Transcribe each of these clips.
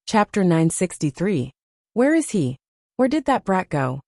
Chapter 963. Where is he? Where did that brat go?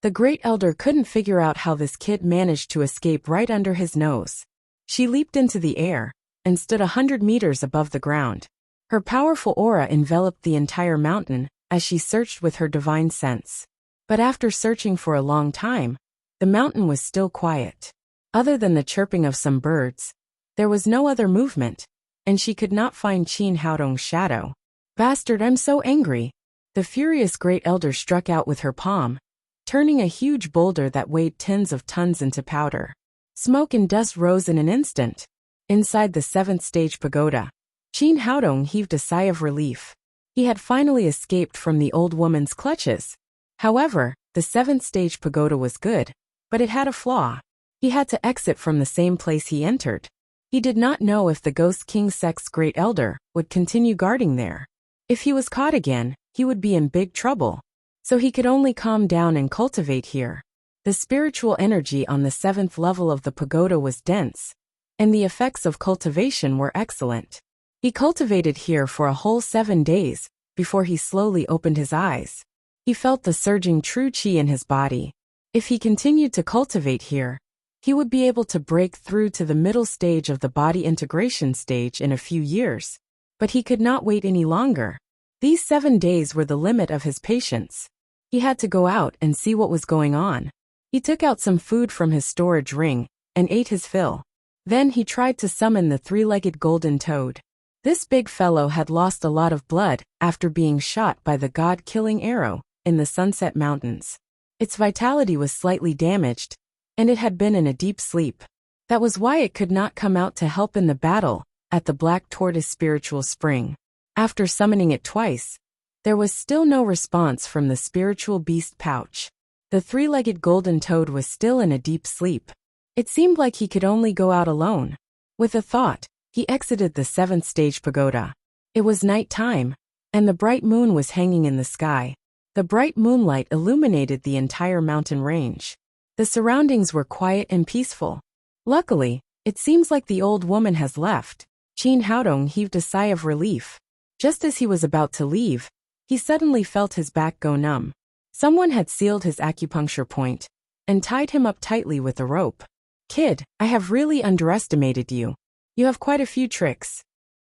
The great elder couldn't figure out how this kid managed to escape right under his nose. She leaped into the air and stood 100 meters above the ground. Her powerful aura enveloped the entire mountain as she searched with her divine sense. But after searching for a long time, the mountain was still quiet. Other than the chirping of some birds, there was no other movement, and she could not find Qin Haodong's shadow. Bastard, I'm so angry. The furious great elder struck out with her palm, turning a huge boulder that weighed tens of tons into powder. Smoke and dust rose in an instant. Inside the 7th stage pagoda, Qin Haodong heaved a sigh of relief. He had finally escaped from the old woman's clutches. However, the 7th stage pagoda was good, but it had a flaw. He had to exit from the same place he entered. He did not know if the Ghost King sect's great elder would continue guarding there. If he was caught again, he would be in big trouble. So he could only calm down and cultivate here. The spiritual energy on the 7th level of the pagoda was dense, and the effects of cultivation were excellent. He cultivated here for a whole 7 days before he slowly opened his eyes. He felt the surging true qi in his body. If he continued to cultivate here, he would be able to break through to the middle stage of the body integration stage in a few years. But he could not wait any longer. These 7 days were the limit of his patience. He had to go out and see what was going on. He took out some food from his storage ring and ate his fill. Then he tried to summon the 3-legged golden toad. This big fellow had lost a lot of blood after being shot by the god-killing arrow in the Sunset Mountains. Its vitality was slightly damaged, and it had been in a deep sleep. That was why it could not come out to help in the battle at the Black Tortoise Spiritual Spring. After summoning it twice, there was still no response from the spiritual beast pouch. The 3-legged golden toad was still in a deep sleep. It seemed like he could only go out alone. With a thought, he exited the 7th stage pagoda. It was night time, and the bright moon was hanging in the sky. The bright moonlight illuminated the entire mountain range. The surroundings were quiet and peaceful. Luckily, it seems like the old woman has left. Qin Haodong heaved a sigh of relief. Just as he was about to leave, he suddenly felt his back go numb. Someone had sealed his acupuncture point and tied him up tightly with a rope. Kid, I have really underestimated you. You have quite a few tricks.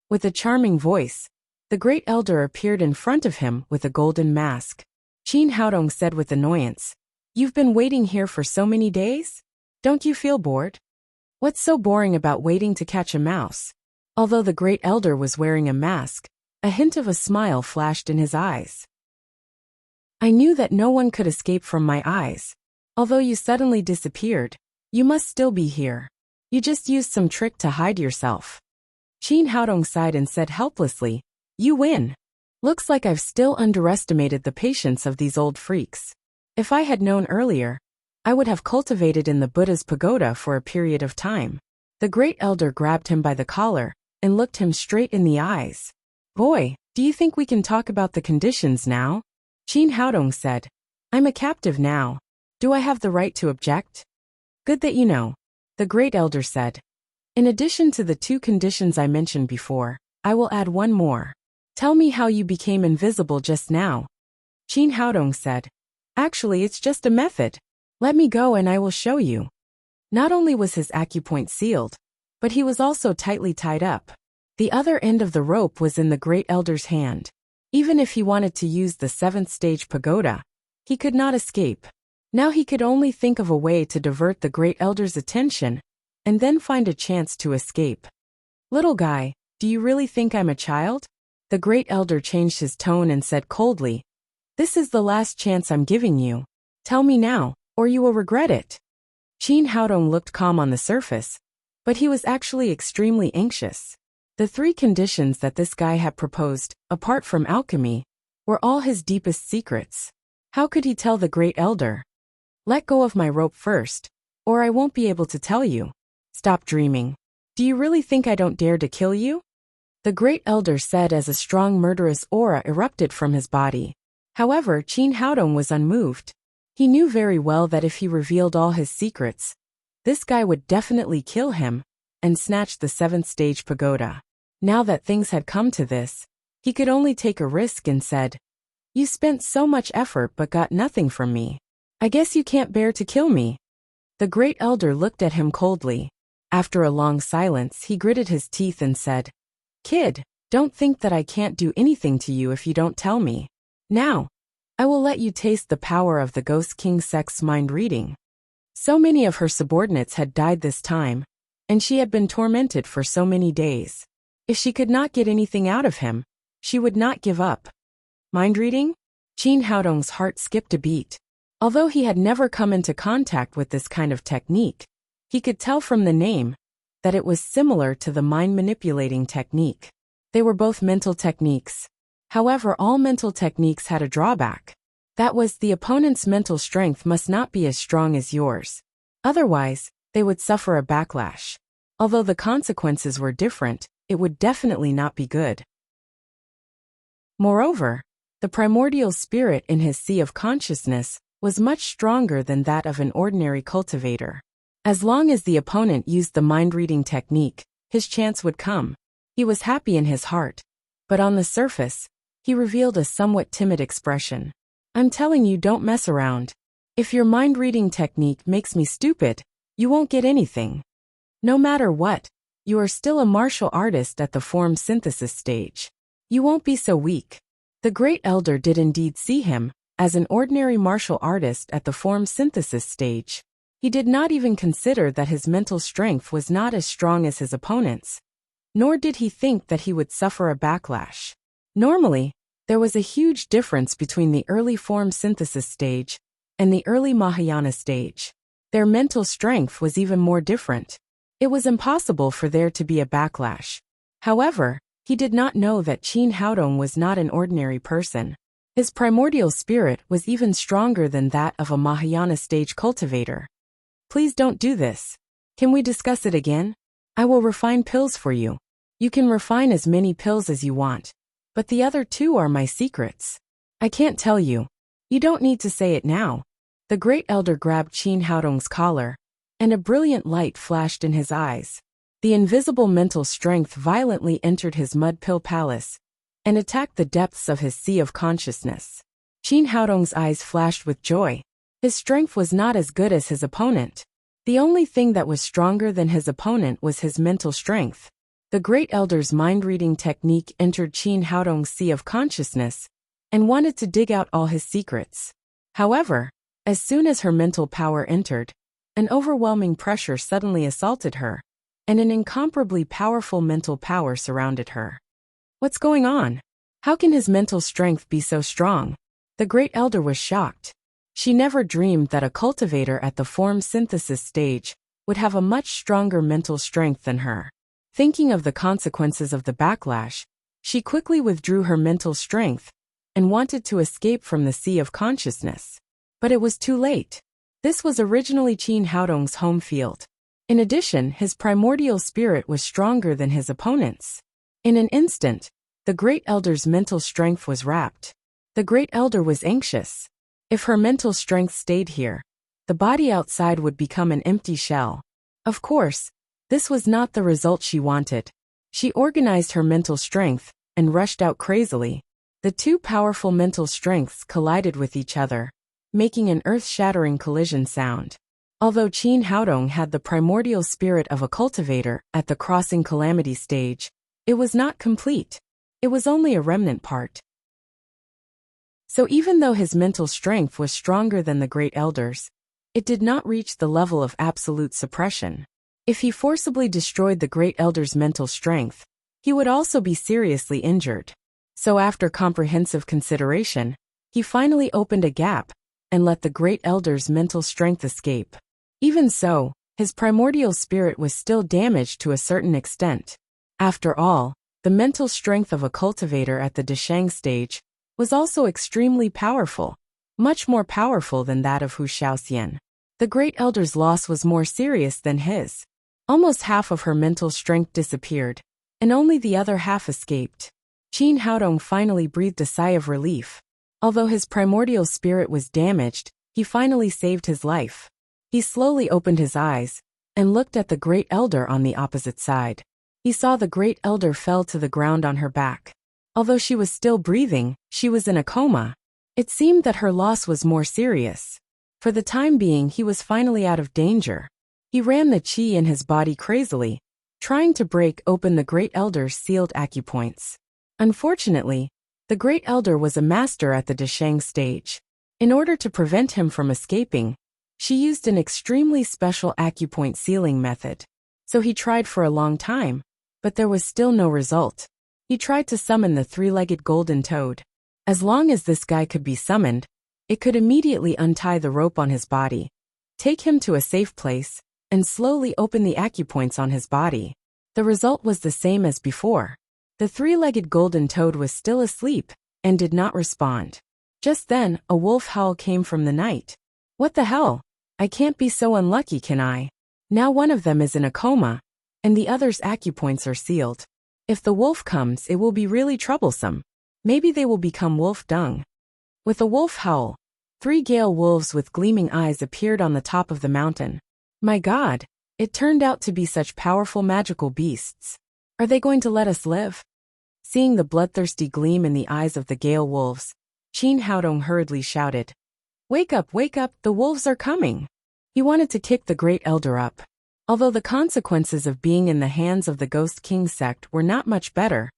With a charming voice, the great elder appeared in front of him with a golden mask. Qin Haodong said with annoyance, "You've been waiting here for so many days? Don't you feel bored? What's so boring about waiting to catch a mouse?" Although the great elder was wearing a mask, a hint of a smile flashed in his eyes. "I knew that no one could escape from my eyes. Although you suddenly disappeared, you must still be here. You just used some trick to hide yourself." Qin Haodong sighed and said helplessly, "You win. Looks like I've still underestimated the patience of these old freaks. If I had known earlier, I would have cultivated in the Buddha's pagoda for a period of time." The great elder grabbed him by the collar and looked him straight in the eyes. "Boy, do you think we can talk about the conditions now?" Qin Haodong said, "I'm a captive now. Do I have the right to object?" "Good that you know," the great elder said. "In addition to the 2 conditions I mentioned before, I will add one more. Tell me how you became invisible just now." Qin Haodong said, "Actually, it's just a method. Let me go and I will show you." Not only was his acupoint sealed, but he was also tightly tied up. The other end of the rope was in the great elder's hand. Even if he wanted to use the 7th stage pagoda, he could not escape. Now he could only think of a way to divert the great elder's attention and then find a chance to escape. "Little guy, do you really think I'm a child?" The great elder changed his tone and said coldly, "This is the last chance I'm giving you. Tell me now, or you will regret it." Qin Haodong looked calm on the surface, but he was actually extremely anxious. The 3 conditions that this guy had proposed, apart from alchemy, were all his deepest secrets. How could he tell the great elder? "Let go of my rope first, or I won't be able to tell you." "Stop dreaming. Do you really think I don't dare to kill you?" the great elder said as a strong murderous aura erupted from his body. However, Qin Haodong was unmoved. He knew very well that if he revealed all his secrets, this guy would definitely kill him and snatch the 7th stage pagoda. Now that things had come to this, He could only take a risk and said, "You spent so much effort but got nothing from me. I guess you can't bear to kill me." The great elder looked at him coldly. After a long silence, he gritted his teeth and said, "Kid, don't think that I can't do anything to you if you don't tell me. Now, I will let you taste the power of the Ghost King Sek's mind reading." So many of her subordinates had died this time, and she had been tormented for so many days. If she could not get anything out of him, she would not give up. Mind reading? Qin Haodong's heart skipped a beat. Although he had never come into contact with this kind of technique, he could tell from the name that it was similar to the mind-manipulating technique. They were both mental techniques. However, all mental techniques had a drawback. That was, the opponent's mental strength must not be as strong as yours. Otherwise, they would suffer a backlash. Although the consequences were different, it would definitely not be good. Moreover, the primordial spirit in his sea of consciousness was much stronger than that of an ordinary cultivator. As long as the opponent used the mind-reading technique, his chance would come. He was happy in his heart, but on the surface, he revealed a somewhat timid expression. "I'm telling you, don't mess around. If your mind-reading technique makes me stupid, you won't get anything. No matter what, you are still a martial artist at the form synthesis stage. You won't be so weak." The great elder did indeed see him as an ordinary martial artist at the form synthesis stage. He did not even consider that his mental strength was not as strong as his opponent's, nor did he think that he would suffer a backlash. Normally, there was a huge difference between the early form synthesis stage and the early Mahayana stage. Their mental strength was even more different. It was impossible for there to be a backlash. However, he did not know that Qin Haodong was not an ordinary person. His primordial spirit was even stronger than that of a Mahayana stage cultivator. "Please don't do this. Can we discuss it again? I will refine pills for you. You can refine as many pills as you want. But the other two are my secrets. I can't tell you. You don't need to say it now." The great elder grabbed Qin Haodong's collar, and a brilliant light flashed in his eyes. The invisible mental strength violently entered his mud pill palace and attacked the depths of his sea of consciousness. Qin Haodong's eyes flashed with joy. His strength was not as good as his opponent. The only thing that was stronger than his opponent was his mental strength. The great elder's mind-reading technique entered Qin Haodong's sea of consciousness and wanted to dig out all his secrets. However, as soon as her mental power entered, an overwhelming pressure suddenly assaulted her, and an incomparably powerful mental power surrounded her. What's going on? How can his mental strength be so strong? The great elder was shocked. She never dreamed that a cultivator at the form synthesis stage would have a much stronger mental strength than her. Thinking of the consequences of the backlash, she quickly withdrew her mental strength and wanted to escape from the sea of consciousness. But it was too late. This was originally Qin Haodong's home field. In addition, his primordial spirit was stronger than his opponent's. In an instant, the great elder's mental strength was wrapped. The great elder was anxious. If her mental strength stayed here, the body outside would become an empty shell. Of course, this was not the result she wanted. She organized her mental strength and rushed out crazily. The two powerful mental strengths collided with each other, making an earth-shattering collision sound. Although Qin Haodong had the primordial spirit of a cultivator at the crossing calamity stage, it was not complete. It was only a remnant part. So even though his mental strength was stronger than the great elders, it did not reach the level of absolute suppression. If he forcibly destroyed the great elder's mental strength, he would also be seriously injured. So after comprehensive consideration, he finally opened a gap and let the great elder's mental strength escape. Even so, his primordial spirit was still damaged to a certain extent. After all, the mental strength of a cultivator at the Deshang stage was also extremely powerful, much more powerful than that of Hu Shaoxian. The great elder's loss was more serious than his. Almost half of her mental strength disappeared, and only the other half escaped. Qin Haodong finally breathed a sigh of relief. Although his primordial spirit was damaged, he finally saved his life. He slowly opened his eyes and looked at the great elder on the opposite side. He saw the great elder fell to the ground on her back. Although she was still breathing, she was in a coma. It seemed that her loss was more serious. For the time being, he was finally out of danger. He ran the chi in his body crazily, trying to break open the Great Elder's sealed acupoints. Unfortunately, the Great Elder was a master at the Deshang stage. In order to prevent him from escaping, she used an extremely special acupoint sealing method. So he tried for a long time, but there was still no result. He tried to summon the three-legged golden toad. As long as this guy could be summoned, it could immediately untie the rope on his body, take him to a safe place, and slowly open the acupoints on his body. The result was the same as before. The three-legged golden toad was still asleep and did not respond. Just then, a wolf howl came from the night. What the hell? I can't be so unlucky, can I? Now one of them is in a coma, and the other's acupoints are sealed. If the wolf comes, it will be really troublesome. Maybe they will become wolf dung. With a wolf howl, 3 gale wolves with gleaming eyes appeared on the top of the mountain. My God, it turned out to be such powerful magical beasts. Are they going to let us live? Seeing the bloodthirsty gleam in the eyes of the gale wolves, Qin Haodong hurriedly shouted, wake up, the wolves are coming. He wanted to kick the Great Elder up. Although the consequences of being in the hands of the Ghost King sect were not much better,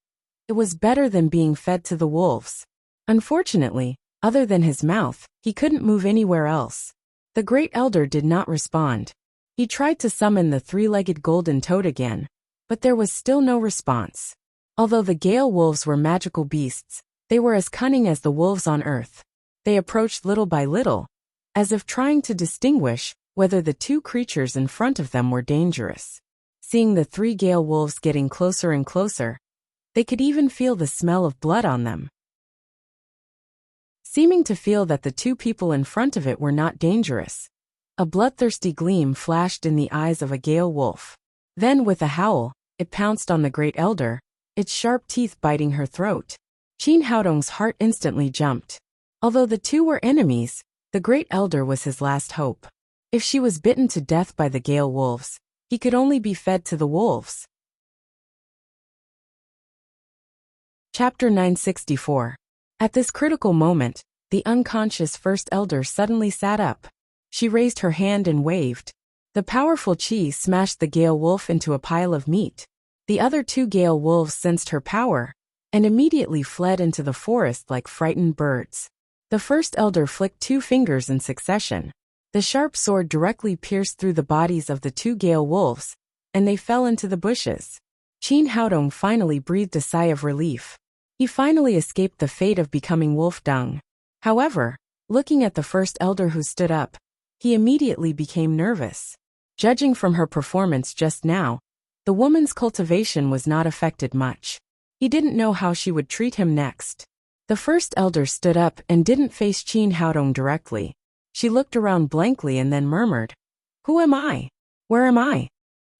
it was better than being fed to the wolves. Unfortunately, other than his mouth, he couldn't move anywhere else. The Great Elder did not respond. He tried to summon the three-legged golden toad again, but there was still no response. Although the gale wolves were magical beasts, they were as cunning as the wolves on earth. They approached little by little, as if trying to distinguish whether the 2 creatures in front of them were dangerous. Seeing the 3 gale wolves getting closer and closer, they could even feel the smell of blood on them. Seeming to feel that the 2 people in front of it were not dangerous, a bloodthirsty gleam flashed in the eyes of a gale wolf. Then with a howl, it pounced on the Great Elder, its sharp teeth biting her throat. Qin Haodong's heart instantly jumped. Although the 2 were enemies, the Great Elder was his last hope. If she was bitten to death by the gale wolves, he could only be fed to the wolves. Chapter 964. At this critical moment, the unconscious First Elder suddenly sat up. She raised her hand and waved. The powerful qi smashed the gale wolf into a pile of meat. The other 2 gale wolves sensed her power and immediately fled into the forest like frightened birds. The First Elder flicked 2 fingers in succession. The sharp sword directly pierced through the bodies of the 2 gale wolves, and they fell into the bushes. Qin Haodong finally breathed a sigh of relief. He finally escaped the fate of becoming wolf dung. However, looking at the First Elder who stood up, he immediately became nervous. Judging from her performance just now, the woman's cultivation was not affected much. He didn't know how she would treat him next. The First Elder stood up and didn't face Qin Haodong directly. She looked around blankly and then murmured, "Who am I? Where am I?"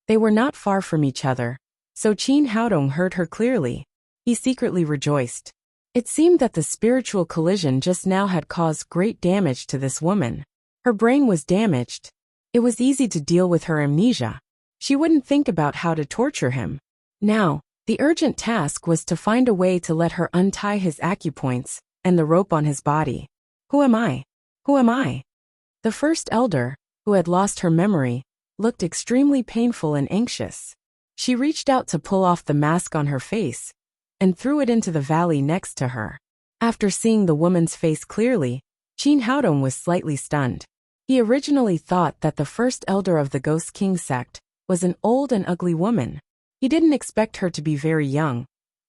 They were not far from each other, so Qin Haodong heard her clearly. He secretly rejoiced. It seemed that the spiritual collision just now had caused great damage to this woman. Her brain was damaged. It was easy to deal with her amnesia. She wouldn't think about how to torture him. Now, the urgent task was to find a way to let her untie his acupoints and the rope on his body. Who am I? Who am I? The First Elder, who had lost her memory, looked extremely painful and anxious. She reached out to pull off the mask on her face and threw it into the valley next to her. After seeing the woman's face clearly, Qin Haodong was slightly stunned. He originally thought that the First Elder of the Ghost King sect was an old and ugly woman. He didn't expect her to be very young,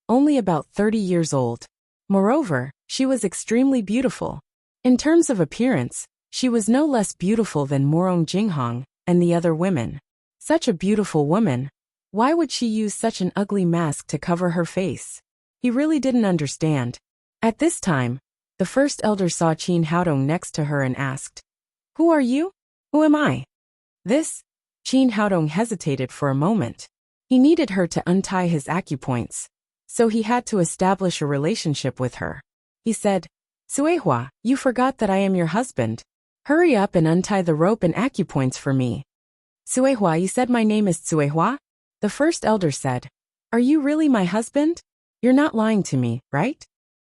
only about 30 years old. Moreover, she was extremely beautiful. In terms of appearance, she was no less beautiful than Morong Jinghong and the other women. Such a beautiful woman, why would she use such an ugly mask to cover her face? He really didn't understand. At this time, the First Elder saw Qin Haodong next to her and asked, "Who are you? Who am I?" Qin Haodong hesitated for a moment. He needed her to untie his acupoints, so he had to establish a relationship with her. He said, "Suehua, you forgot that I am your husband. Hurry up and untie the rope and acupoints for me." "Suehua, you said my name is Suehua?" The First Elder said, "Are you really my husband?" You're not lying to me, right?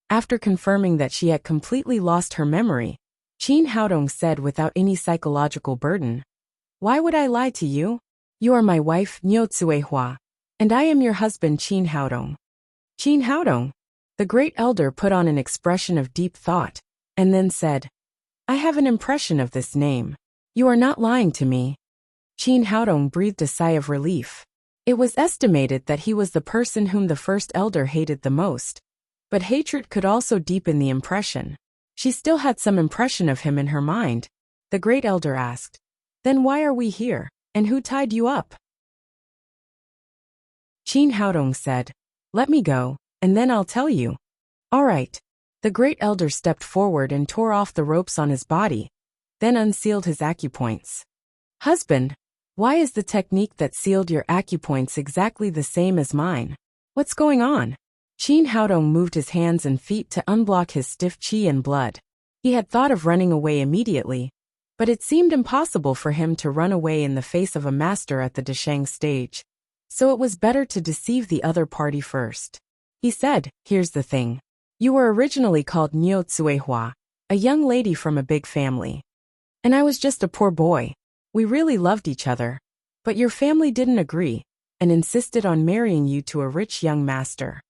After confirming that she had completely lost her memory, Qin Haodong said without any psychological burden, Why would I lie to you? You are my wife, Niu Tsuehua, and I am your husband, Qin Haodong. Qin Haodong? The great elder put on an expression of deep thought, and then said, I have an impression of this name. You are not lying to me. Qin Haodong breathed a sigh of relief. It was estimated that he was the person whom the first elder hated the most, but hatred could also deepen the impression. She still had some impression of him in her mind. The great elder asked, Then why are we here, and who tied you up? Qin Haodong said, Let me go, and then I'll tell you. All right. The great elder stepped forward and tore off the ropes on his body, then unsealed his acupoints. Husband, why is the technique that sealed your acupoints exactly the same as mine? What's going on? Qin Haodong moved his hands and feet to unblock his stiff qi and blood. He had thought of running away immediately, but it seemed impossible for him to run away in the face of a master at the Desheng stage, so it was better to deceive the other party first. He said, Here's the thing. You were originally called Niu Tsuehua, a young lady from a big family. And I was just a poor boy. We really loved each other. But your family didn't agree, and insisted on marrying you to a rich young master.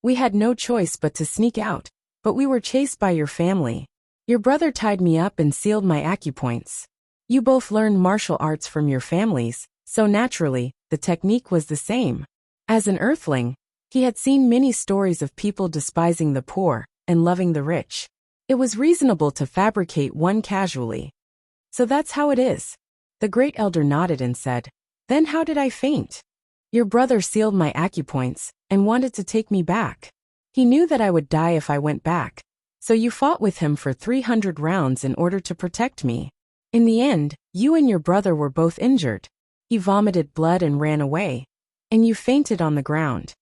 We had no choice but to sneak out, but we were chased by your family. Your brother tied me up and sealed my acupoints. You both learned martial arts from your families, so naturally, the technique was the same. As an earthling, he had seen many stories of people despising the poor and loving the rich. It was reasonable to fabricate one casually. So that's how it is. The great elder nodded and said, Then how did I faint? Your brother sealed my acupoints and wanted to take me back. He knew that I would die if I went back, so you fought with him for 300 rounds in order to protect me. In the end, you and your brother were both injured. He vomited blood and ran away, and you fainted on the ground.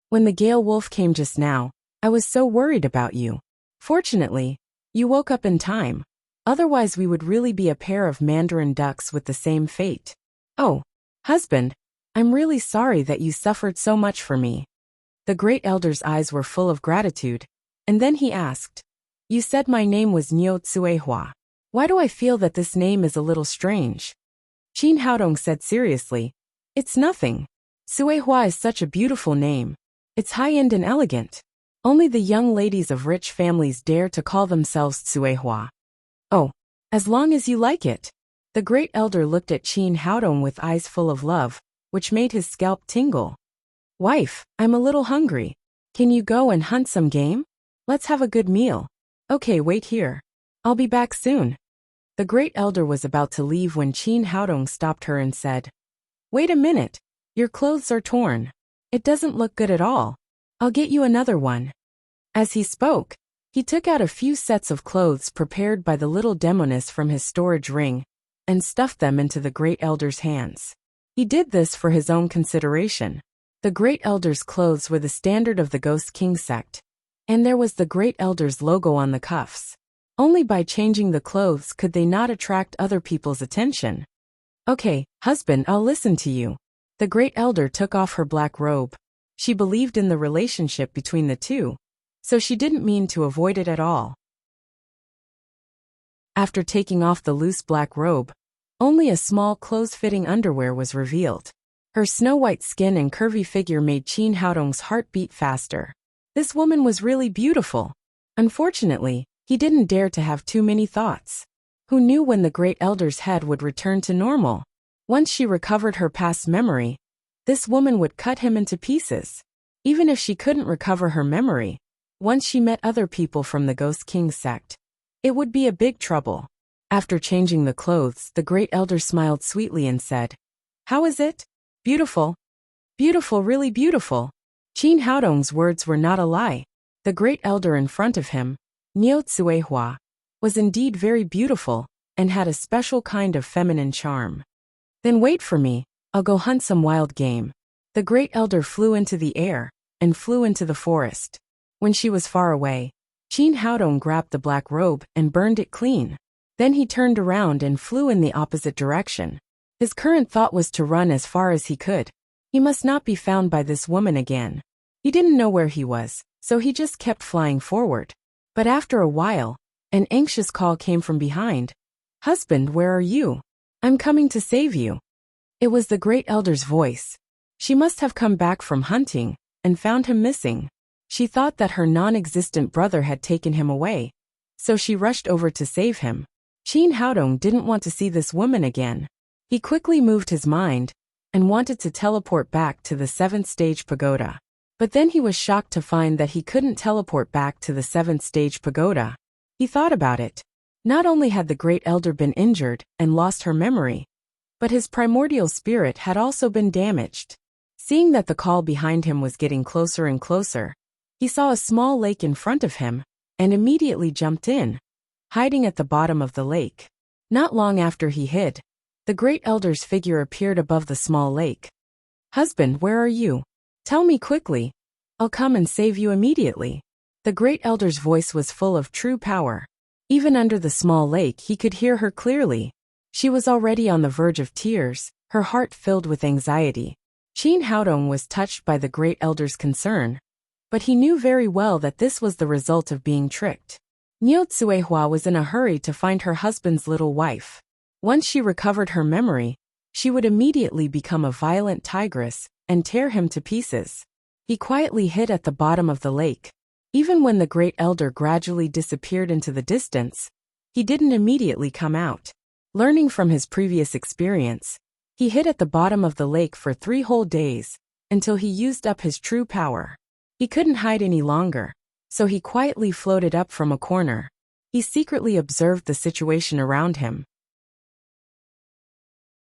When the Gale Wolf came just now, I was so worried about you. Fortunately, you woke up in time. Otherwise we would really be a pair of mandarin ducks with the same fate. Oh, husband, I'm really sorry that you suffered so much for me. The great elder's eyes were full of gratitude, and then he asked, You said my name was Niu Tsuehua. Why do I feel that this name is a little strange? Qin Haodong said seriously, It's nothing. Tsuehua is such a beautiful name. It's high-end and elegant. Only the young ladies of rich families dare to call themselves Tsuehua. Oh, as long as you like it. The great elder looked at Qin Haodong with eyes full of love, which made his scalp tingle. Wife, I'm a little hungry. Can you go and hunt some game? Let's have a good meal. Okay, wait here. I'll be back soon. The great elder was about to leave when Qin Haodong stopped her and said, Wait a minute. Your clothes are torn. It doesn't look good at all. I'll get you another one. As he spoke, he took out a few sets of clothes prepared by the little demoness from his storage ring and stuffed them into the great elder's hands. He did this for his own consideration. The great elder's clothes were the standard of the Ghost King sect, and there was the great elder's logo on the cuffs. Only by changing the clothes could they not attract other people's attention. Okay, husband, I'll listen to you. The great elder took off her black robe. She believed in the relationship between the two, so she didn't mean to avoid it at all. After taking off the loose black robe, only a small close-fitting underwear was revealed. Her snow-white skin and curvy figure made Qin Haodong's heart beat faster. This woman was really beautiful. Unfortunately, he didn't dare to have too many thoughts. Who knew when the great elder's head would return to normal? Once she recovered her past memory, this woman would cut him into pieces. Even if she couldn't recover her memory, once she met other people from the Ghost King sect, it would be a big trouble. After changing the clothes, the great elder smiled sweetly and said, How is it? Beautiful. Beautiful, really beautiful. Qin Haodong's words were not a lie. The great elder in front of him, Niu Tsuehua, was indeed very beautiful and had a special kind of feminine charm. Then wait for me, I'll go hunt some wild game. The great elder flew into the air and flew into the forest. When she was far away, Qin Haodong grabbed the black robe and burned it clean. Then he turned around and flew in the opposite direction. His current thought was to run as far as he could. He must not be found by this woman again. He didn't know where he was, so he just kept flying forward. But after a while, an anxious call came from behind. "Husband, where are you? I'm coming to save you." It was the great elder's voice. She must have come back from hunting and found him missing. She thought that her non-existent brother had taken him away, so she rushed over to save him. Qin Haodong didn't want to see this woman again. He quickly moved his mind and wanted to teleport back to the 7th stage pagoda. But then he was shocked to find that he couldn't teleport back to the 7th stage pagoda. He thought about it. Not only had the great elder been injured and lost her memory, but his primordial spirit had also been damaged. Seeing that the call behind him was getting closer and closer, he saw a small lake in front of him and immediately jumped in, hiding at the bottom of the lake. Not long after he hid, the great elder's figure appeared above the small lake. "Husband, where are you? Tell me quickly. I'll come and save you immediately." The great elder's voice was full of true power. Even under the small lake he could hear her clearly. She was already on the verge of tears, her heart filled with anxiety. Qin Haodong was touched by the great elder's concern, but he knew very well that this was the result of being tricked. Niu Tsuehua was in a hurry to find her husband's little wife. Once she recovered her memory, she would immediately become a violent tigress and tear him to pieces. He quietly hid at the bottom of the lake. Even when the great elder gradually disappeared into the distance, he didn't immediately come out. Learning from his previous experience, he hid at the bottom of the lake for 3 whole days, until he used up his true power. He couldn't hide any longer, so he quietly floated up from a corner. He secretly observed the situation around him.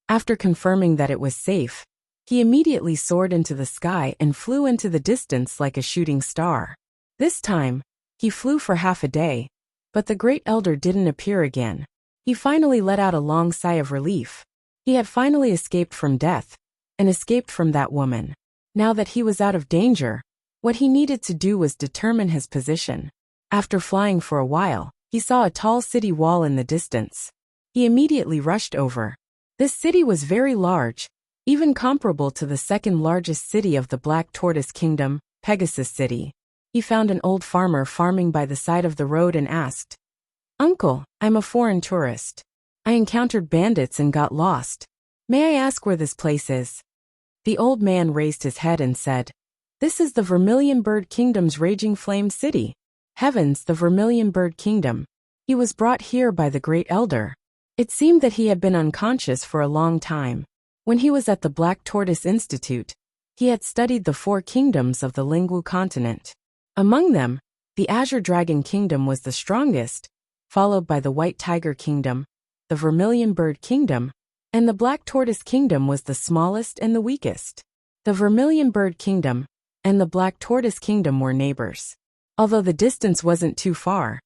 After confirming that it was safe, he immediately soared into the sky and flew into the distance like a shooting star. This time, he flew for half a day, but the great elder didn't appear again. He finally let out a long sigh of relief. He had finally escaped from death, and escaped from that woman. Now that he was out of danger, what he needed to do was determine his position. After flying for a while, he saw a tall city wall in the distance. He immediately rushed over. This city was very large, even comparable to the second largest city of the Black Tortoise Kingdom, Pegasus City. He found an old farmer farming by the side of the road and asked, "Uncle, I'm a foreign tourist. I encountered bandits and got lost. May I ask where this place is?" The old man raised his head and said, "This is the Vermilion Bird Kingdom's Raging Flame City." Heavens, the Vermilion Bird Kingdom. He was brought here by the great elder. It seemed that he had been unconscious for a long time. When he was at the Black Tortoise Institute, he had studied the 4 kingdoms of the Lingwu continent. Among them, the Azure Dragon Kingdom was the strongest, followed by the White Tiger Kingdom, the Vermilion Bird Kingdom, and the Black Tortoise Kingdom was the smallest and the weakest. The Vermilion Bird Kingdom and the Black Tortoise Kingdom were neighbors. Although the distance wasn't too far,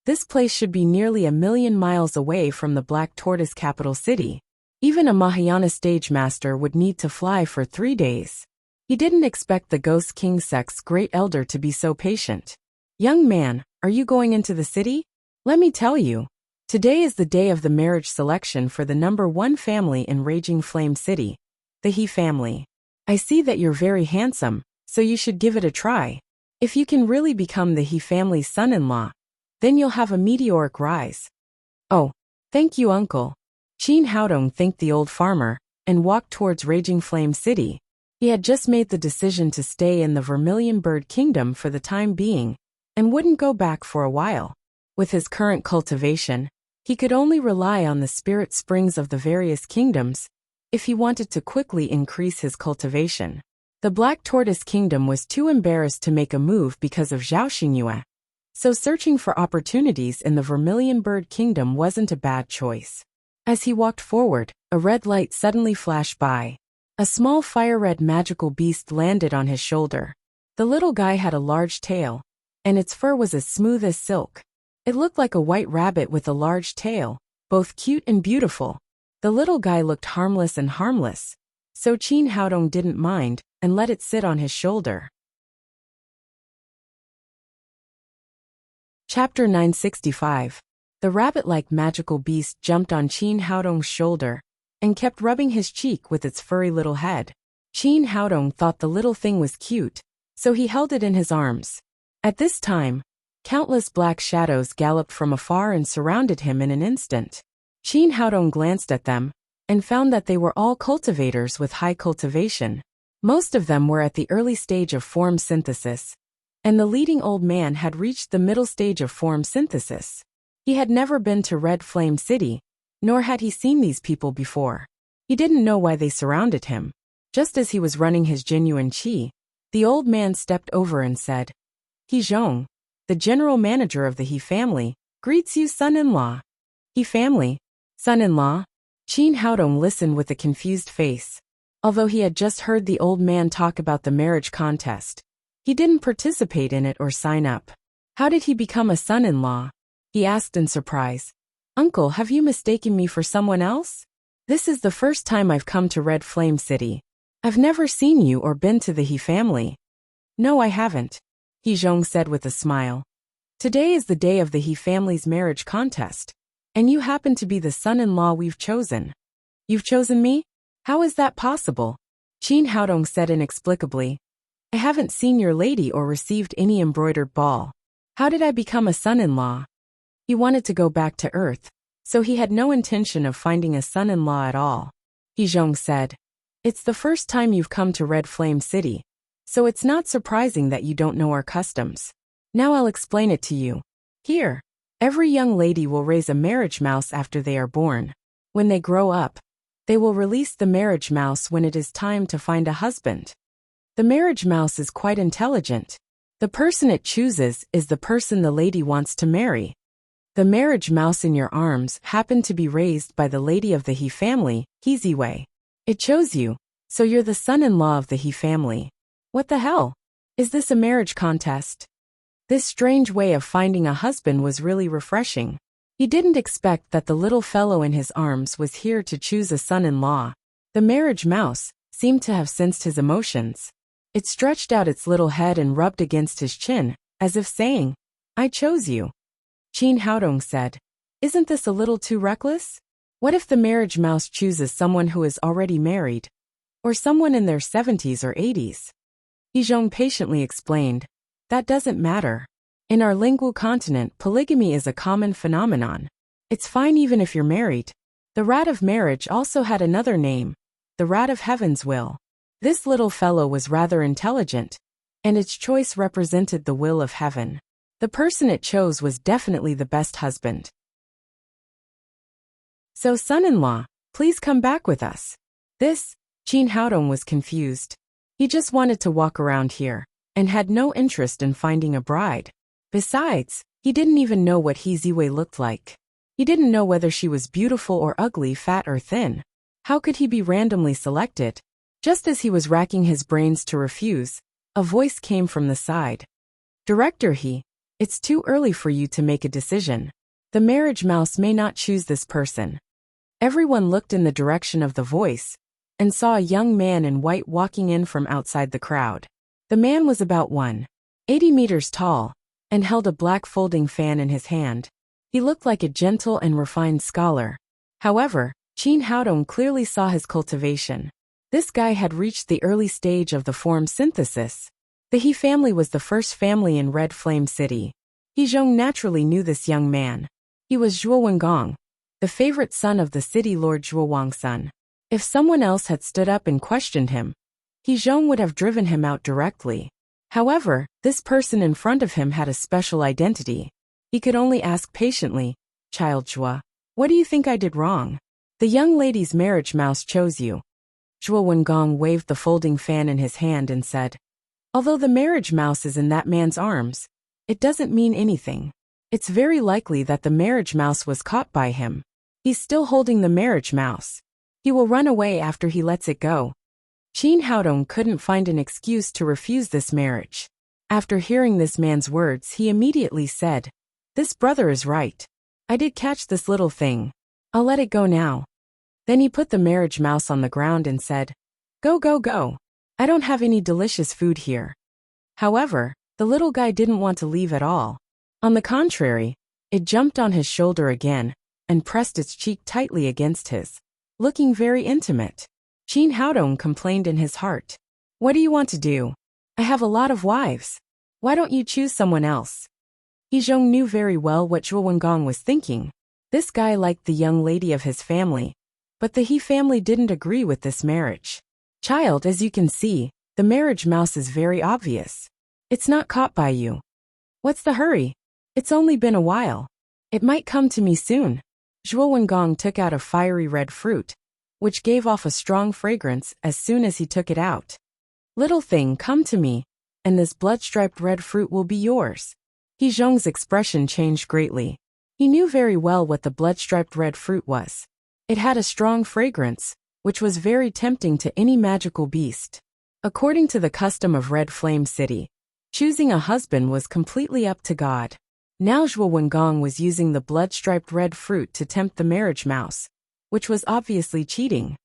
this place should be nearly 1,000,000 miles away from the Black Tortoise capital city. Even a Mahayana stage master would need to fly for 3 days. He didn't expect the Ghost King sect's great elder to be so patient. "Young man, are you going into the city? Let me tell you, today is the day of the marriage selection for the number 1 family in Raging Flame City, the He family. I see that you're very handsome, so you should give it a try. If you can really become the He family's son-in-law, then you'll have a meteoric rise." "Oh, thank you, uncle." Qin Haodong thanked the old farmer and walked towards Raging Flame City. He had just made the decision to stay in the Vermilion Bird Kingdom for the time being and wouldn't go back for a while. With his current cultivation, he could only rely on the spirit springs of the various kingdoms if he wanted to quickly increase his cultivation. The Black Tortoise Kingdom was too embarrassed to make a move because of Zhao Xingyue, so searching for opportunities in the Vermilion Bird Kingdom wasn't a bad choice. As he walked forward, a red light suddenly flashed by. A small fire-red magical beast landed on his shoulder. The little guy had a large tail, and its fur was as smooth as silk. It looked like a white rabbit with a large tail, both cute and beautiful. The little guy looked harmless and harmless, so Qin Haodong didn't mind and let it sit on his shoulder. Chapter 965. The rabbit-like magical beast jumped on Qin Haodong's shoulder and kept rubbing his cheek with its furry little head. Qin Haodong thought the little thing was cute, so he held it in his arms. At this time, countless black shadows galloped from afar and surrounded him in an instant. Qin Haodong glanced at them and found that they were all cultivators with high cultivation. Most of them were at the early stage of form synthesis, and the leading old man had reached the middle stage of form synthesis. He had never been to Red Flame City, nor had he seen these people before. He didn't know why they surrounded him. Just as he was running his genuine qi, the old man stepped over and said, "He Zhong, the general manager of the He family, greets you, son-in-law." He family? Son-in-law? Qin Haodong listened with a confused face. Although he had just heard the old man talk about the marriage contest, he didn't participate in it or sign up. How did he become a son-in-law? He asked in surprise. "Uncle, have you mistaken me for someone else? This is the first time I've come to Red Flame City. I've never seen you or been to the He family." "No, I haven't," He Zhong said with a smile. "Today is the day of the He family's marriage contest, and you happen to be the son-in-law we've chosen." "You've chosen me? How is that possible?" Qin Haodong said inexplicably. "I haven't seen your lady or received any embroidered ball. How did I become a son-in-law?" He wanted to go back to Earth, so he had no intention of finding a son-in-law at all. He Zhong said, "It's the first time you've come to Red Flame City, so it's not surprising that you don't know our customs. Now I'll explain it to you. Here, every young lady will raise a marriage mouse after they are born. When they grow up, they will release the marriage mouse when it is time to find a husband. The marriage mouse is quite intelligent. The person it chooses is the person the lady wants to marry. The marriage mouse in your arms happened to be raised by the lady of the He family, Heziwei. It chose you, so you're the son-in-law of the He family. What the hell? Is this a marriage contest?" This strange way of finding a husband was really refreshing. He didn't expect that the little fellow in his arms was here to choose a son-in-law. The marriage mouse seemed to have sensed his emotions. It stretched out its little head and rubbed against his chin, as if saying, "I chose you." Qin Haodong said, "Isn't this a little too reckless? What if the marriage mouse chooses someone who is already married? Or someone in their 70s or 80s? He Zhong patiently explained, "That doesn't matter. In our lingual continent, polygamy is a common phenomenon. It's fine even if you're married." The rat of marriage also had another name, the rat of heaven's will. This little fellow was rather intelligent, and its choice represented the will of heaven. The person it chose was definitely the best husband. "So son-in-law, please come back with us." Qin Haodong was confused. He just wanted to walk around here, and had no interest in finding a bride. Besides, he didn't even know what Heziwei looked like. He didn't know whether she was beautiful or ugly, fat or thin. How could he be randomly selected? Just as he was racking his brains to refuse, a voice came from the side. "Director He, it's too early for you to make a decision. The marriage mouse may not choose this person." Everyone looked in the direction of the voice, and saw a young man in white walking in from outside the crowd. The man was about 180 meters tall, and held a black folding fan in his hand. He looked like a gentle and refined scholar. However, Qin Haodong clearly saw his cultivation. This guy had reached the early stage of the form synthesis. The He family was the first family in Red Flame City. He Zhong naturally knew this young man. He was Zhuo Wengong, the favorite son of the city lord Zhuo Wangsun. If someone else had stood up and questioned him, He Zhong would have driven him out directly. However, this person in front of him had a special identity. He could only ask patiently, "Child Zhuo, what do you think I did wrong? The young lady's marriage mouse chose you." Zhuo Wengong waved the folding fan in his hand and said, "Although the marriage mouse is in that man's arms, it doesn't mean anything. It's very likely that the marriage mouse was caught by him. He's still holding the marriage mouse. He will run away after he lets it go." Qin Haodong couldn't find an excuse to refuse this marriage. After hearing this man's words, he immediately said, "This brother is right. I did catch this little thing. I'll let it go now." Then he put the marriage mouse on the ground and said, "Go, go, go. I don't have any delicious food here." However, the little guy didn't want to leave at all. On the contrary, it jumped on his shoulder again, and pressed its cheek tightly against his, looking very intimate. Qin Haodong complained in his heart, "What do you want to do? I have a lot of wives. Why don't you choose someone else? He Zhong knew very well what Zhuo Wengong was thinking. This guy liked the young lady of his family, but the He family didn't agree with this marriage. Child, as you can see, the marriage mouse is very obvious. It's not caught by you. What's the hurry? It's only been a while. It might come to me soon. Zhuo Wengong took out a fiery red fruit, which gave off a strong fragrance as soon as he took it out. Little thing, come to me, and this blood-striped red fruit will be yours. He Zhong's expression changed greatly. He knew very well what the blood-striped red fruit was. It had a strong fragrance, which was very tempting to any magical beast. According to the custom of Red Flame City, choosing a husband was completely up to God. Now Zhuo Wengong was using the blood-striped red fruit to tempt the marriage mouse, which was obviously cheating.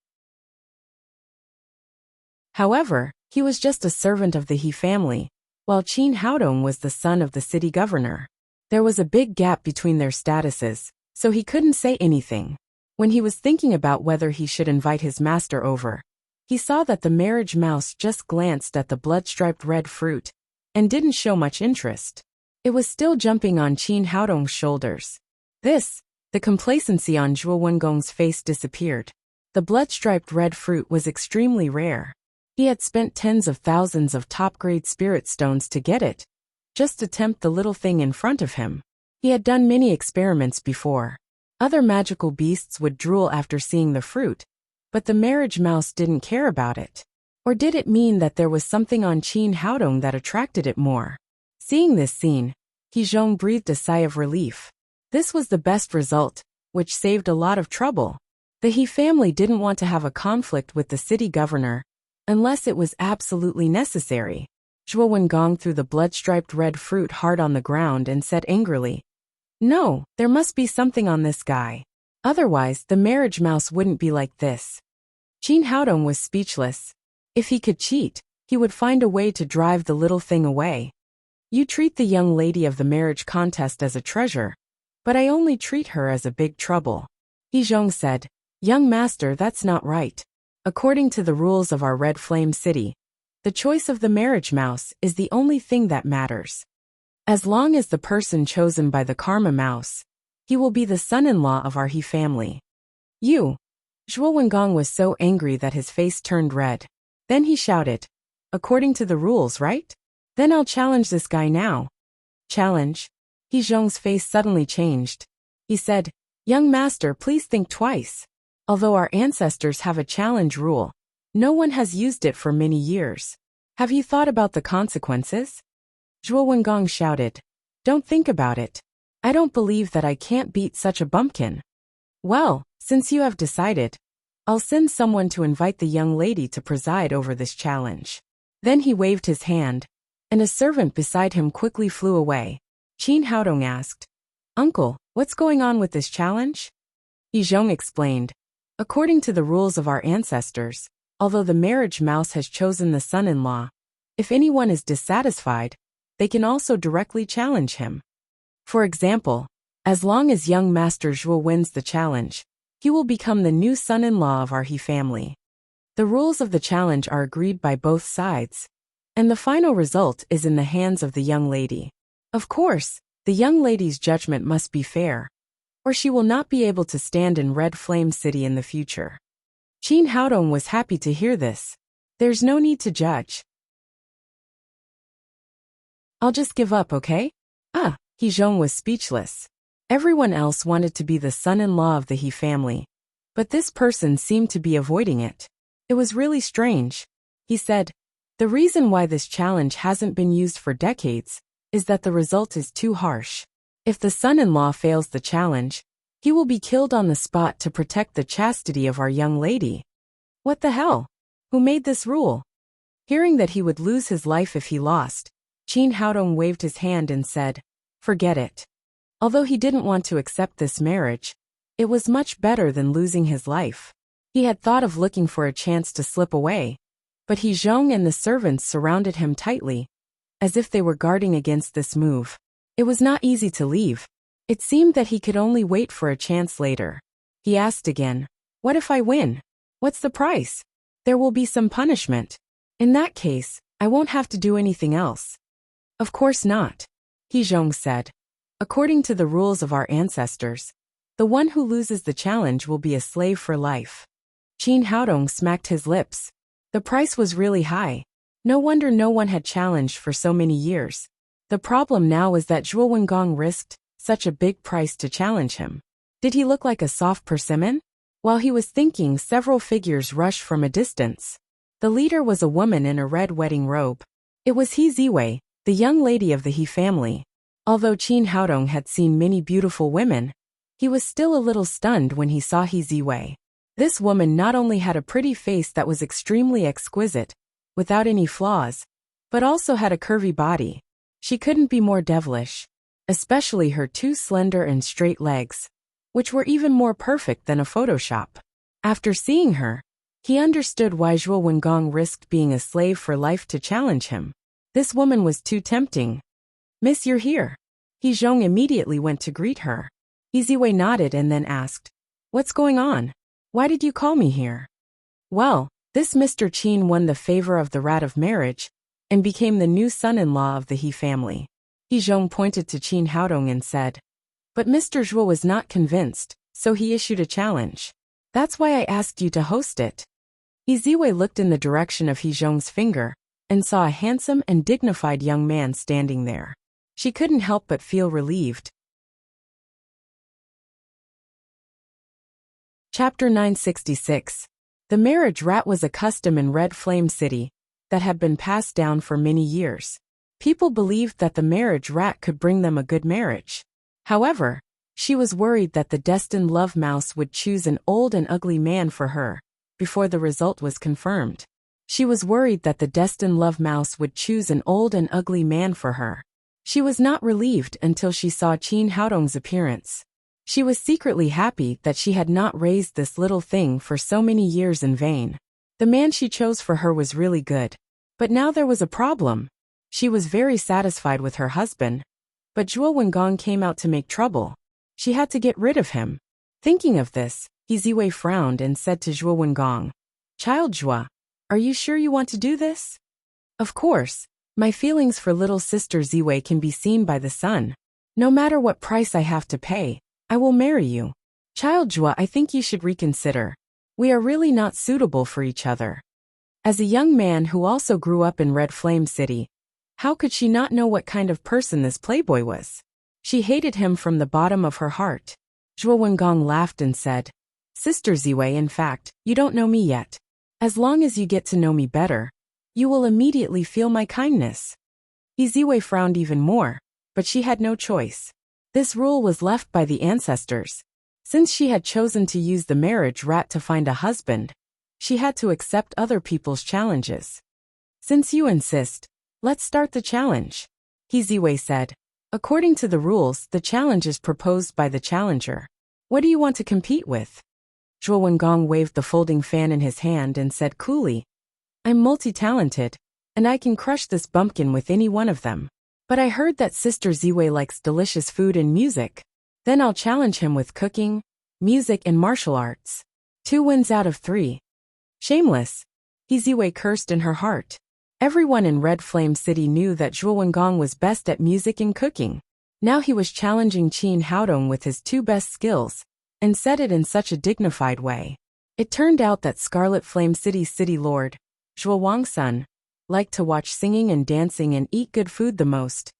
However, he was just a servant of the He family, while Qin Haodong was the son of the city governor. There was a big gap between their statuses, so he couldn't say anything. When he was thinking about whether he should invite his master over, he saw that the marriage mouse just glanced at the blood-striped red fruit and didn't show much interest. It was still jumping on Qin Haodong's shoulders. The complacency on Zhuo Wengong's face disappeared. The blood-striped red fruit was extremely rare. He had spent tens of thousands of top-grade spirit stones to get it, just to tempt the little thing in front of him. He had done many experiments before. Other magical beasts would drool after seeing the fruit, but the marriage mouse didn't care about it. Or did it mean that there was something on Qin Haodong that attracted it more? Seeing this scene, He Zhong breathed a sigh of relief. This was the best result, which saved a lot of trouble. The He family didn't want to have a conflict with the city governor, unless it was absolutely necessary. Zhuo Wengong threw the blood-striped red fruit hard on the ground and said angrily, "No, there must be something on this guy. Otherwise, the marriage mouse wouldn't be like this." Qin Haodong was speechless. If he could cheat, he would find a way to drive the little thing away. You treat the young lady of the marriage contest as a treasure, but I only treat her as a big trouble. He Zhong said, "Young master, that's not right. According to the rules of our Red Flame City, the choice of the marriage mouse is the only thing that matters. As long as the person chosen by the karma mouse, he will be the son-in-law of our He family." You! Zhuo Wengong was so angry that his face turned red. Then he shouted, "According to the rules, right? Then I'll challenge this guy now." Challenge? He Zhong's face suddenly changed. He said, "Young master, please think twice. Although our ancestors have a challenge rule, no one has used it for many years. Have you thought about the consequences?" Zhuo Wengong shouted, "Don't think about it. I don't believe that I can't beat such a bumpkin. Well, since you have decided, I'll send someone to invite the young lady to preside over this challenge." Then he waved his hand, and a servant beside him quickly flew away. Qin Haodong asked, "Uncle, what's going on with this challenge?" He Zhong explained, "According to the rules of our ancestors, although the marriage mouse has chosen the son-in-law, if anyone is dissatisfied, they can also directly challenge him. For example, as long as young Master Zhuo wins the challenge, he will become the new son-in-law of our He family. The rules of the challenge are agreed by both sides, and the final result is in the hands of the young lady. Of course, the young lady's judgment must be fair, or she will not be able to stand in Red Flame City in the future." Qin Haodong was happy to hear this. There's no need to judge. I'll just give up, okay? He Zhong was speechless. Everyone else wanted to be the son-in-law of the He family, but this person seemed to be avoiding it. It was really strange. He said, "The reason why this challenge hasn't been used for decades is that the result is too harsh. If the son-in-law fails the challenge, he will be killed on the spot to protect the chastity of our young lady." What the hell? Who made this rule? Hearing that he would lose his life if he lost, Qin Haodong waved his hand and said, "Forget it." Although he didn't want to accept this marriage, it was much better than losing his life. He had thought of looking for a chance to slip away, but He Zhong and the servants surrounded him tightly, as if they were guarding against this move. It was not easy to leave. It seemed that he could only wait for a chance later. He asked again, "What if I win? What's the price?" "There will be some punishment. In that case, I won't have to do anything else. Of course not, Hezhong said. According to the rules of our ancestors, the one who loses the challenge will be a slave for life. Qin Haodong smacked his lips. The price was really high. No wonder no one had challenged for so many years. The problem now was that Zhuo Wengong risked such a big price to challenge him. Did he look like a soft persimmon? While he was thinking, several figures rushed from a distance. The leader was a woman in a red wedding robe. It was He Ziwei, the young lady of the He family. Although Qin Haodong had seen many beautiful women, he was still a little stunned when he saw He Ziwei. This woman not only had a pretty face that was extremely exquisite, without any flaws, but also had a curvy body. She couldn't be more devilish, especially her two slender and straight legs, which were even more perfect than a Photoshop. After seeing her, he understood why Zhuo Wengong risked being a slave for life to challenge him. This woman was too tempting. Miss, you're here. Hezhong immediately went to greet her. Ziwei nodded and then asked, What's going on? Why did you call me here? Well, this Mr. Qin won the favor of the rat of marriage and became the new son-in-law of the He family. Hezhong pointed to Qin Haodong and said, But Mr. Zhuo was not convinced, so he issued a challenge. That's why I asked you to host it. Ziwei looked in the direction of Hezhong's finger and saw a handsome and dignified young man standing there. She couldn't help but feel relieved. Chapter 966. The marriage rat was a custom in Red Flame City that had been passed down for many years. People believed that the marriage rat could bring them a good marriage. However, she was worried that the destined love mouse would choose an old and ugly man for her before the result was confirmed. She was worried that the destined love mouse would choose an old and ugly man for her. She was not relieved until she saw Qin Haodong's appearance. She was secretly happy that she had not raised this little thing for so many years in vain. The man she chose for her was really good. But now there was a problem. She was very satisfied with her husband, but Zhuo Wengong came out to make trouble. She had to get rid of him. Thinking of this, He Ziwei frowned and said to Zhuo Wengong, Child Zhuo, are you sure you want to do this? Of course. My feelings for little sister Ziwei can be seen by the sun. No matter what price I have to pay, I will marry you. Child Zhuo, I think you should reconsider. We are really not suitable for each other. As a young man who also grew up in Red Flame City, how could she not know what kind of person this playboy was? She hated him from the bottom of her heart. Zhuo Wengong laughed and said, Sister Ziwei, in fact, you don't know me yet. As long as you get to know me better, you will immediately feel my kindness. He Ziwei frowned even more, but she had no choice. This rule was left by the ancestors. Since she had chosen to use the marriage rat to find a husband, she had to accept other people's challenges. Since you insist, let's start the challenge, He Ziwei said. According to the rules, the challenge is proposed by the challenger. What do you want to compete with? Zhuo Wengong waved the folding fan in his hand and said coolly, I'm multi-talented, and I can crush this bumpkin with any one of them. But I heard that Sister Ziwei likes delicious food and music. Then I'll challenge him with cooking, music and martial arts. 2 wins out of 3. Shameless. He Ziwei cursed in her heart. Everyone in Red Flame City knew that Zhuo Wengong was best at music and cooking. Now he was challenging Qin Haodong with his 2 best skills, and said it in such a dignified way. It turned out that Scarlet Flame City's city lord, Zhuo Wangsun, liked to watch singing and dancing and eat good food the most,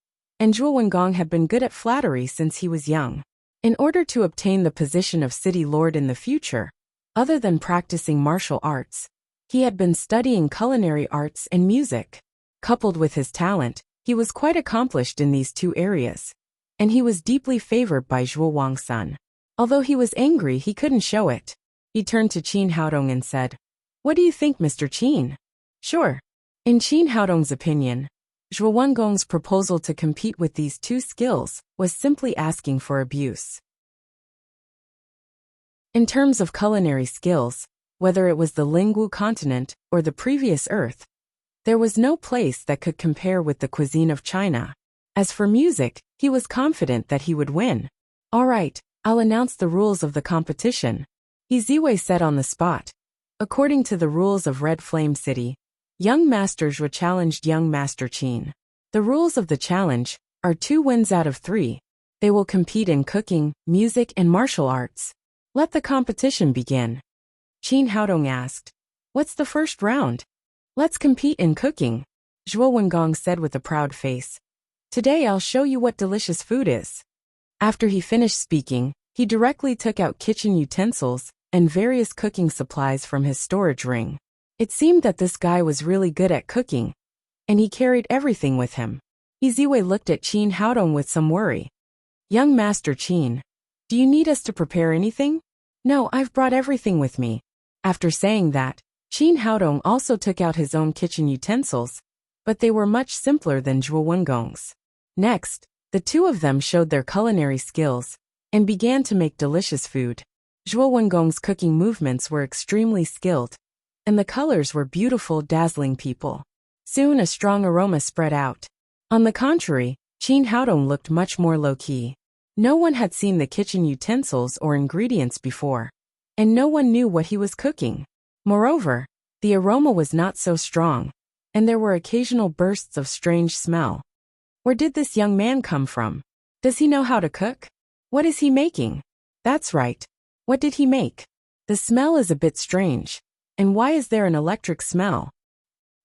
and Zhuo Wengong had been good at flattery since he was young. In order to obtain the position of city lord in the future, other than practicing martial arts, he had been studying culinary arts and music. Coupled with his talent, he was quite accomplished in these 2 areas, and he was deeply favored by Zhuo Wangsun. Although he was angry, he couldn't show it. He turned to Qin Haodong and said, What do you think, Mr. Qin? Sure. In Qin Haodong's opinion, Zhuo Wengong's proposal to compete with these 2 skills was simply asking for abuse. In terms of culinary skills, whether it was the Lingwu continent or the previous Earth, there was no place that could compare with the cuisine of China. As for music, he was confident that he would win. All right, I'll announce the rules of the competition, He Ziwei said on the spot. According to the rules of Red Flame City, Young Master Zhuo challenged young Master Qin. The rules of the challenge are 2 wins out of 3. They will compete in cooking, music, and martial arts. Let the competition begin. Qin Haodong asked. What's the first round? Let's compete in cooking, Zhuo Wengong said with a proud face. Today I'll show you what delicious food is. After he finished speaking, he directly took out kitchen utensils and various cooking supplies from his storage ring. It seemed that this guy was really good at cooking, and he carried everything with him. Ziwei looked at Qin Haodong with some worry. Young Master Qin, do you need us to prepare anything? No, I've brought everything with me. After saying that, Qin Haodong also took out his own kitchen utensils, but they were much simpler than Zhuo Wengong's. Next, the two of them showed their culinary skills and began to make delicious food. Zhuo Wengong's cooking movements were extremely skilled, and the colors were beautiful, dazzling people. Soon a strong aroma spread out. On the contrary, Qin Haodong looked much more low-key. No one had seen the kitchen utensils or ingredients before, and no one knew what he was cooking. Moreover, the aroma was not so strong, and there were occasional bursts of strange smell. Where did this young man come from? Does he know how to cook? What is he making? That's right. What did he make? The smell is a bit strange. And why is there an electric smell?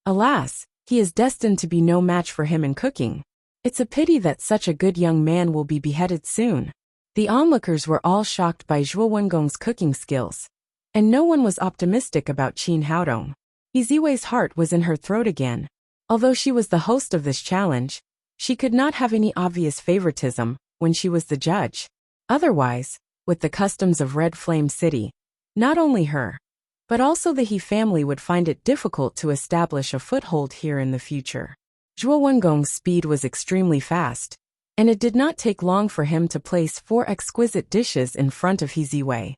Alas, he is destined to be no match for him in cooking. It's a pity that such a good young man will be beheaded soon. The onlookers were all shocked by Zhuo Wengong's cooking skills, and no one was optimistic about Qin Haodong. Ziwei's heart was in her throat again. Although she was the host of this challenge, she could not have any obvious favoritism when she was the judge. Otherwise, with the customs of Red Flame City, not only her, but also the He family would find it difficult to establish a foothold here in the future. Zhuo Wengong's speed was extremely fast, and it did not take long for him to place 4 exquisite dishes in front of Ziwei.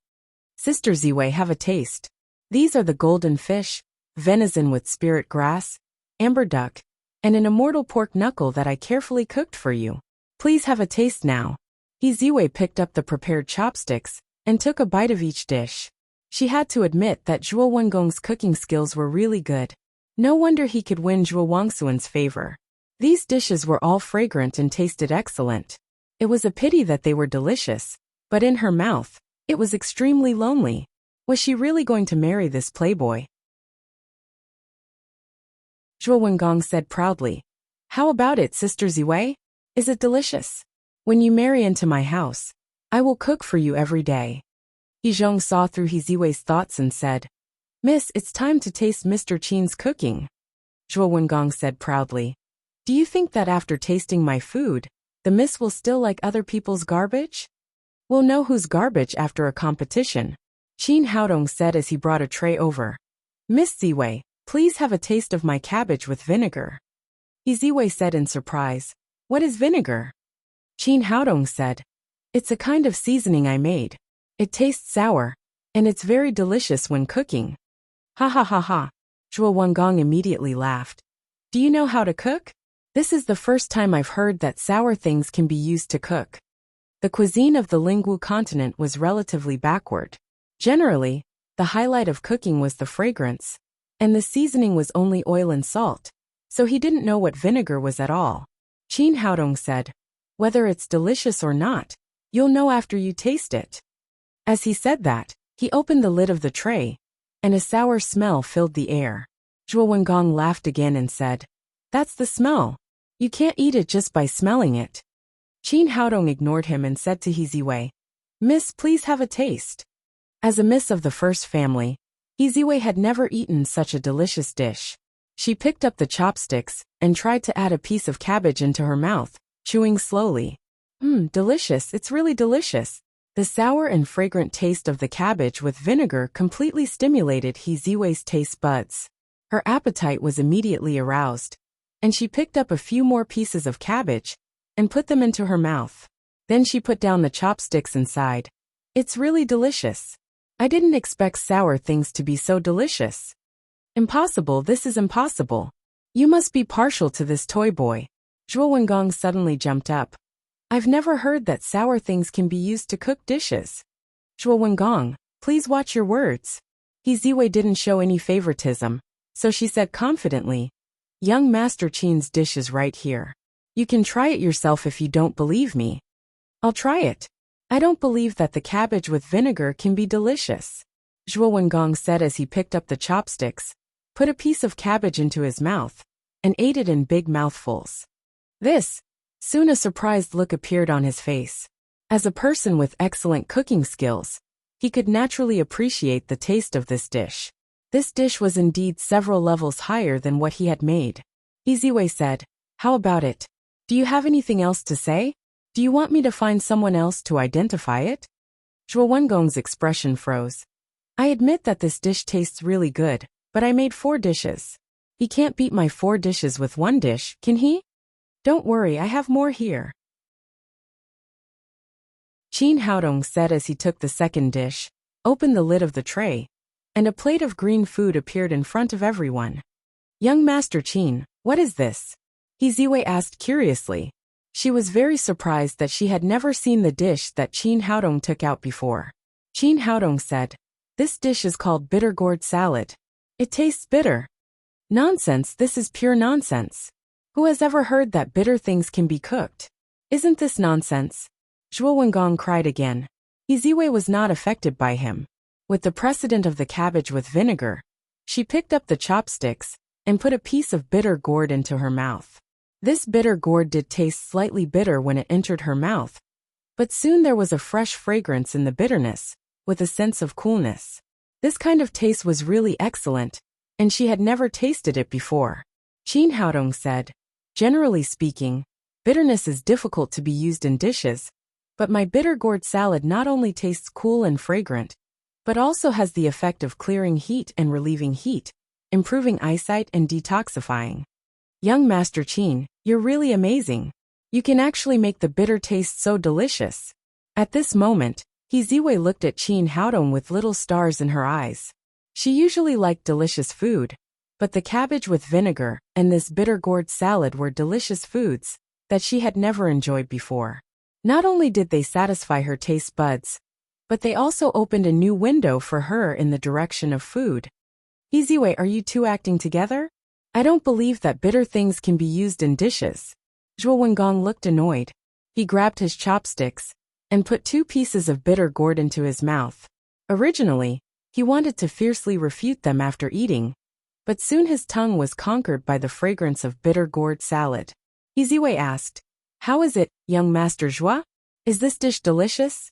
Sister Ziwei, have a taste. These are the golden fish, venison with spirit grass, amber duck, and an immortal pork knuckle that I carefully cooked for you. Please have a taste now. Ziwei picked up the prepared chopsticks and took a bite of each dish. She had to admit that Zhuo Wengong's cooking skills were really good. No wonder he could win Zhuo Wangsuan's favor. These dishes were all fragrant and tasted excellent. It was a pity that they were delicious, but in her mouth, it was extremely lonely. Was she really going to marry this playboy? Zhuo Wengong said proudly. How about it, Sister Ziwei? Is it delicious? When you marry into my house, I will cook for you every day. Zhong saw through Ziwei's thoughts and said, Miss, it's time to taste Mr. Qin's cooking. Zhuo Wengong said proudly. Do you think that after tasting my food, the miss will still like other people's garbage? We'll know who's garbage after a competition, Qin Haodong said as he brought a tray over. Miss Ziwei, please have a taste of my cabbage with vinegar. Ziwei said in surprise. What is vinegar? Qin Haodong said. It's a kind of seasoning I made. It tastes sour, and it's very delicious when cooking. Ha ha ha ha. Zhuo Wengong immediately laughed. Do you know how to cook? This is the first time I've heard that sour things can be used to cook. The cuisine of the Lingwu continent was relatively backward. Generally, the highlight of cooking was the fragrance, and the seasoning was only oil and salt, so he didn't know what vinegar was at all. Qin Haodong said, whether it's delicious or not, you'll know after you taste it. As he said that, he opened the lid of the tray, and a sour smell filled the air. Zhuo Wengong laughed again and said, That's the smell. You can't eat it just by smelling it. Qin Haodong ignored him and said to Ziwei, Miss, please have a taste. As a miss of the first family, Ziwei had never eaten such a delicious dish. She picked up the chopsticks and tried to add a piece of cabbage into her mouth, chewing slowly. Delicious, it's really delicious. The sour and fragrant taste of the cabbage with vinegar completely stimulated Ziwei's taste buds. Her appetite was immediately aroused, and she picked up a few more pieces of cabbage and put them into her mouth. Then she put down the chopsticks and sighed. It's really delicious. I didn't expect sour things to be so delicious. Impossible, this is impossible. You must be partial to this toy boy. Zhuo Wengong suddenly jumped up. I've never heard that sour things can be used to cook dishes. Zhuo Wengong, please watch your words. Ziwei didn't show any favoritism, So she said confidently, "Young Master Chin's dish is right here. You can try it yourself if you don't believe me." "I'll try it. I don't believe that the cabbage with vinegar can be delicious," Zhuo Wengong said as he picked up the chopsticks, put a piece of cabbage into his mouth, and ate it in big mouthfuls. Soon a surprised look appeared on his face. As a person with excellent cooking skills, he could naturally appreciate the taste of this dish. This dish was indeed several levels higher than what he had made. Ziwei said, "How about it? Do you have anything else to say? Do you want me to find someone else to identify it?" Zhuo Wengong's expression froze. "I admit that this dish tastes really good, but I made 4 dishes. He can't beat my 4 dishes with 1 dish, can he? Don't worry, I have more here." Qin Haodong said as he took the second dish, opened the lid of the tray, and a plate of green food appeared in front of everyone. "Young Master Qin, what is this?" Ziwei asked curiously. She was very surprised that she had never seen the dish that Qin Haodong took out before. Qin Haodong said, "This dish is called bitter gourd salad. It tastes bitter." "Nonsense, this is pure nonsense. Who has ever heard that bitter things can be cooked? Isn't this nonsense?" Zhuo Wengong cried again. Ziwei was not affected by him. With the precedent of the cabbage with vinegar, she picked up the chopsticks and put a piece of bitter gourd into her mouth. This bitter gourd did taste slightly bitter when it entered her mouth, but soon there was a fresh fragrance in the bitterness, with a sense of coolness. This kind of taste was really excellent, and she had never tasted it before. Qin Haodong said, "Generally speaking, bitterness is difficult to be used in dishes, but my bitter gourd salad not only tastes cool and fragrant, but also has the effect of clearing heat and relieving heat, improving eyesight and detoxifying. Young Master Qin, you're really amazing. You can actually make the bitter taste so delicious." At this moment, Ziwei looked at Qin Haodong with little stars in her eyes. She usually liked delicious food, but the cabbage with vinegar and this bitter gourd salad were delicious foods that she had never enjoyed before. Not only did they satisfy her taste buds, but they also opened a new window for her in the direction of food. "Ziwei, are you two acting together? I don't believe that bitter things can be used in dishes." Zhuo Wengong looked annoyed. He grabbed his chopsticks and put 2 pieces of bitter gourd into his mouth. Originally, he wanted to fiercely refute them after eating, but soon his tongue was conquered by the fragrance of bitter gourd salad. Ziwei asked, "How is it, young Master Zhuo? Is this dish delicious?"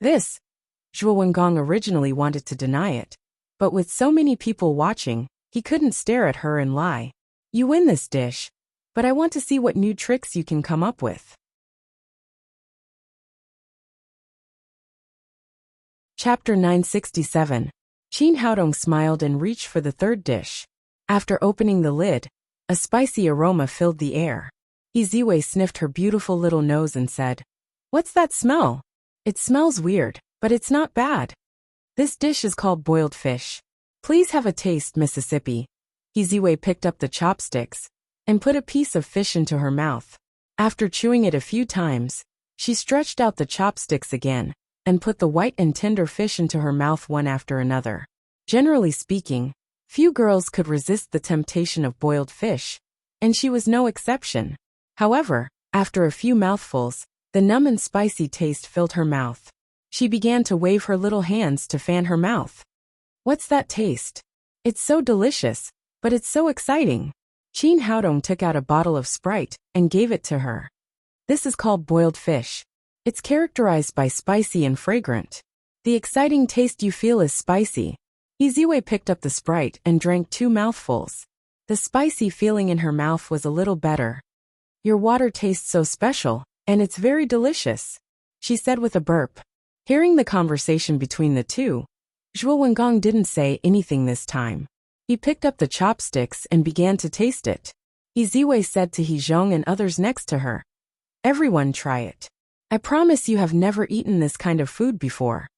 Zhuo Wengong originally wanted to deny it, but with so many people watching, he couldn't stare at her and lie. "You win this dish, but I want to see what new tricks you can come up with." Chapter 967. Qin Haodong smiled and reached for the third dish. After opening the lid, a spicy aroma filled the air. Ziwei sniffed her beautiful little nose and said, "What's that smell? It smells weird, but it's not bad. This dish is called boiled fish. Please have a taste, Mississippi." Ziwei picked up the chopsticks and put a piece of fish into her mouth. After chewing it a few times, she stretched out the chopsticks again and put the white and tender fish into her mouth one after another. Generally speaking, few girls could resist the temptation of boiled fish, and she was no exception. However, after a few mouthfuls, the numb and spicy taste filled her mouth. She began to wave her little hands to fan her mouth. "What's that taste? It's so delicious, but it's so exciting." Qin Haodong took out a bottle of Sprite and gave it to her. "This is called boiled fish. It's characterized by spicy and fragrant. The exciting taste you feel is spicy." Ziwei picked up the Sprite and drank 2 mouthfuls. The spicy feeling in her mouth was a little better. "Your water tastes so special, and it's very delicious," she said with a burp. Hearing the conversation between the two, Zhuo Wengong didn't say anything this time. He picked up the chopsticks and began to taste it. Ziwei said to Zhong and others next to her, "Everyone try it. I promise you have never eaten this kind of food before."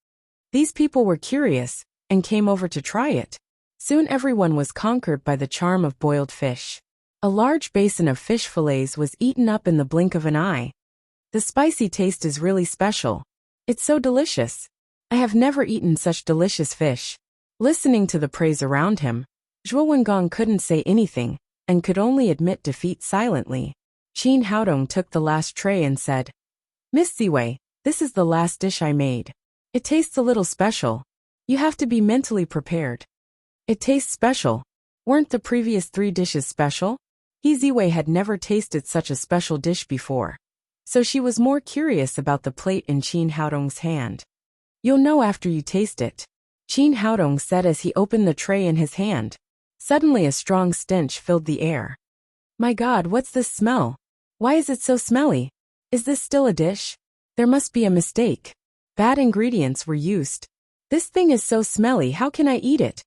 These people were curious and came over to try it. Soon everyone was conquered by the charm of boiled fish. A large basin of fish fillets was eaten up in the blink of an eye. "The spicy taste is really special. It's so delicious. I have never eaten such delicious fish." Listening to the praise around him, Zhuo Wengong couldn't say anything, and could only admit defeat silently. Qin Haodong took the last tray and said, Miss Ziwei, this is the last dish I made. It tastes a little special. You have to be mentally prepared. It tastes special. Weren't the previous 3 dishes special? He Ziwei had never tasted such a special dish before. So she was more curious about the plate in Qin Haodong's hand. You'll know after you taste it, Qin Haodong said as he opened the tray in his hand. Suddenly a strong stench filled the air. My God, what's this smell? Why is it so smelly? Is this still a dish? There must be a mistake. Bad ingredients were used. This thing is so smelly, how can I eat it?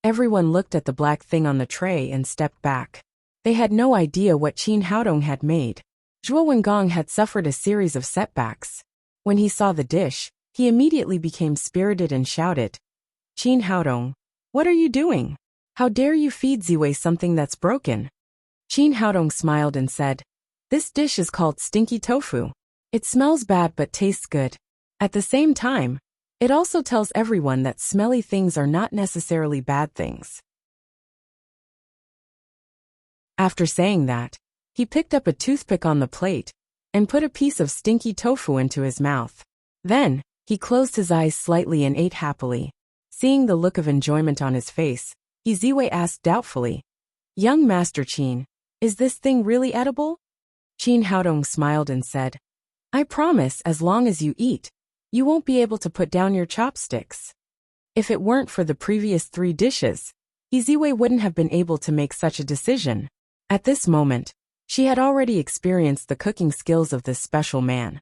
Everyone looked at the black thing on the tray and stepped back. They had no idea what Qin Haodong had made. Zhuo Wengong had suffered a series of setbacks. When he saw the dish, he immediately became spirited and shouted, Qin Haodong, what are you doing? How dare you feed Ziwei something that's broken? Qin Haodong smiled and said, This dish is called stinky tofu. It smells bad but tastes good. At the same time, it also tells everyone that smelly things are not necessarily bad things. After saying that, he picked up a toothpick on the plate and put a piece of stinky tofu into his mouth. Then, he closed his eyes slightly and ate happily. Seeing the look of enjoyment on his face, He Ziwei asked doubtfully, Young Master Qin, is this thing really edible? Qin Haodong smiled and said, I promise as long as you eat, you won't be able to put down your chopsticks. If it weren't for the previous 3 dishes, He Ziwei wouldn't have been able to make such a decision. At this moment, she had already experienced the cooking skills of this special man.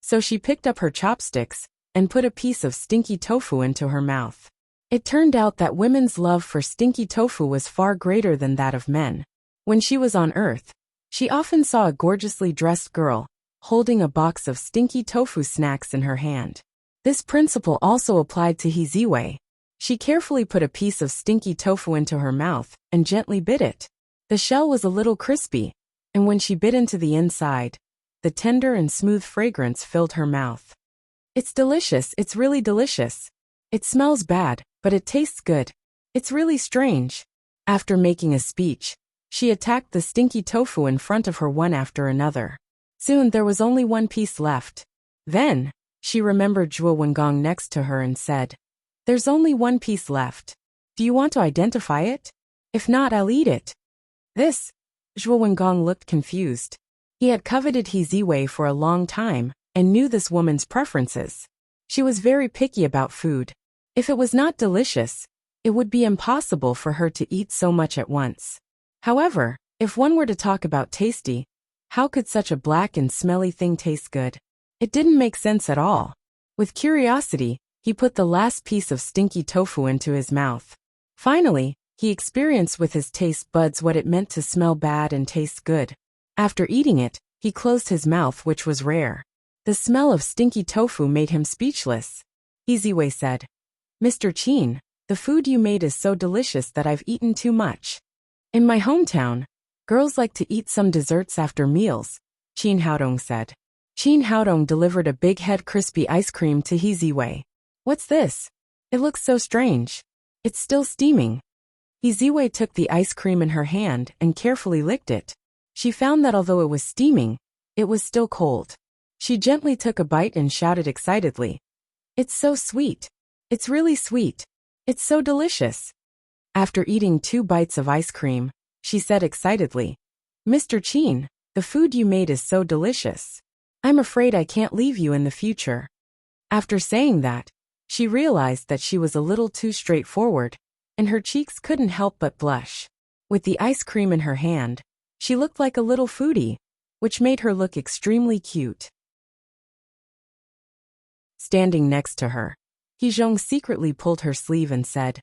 So she picked up her chopsticks and put a piece of stinky tofu into her mouth. It turned out that women's love for stinky tofu was far greater than that of men. When she was on Earth, she often saw a gorgeously dressed girl holding a box of stinky tofu snacks in her hand. This principle also applied to He Ziwei. She carefully put a piece of stinky tofu into her mouth and gently bit it. The shell was a little crispy, and when she bit into the inside, the tender and smooth fragrance filled her mouth. It's delicious, it's really delicious. It smells bad, but it tastes good. It's really strange. After making a speech, she attacked the stinky tofu in front of her one after another. Soon there was only 1 piece left. Then, she remembered Zhuo Wengong next to her and said, There's only 1 piece left. Do you want to identify it? If not, I'll eat it. This? Zhuo Wengong looked confused. He had coveted He Ziwei for a long time and knew this woman's preferences. She was very picky about food. If it was not delicious, it would be impossible for her to eat so much at once. However, if one were to talk about tasty, how could such a black and smelly thing taste good? It didn't make sense at all. With curiosity, he put the last piece of stinky tofu into his mouth. Finally, he experienced with his taste buds what it meant to smell bad and taste good. After eating it, he closed his mouth, which was rare. The smell of stinky tofu made him speechless. He Ziwei said, Mr. Qin, the food you made is so delicious that I've eaten too much. In my hometown, girls like to eat some desserts after meals, Qin Haodong said. Qin Haodong delivered a big head crispy ice cream to He Ziwei. What's this? It looks so strange. It's still steaming. He Ziwei took the ice cream in her hand and carefully licked it. She found that although it was steaming, it was still cold. She gently took a bite and shouted excitedly, It's so sweet. It's really sweet. It's so delicious. After eating 2 bites of ice cream, she said excitedly, Mr. Qin, the food you made is so delicious. I'm afraid I can't leave you in the future. After saying that, she realized that she was a little too straightforward, and her cheeks couldn't help but blush. With the ice cream in her hand, she looked like a little foodie, which made her look extremely cute. Standing next to her, He Zhong secretly pulled her sleeve and said,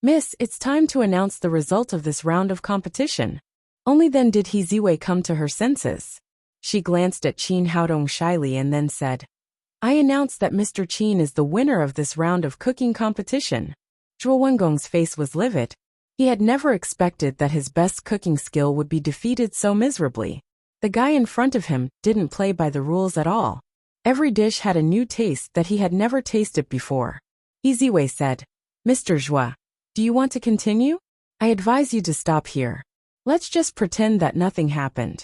Miss, it's time to announce the result of this round of competition. Only then did He Ziwei come to her senses. She glanced at Qin Haodong shyly and then said, I announce that Mr. Qin is the winner of this round of cooking competition. Zhuo Wengong's face was livid. He had never expected that his best cooking skill would be defeated so miserably. The guy in front of him didn't play by the rules at all. Every dish had a new taste that he had never tasted before. He Ziwei said, Mr. Zhuo, do you want to continue? I advise you to stop here. Let's just pretend that nothing happened.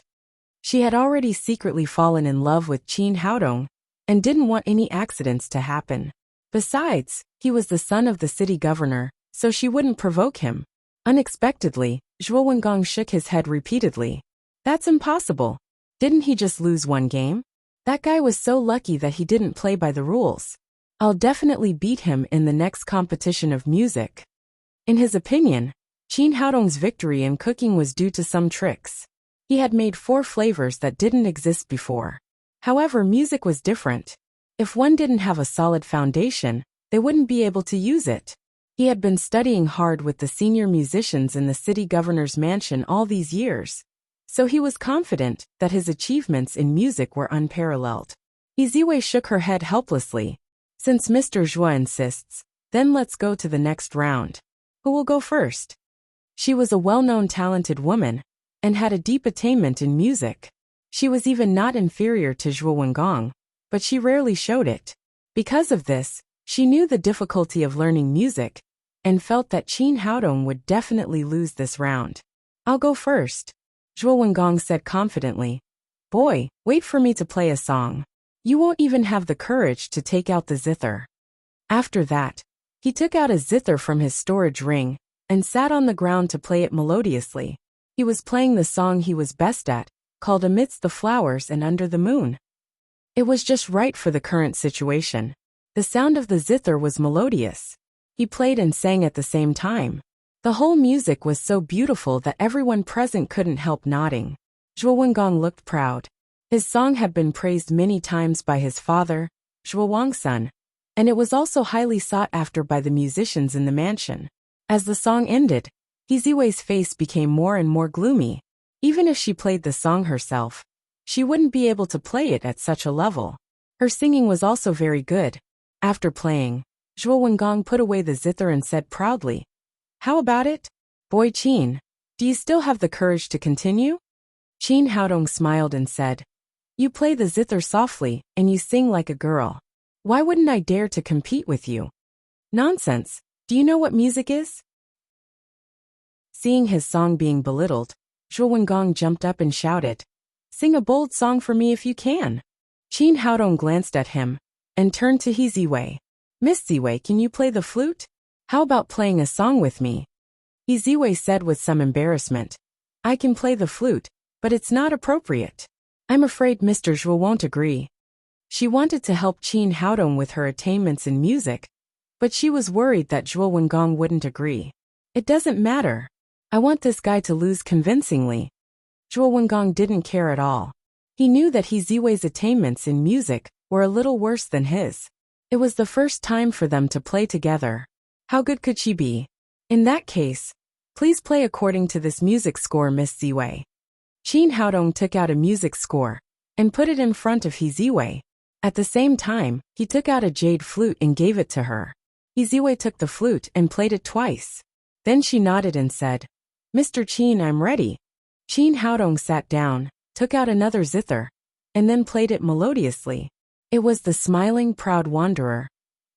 She had already secretly fallen in love with Qin Haodong and didn't want any accidents to happen. Besides, he was the son of the city governor, so she wouldn't provoke him. Unexpectedly, Zhuo Wengong shook his head repeatedly. That's impossible. Didn't he just lose one game? That guy was so lucky that he didn't play by the rules. I'll definitely beat him in the next competition of music. In his opinion, Qin Haodong's victory in cooking was due to some tricks. He had made 4 flavors that didn't exist before. However, music was different. If one didn't have a solid foundation, they wouldn't be able to use it. He had been studying hard with the senior musicians in the city governor's mansion all these years, so he was confident that his achievements in music were unparalleled. Ziwei shook her head helplessly. Since Mr. Zhuo insists, then let's go to the next round. Who will go first? She was a well-known talented woman and had a deep attainment in music. She was even not inferior to Zhuo Wengong, but she rarely showed it. Because of this, she knew the difficulty of learning music and felt that Qin Haodong would definitely lose this round. I'll go first, Zhuo Wengong said confidently. Boy, wait for me to play a song. You won't even have the courage to take out the zither. After that, he took out a zither from his storage ring and sat on the ground to play it melodiously. He was playing the song he was best at, called Amidst the Flowers and Under the Moon. It was just right for the current situation. The sound of the zither was melodious. He played and sang at the same time. The whole music was so beautiful that everyone present couldn't help nodding. Zhuo Wengong looked proud. His song had been praised many times by his father, Zhuo Wangsun, and it was also highly sought after by the musicians in the mansion. As the song ended, Ziwei's face became more and more gloomy. Even if she played the song herself, she wouldn't be able to play it at such a level. Her singing was also very good. After playing, Zhuo Wengong put away the zither and said proudly, How about it? Boy Qin, do you still have the courage to continue? Qin Haodong smiled and said, You play the zither softly, and you sing like a girl. Why wouldn't I dare to compete with you? Nonsense. Do you know what music is? Seeing his song being belittled, Zhuo Wengong jumped up and shouted, Sing a bold song for me if you can. Qin Haodong glanced at him and turned to Ziwei. Miss Ziwei, can you play the flute? How about playing a song with me? Ziwei said with some embarrassment, I can play the flute, but it's not appropriate. I'm afraid Mr. Zhuo won't agree. She wanted to help Qin Haodong with her attainments in music, but she was worried that Zhuo Wengong wouldn't agree. It doesn't matter. I want this guy to lose convincingly. Zhuo Wengong didn't care at all. He knew that Ziwei's attainments in music were a little worse than his. It was the first time for them to play together. How good could she be? In that case, please play according to this music score, Miss Ziwei. Qin Haodong took out a music score and put it in front of Ziwei. At the same time, he took out a jade flute and gave it to her. Ziwei took the flute and played it twice. Then she nodded and said, Mr. Qin, I'm ready. Qin Haodong sat down, took out another zither, and then played it melodiously. It was the Smiling Proud Wanderer,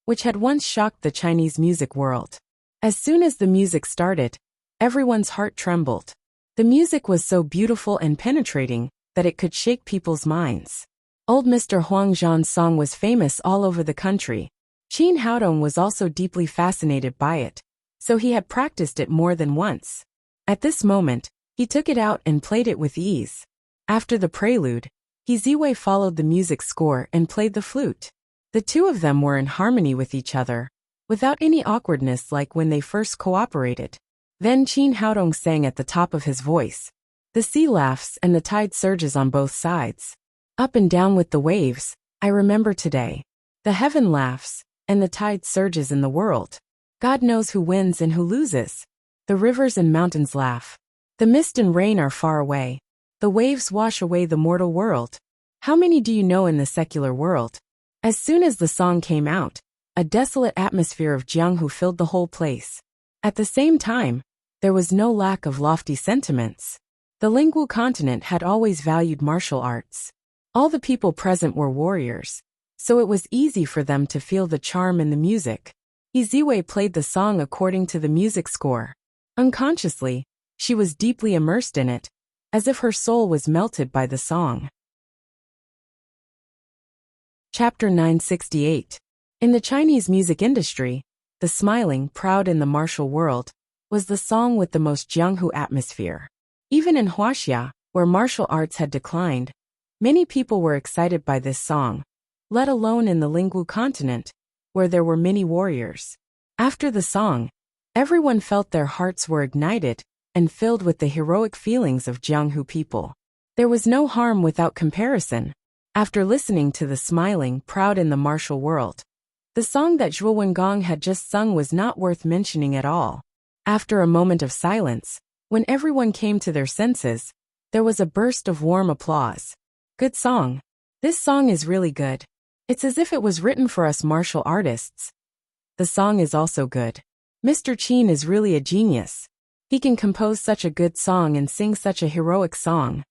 which had once shocked the Chinese music world. As soon as the music started, everyone's heart trembled. The music was so beautiful and penetrating that it could shake people's minds. Old Mr. Huang Zhan's song was famous all over the country. Qin Haodong was also deeply fascinated by it, so he had practiced it more than once. At this moment, he took it out and played it with ease. After the prelude, Ziwei followed the music score and played the flute. The two of them were in harmony with each other, without any awkwardness like when they first cooperated. Then Qin Haodong sang at the top of his voice. The sea laughs and the tide surges on both sides. Up and down with the waves, I remember today. The heaven laughs, and the tide surges in the world. God knows who wins and who loses. The rivers and mountains laugh. The mist and rain are far away. The waves wash away the mortal world. How many do you know in the secular world? As soon as the song came out, a desolate atmosphere of Jianghu filled the whole place. At the same time, there was no lack of lofty sentiments. The Lingwu continent had always valued martial arts. All the people present were warriors, so it was easy for them to feel the charm in the music. Ziwei played the song according to the music score. Unconsciously, she was deeply immersed in it, as if her soul was melted by the song. Chapter 968. In the Chinese music industry, the smiling, proud in the martial world, was the song with the most jianghu atmosphere. Even in Huaxia, where martial arts had declined, many people were excited by this song, let alone in the Lingwu continent, where there were many warriors. After the song, everyone felt their hearts were ignited and filled with the heroic feelings of Jianghu people. There was no harm without comparison. After listening to the smiling, proud in the martial world, the song that Zhuo Wengong had just sung was not worth mentioning at all. After a moment of silence, when everyone came to their senses, there was a burst of warm applause. Good song. This song is really good. It's as if it was written for us martial artists. The song is also good. Mr. Qin is really a genius. He can compose such a good song and sing such a heroic song.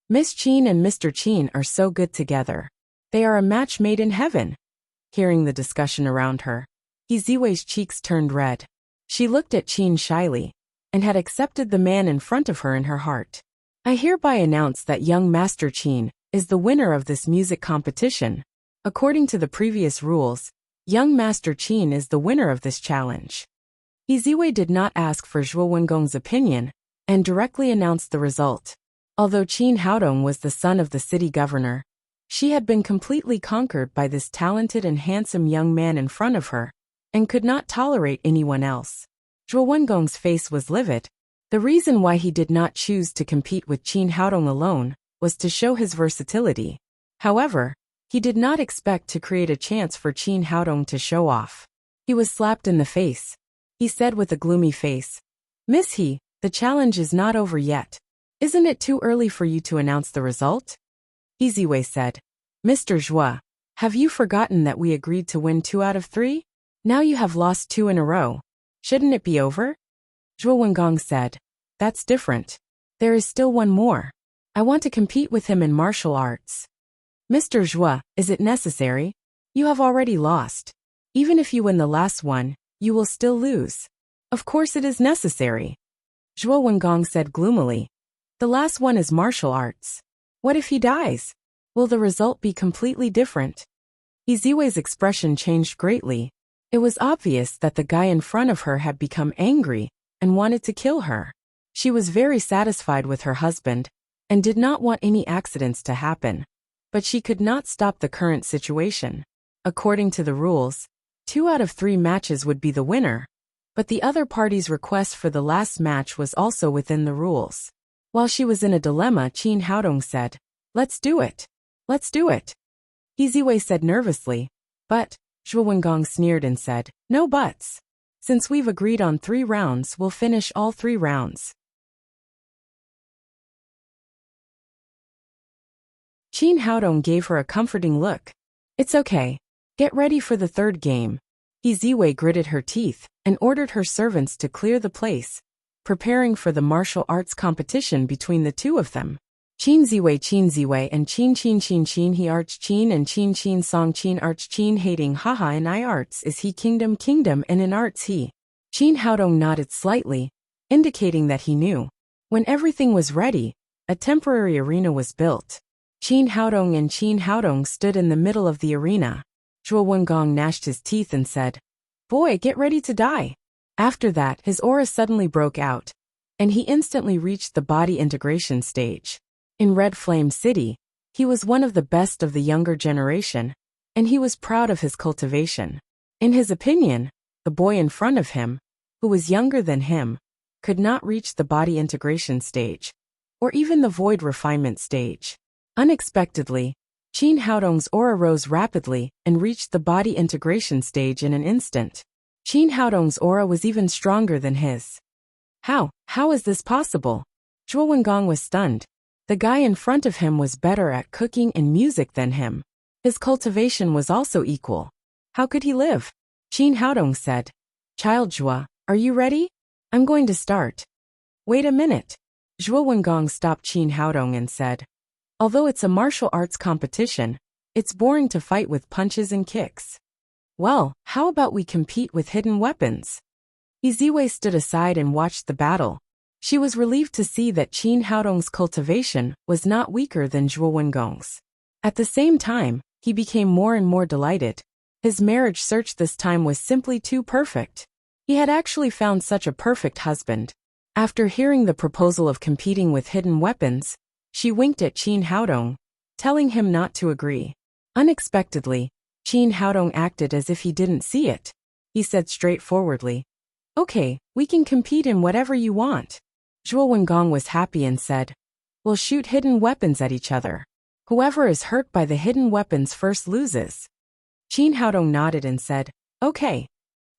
Miss Qin and Mr. Qin are so good together. They are a match made in heaven. Hearing the discussion around her, He Ziwei's cheeks turned red. She looked at Qin shyly, and had accepted the man in front of her in her heart. I hereby announce that young Master Qin is the winner of this music competition. According to the previous rules, young Master Qin is the winner of this challenge. He Ziwei did not ask for Zhuo Wengong's opinion, and directly announced the result. Although Qin Haodong was the son of the city governor, she had been completely conquered by this talented and handsome young man in front of her, and could not tolerate anyone else. Zhuo Wengong's face was livid. The reason why he did not choose to compete with Qin Haodong alone was to show his versatility. However, he did not expect to create a chance for Qin Haodong to show off. He was slapped in the face. He said with a gloomy face, "Miss He, the challenge is not over yet. Isn't it too early for you to announce the result?" He Ziwei said, "Mr. Zhuo, have you forgotten that we agreed to win 2 out of 3? Now you have lost 2 in a row. Shouldn't it be over?" Zhuo Wengong said, "That's different. There is still one more. I want to compete with him in martial arts." "Mr. Zhuo, is it necessary? You have already lost. Even if you win the last one, you will still lose." "Of course it is necessary," Zhuo Wengong said gloomily. "The last one is martial arts. What if he dies? Will the result be completely different?" He Ziwei's expression changed greatly. It was obvious that the guy in front of her had become angry and wanted to kill her. She was very satisfied with her husband and did not want any accidents to happen. But she could not stop the current situation. According to the rules, 2 out of 3 matches would be the winner, but the other party's request for the last match was also within the rules. While she was in a dilemma, Qin Haodong said, "Let's do it. Let's do it." He Ziwei said nervously, "But," Zhuo Wengong sneered and said, "No buts. Since we've agreed on 3 rounds, we'll finish all 3 rounds." Qin Haodong gave her a comforting look. "It's okay. Get ready for the 3rd game." He Ziwei gritted her teeth and ordered her servants to clear the place, preparing for the martial arts competition between the 2 of them. Qin Ziwei, and Qin He arts Qin and Qin Song Qin arts Qin hating haha in I arts is he kingdom and in arts he. Qin Haodong nodded slightly, indicating that he knew. When everything was ready, a temporary arena was built. Qin Haodong stood in the middle of the arena. Zhuo Wengong gnashed his teeth and said, "Boy, get ready to die." After that, his aura suddenly broke out, and he instantly reached the body integration stage. In Red Flame City, he was one of the best of the younger generation, and he was proud of his cultivation. In his opinion, the boy in front of him, who was younger than him, could not reach the body integration stage, or even the void refinement stage. Unexpectedly, Qin Haodong's aura rose rapidly and reached the body integration stage in an instant. Qin Haodong's aura was even stronger than his. How is this possible? Zhuo Wengong was stunned. The guy in front of him was better at cooking and music than him. His cultivation was also equal. How could he live? Qin Haodong said, "Child Zhuo, are you ready? I'm going to start." "Wait a minute." Zhuo Wengong stopped Qin Haodong and said, "Although it's a martial arts competition, it's boring to fight with punches and kicks. Well, how about we compete with hidden weapons?" Ziwei stood aside and watched the battle. She was relieved to see that Qin Haodong's cultivation was not weaker than Zhuo Wengong's. At the same time, he became more and more delighted. His marriage search this time was simply too perfect. He had actually found such a perfect husband. After hearing the proposal of competing with hidden weapons, she winked at Qin Haodong, telling him not to agree. Unexpectedly, Qin Haodong acted as if he didn't see it. He said straightforwardly, "Okay, we can compete in whatever you want." Zhuo Wengong was happy and said, "We'll shoot hidden weapons at each other. Whoever is hurt by the hidden weapons first loses." Qin Haodong nodded and said, "Okay.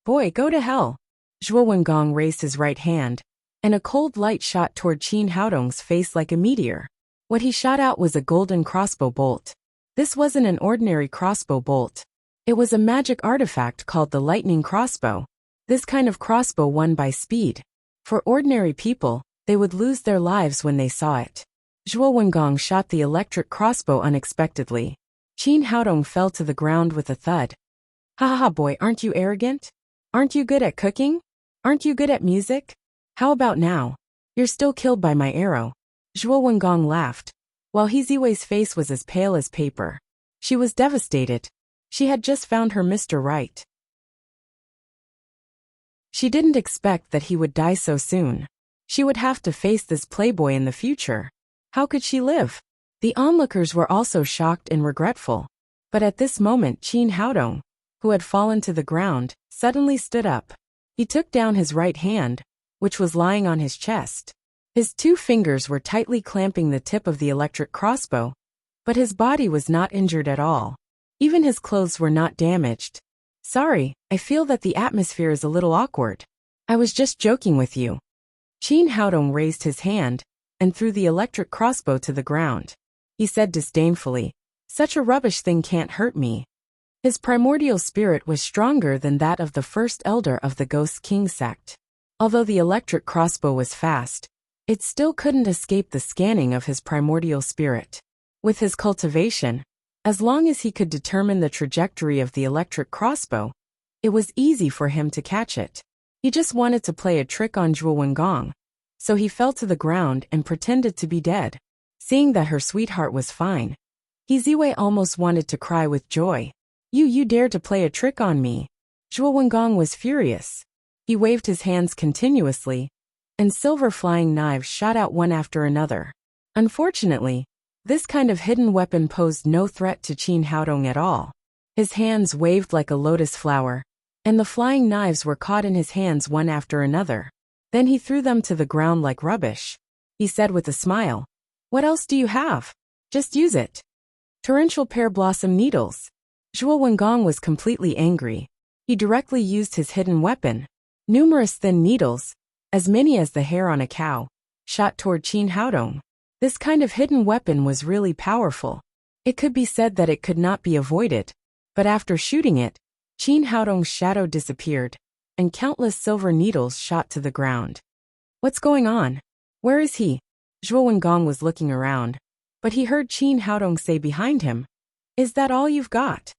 Boy, go to hell." Zhuo Wengong raised his right hand, and a cold light shot toward Qin Haodong's face like a meteor. What he shot out was a golden crossbow bolt. This wasn't an ordinary crossbow bolt. It was a magic artifact called the lightning crossbow. This kind of crossbow won by speed. For ordinary people, they would lose their lives when they saw it. Zhuo Wengong shot the electric crossbow unexpectedly. Qin Haodong fell to the ground with a thud. "Ha ha boy, aren't you arrogant? Aren't you good at cooking? Aren't you good at music? How about now? You're still killed by my arrow." Zhuo Wengong laughed, while Ziwei's face was as pale as paper. She was devastated. She had just found her Mr. Right. She didn't expect that he would die so soon. She would have to face this playboy in the future. How could she live? The onlookers were also shocked and regretful. But at this moment Qin Haodong, who had fallen to the ground, suddenly stood up. He took down his right hand, which was lying on his chest. His 2 fingers were tightly clamping the tip of the electric crossbow, but his body was not injured at all. Even his clothes were not damaged. "Sorry, I feel that the atmosphere is a little awkward. I was just joking with you." Qin Haodong raised his hand and threw the electric crossbow to the ground. He said disdainfully, "Such a rubbish thing can't hurt me." His primordial spirit was stronger than that of the first elder of the Ghost King sect. Although the electric crossbow was fast, it still couldn't escape the scanning of his primordial spirit. With his cultivation, as long as he could determine the trajectory of the electric crossbow, it was easy for him to catch it. He just wanted to play a trick on Zhuo Wengong, so he fell to the ground and pretended to be dead. Seeing that her sweetheart was fine, Ziwei almost wanted to cry with joy. You dare to play a trick on me." Zhuo Wengong was furious. He waved his hands continuously, and silver flying knives shot out one after another. Unfortunately, this kind of hidden weapon posed no threat to Qin Haodong at all. His hands waved like a lotus flower, and the flying knives were caught in his hands one after another. Then he threw them to the ground like rubbish. He said with a smile, "What else do you have? Just use it." Torrential pear blossom needles. Zhuo Wengong was completely angry. He directly used his hidden weapon. Numerous thin needles, as many as the hair on a cow, shot toward Qin Haodong. This kind of hidden weapon was really powerful. It could be said that it could not be avoided, but after shooting it, Qin Haodong's shadow disappeared, and countless silver needles shot to the ground. "What's going on? Where is he?" Zhuo Wengong was looking around, but he heard Qin Haodong say behind him, "Is that all you've got?"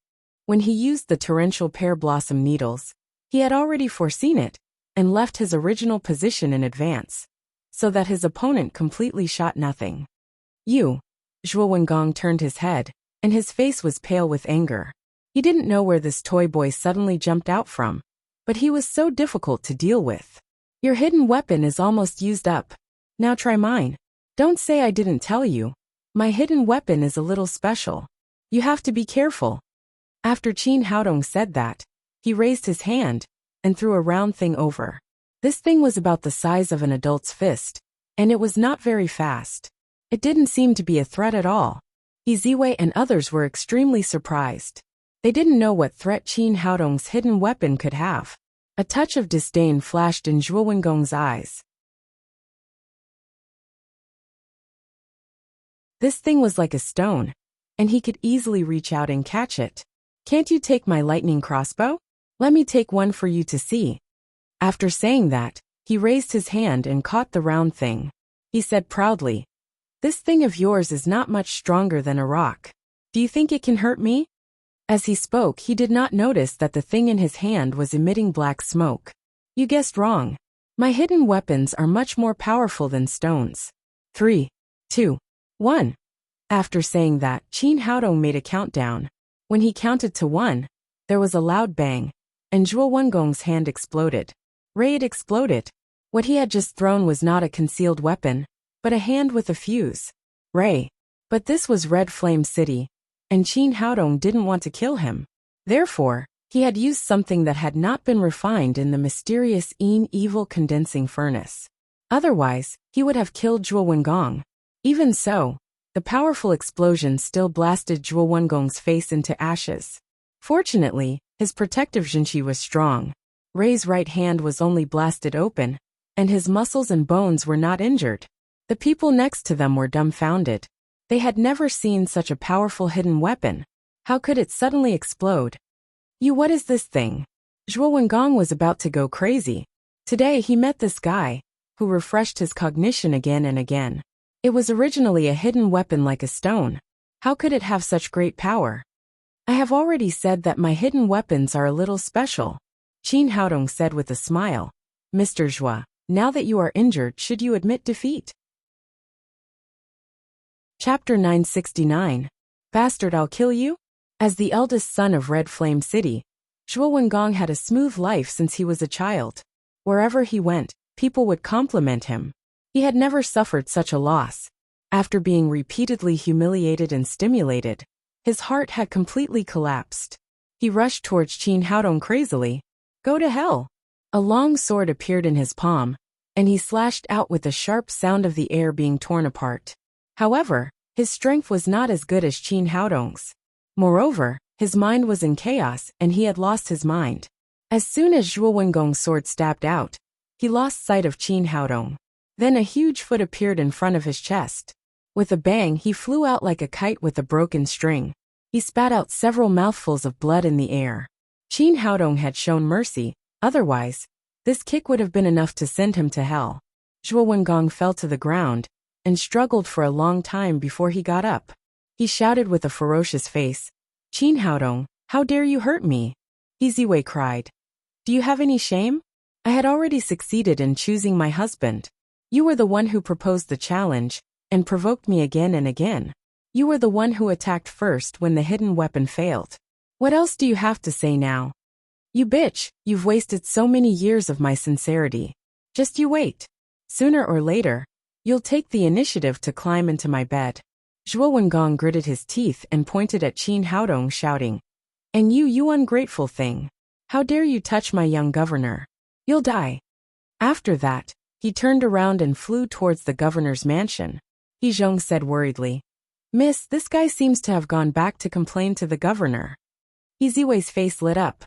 When he used the torrential pear blossom needles, he had already foreseen it, and left his original position in advance, so that his opponent completely shot nothing. "You." Zhuo Wengong turned his head, and his face was pale with anger. He didn't know where this toy boy suddenly jumped out from, but he was so difficult to deal with. "Your hidden weapon is almost used up. Now try mine. Don't say I didn't tell you. My hidden weapon is a little special. You have to be careful." After Qin Haodong said that, he raised his hand and threw a round thing over. This thing was about the size of an adult's fist, and it was not very fast. It didn't seem to be a threat at all. Ziwei and others were extremely surprised. They didn't know what threat Qin Haodong's hidden weapon could have. A touch of disdain flashed in Zhuo Wengong's eyes. This thing was like a stone, and he could easily reach out and catch it. "Can't you take my lightning crossbow? Let me take one for you to see." After saying that, he raised his hand and caught the round thing. He said proudly, "This thing of yours is not much stronger than a rock. Do you think it can hurt me?" As he spoke, he did not notice that the thing in his hand was emitting black smoke. You guessed wrong. My hidden weapons are much more powerful than stones. 3, 2, 1. After saying that, Qin Haodong made a countdown. When he counted to 1, there was a loud bang, and Zhuo Wengong's hand exploded. It exploded. What he had just thrown was not a concealed weapon, but a hand with a fuse. But this was Red Flame City, and Qin Haodong didn't want to kill him. Therefore, he had used something that had not been refined in the mysterious evil condensing furnace. Otherwise, he would have killed Zhuo Wengong. Even so, the powerful explosion still blasted Zhuo Wengong's face into ashes. Fortunately, his protective jinqi was strong. Rei's right hand was only blasted open, and his muscles and bones were not injured. The people next to them were dumbfounded. They had never seen such a powerful hidden weapon. How could it suddenly explode? What is this thing? Zhuo Wengong was about to go crazy. Today he met this guy, who refreshed his cognition again and again. It was originally a hidden weapon like a stone. How could it have such great power? I have already said that my hidden weapons are a little special, Qin Haodong said with a smile. Mr. Zhuo, now that you are injured, should you admit defeat? Chapter 969. Bastard, I'll kill you? As the eldest son of Red Flame City, Zhuo Wengong had a smooth life since he was a child. Wherever he went, people would compliment him. He had never suffered such a loss. After being repeatedly humiliated and stimulated, his heart had completely collapsed. He rushed towards Qin Haodong crazily. Go to hell! A long sword appeared in his palm, and he slashed out with a sharp sound of the air being torn apart. However, his strength was not as good as Qin Haodong's. Moreover, his mind was in chaos and he had lost his mind. As soon as Zhuo Wengong's sword stabbed out, he lost sight of Qin Haodong. Then a huge foot appeared in front of his chest. With a bang, he flew out like a kite with a broken string. He spat out several mouthfuls of blood in the air. Qin Haodong had shown mercy, otherwise, this kick would have been enough to send him to hell. Zhuo Wengong fell to the ground and struggled for a long time before he got up. He shouted with a ferocious face, Qin Haodong, how dare you hurt me? Ziwei cried. Do you have any shame? I had already succeeded in choosing my husband. You were the one who proposed the challenge, and provoked me again and again. You were the one who attacked first when the hidden weapon failed. What else do you have to say now? You bitch, you've wasted so many years of my sincerity. Just you wait. Sooner or later, you'll take the initiative to climb into my bed. Zhuo Wengong gritted his teeth and pointed at Qin Haodong, shouting, And you ungrateful thing. How dare you touch my young governor? You'll die. After that, he turned around and flew towards the governor's mansion. He Zhong said worriedly, Miss, this guy seems to have gone back to complain to the governor. Ziwei's face lit up.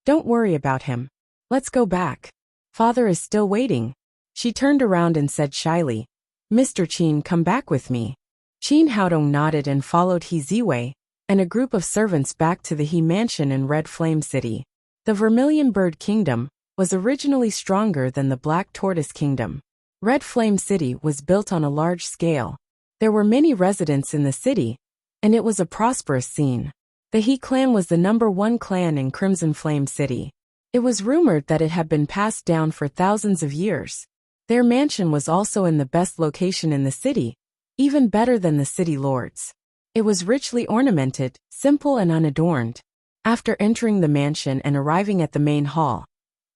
Don't worry about him. Let's go back. Father is still waiting. She turned around and said shyly, Mr. Qin, come back with me. Qin Haodong nodded and followed Ziwei and a group of servants back to the He Mansion in Red Flame City. The Vermilion Bird Kingdom was originally stronger than the Black Tortoise Kingdom. Red Flame City was built on a large scale. There were many residents in the city, and it was a prosperous scene. The He clan was the #1 clan in Crimson Flame City. It was rumored that it had been passed down for thousands of years. Their mansion was also in the best location in the city, even better than the city lord's. It was richly ornamented, simple and unadorned. After entering the mansion and arriving at the main hall,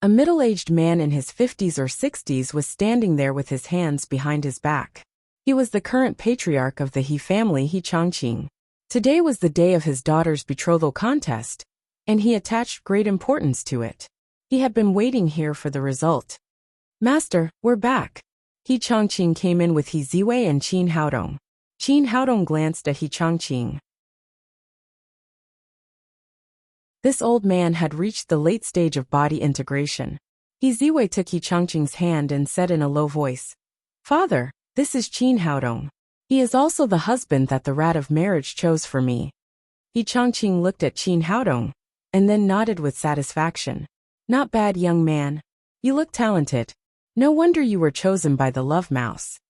a middle-aged man in his 50s or 60s was standing there with his hands behind his back. He was the current patriarch of the He family, He Changqing. Today was the day of his daughter's betrothal contest, and he attached great importance to it. He had been waiting here for the result. Master, we're back. He Changqing came in with He Ziwei and Qin Haodong. Qin Haodong glanced at He Changqing. This old man had reached the late stage of body integration. He Ziwei took He Changqing's hand and said in a low voice, Father, this is Qin Haodong. He is also the husband that the rat of marriage chose for me. He Changqing looked at Qin Haodong, and then nodded with satisfaction. Not bad, young man. You look talented. No wonder you were chosen by the love mouse.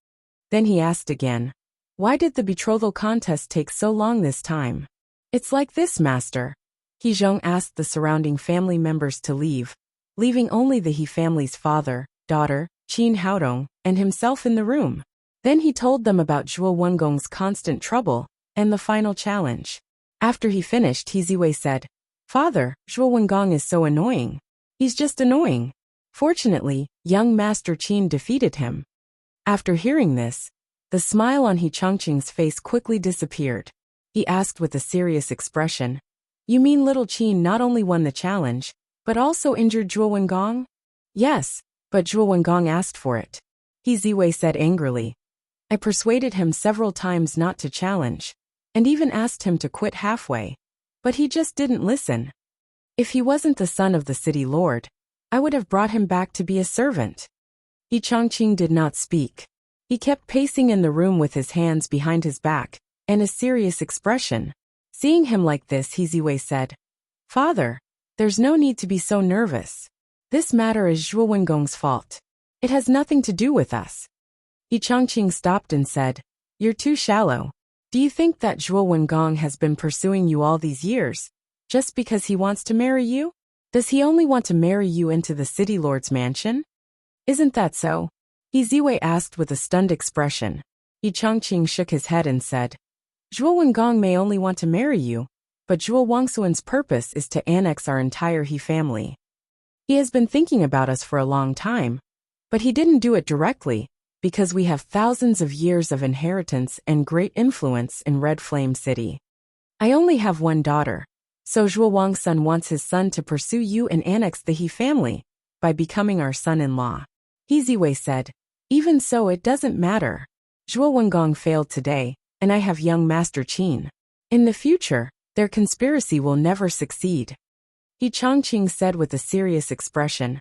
Then he asked again, why did the betrothal contest take so long this time? It's like this, master. He Zhong asked the surrounding family members to leave, leaving only the He family's father, daughter, Qin Haodong, and himself in the room. Then he told them about Zhuo Wengong's constant trouble and the final challenge. After he finished, He Ziwei said, "Father, Zhuo Wengong is so annoying. He's just annoying." Fortunately, young Master Qin defeated him. After hearing this, the smile on He Changqing's face quickly disappeared. He asked with a serious expression, "You mean little Qin not only won the challenge, but also injured Zhuo Wengong?" "Yes, but Zhuo Wengong asked for it," He Ziwei said angrily. "I persuaded him several times not to challenge, and even asked him to quit halfway, but he just didn't listen. If he wasn't the son of the city lord, I would have brought him back to be a servant." He Changqing did not speak. He kept pacing in the room with his hands behind his back and a serious expression. Seeing him like this, He Ziwei said, "Father, there's no need to be so nervous. This matter is Zhuo Wengong's fault. It has nothing to do with us." He Changqing stopped and said, "You're too shallow. Do you think that Zhuo Wengong has been pursuing you all these years, just because he wants to marry you? Does he only want to marry you into the city lord's mansion? Isn't that so?" He Ziwei asked with a stunned expression. He Changqing shook his head and said, "Zhuo Wengong may only want to marry you, but Zhuo Wangsuan's purpose is to annex our entire He family. He has been thinking about us for a long time, but he didn't do it directly, because we have thousands of years of inheritance and great influence in Red Flame City. I only have one daughter, so Zhuo Wangsun wants his son to pursue you and annex the He family by becoming our son-in-law." He Ziwei said, "Even so, it doesn't matter. Zhuo Wengong failed today, and I have young Master Qin. In the future, their conspiracy will never succeed." He Changqing said with a serious expression,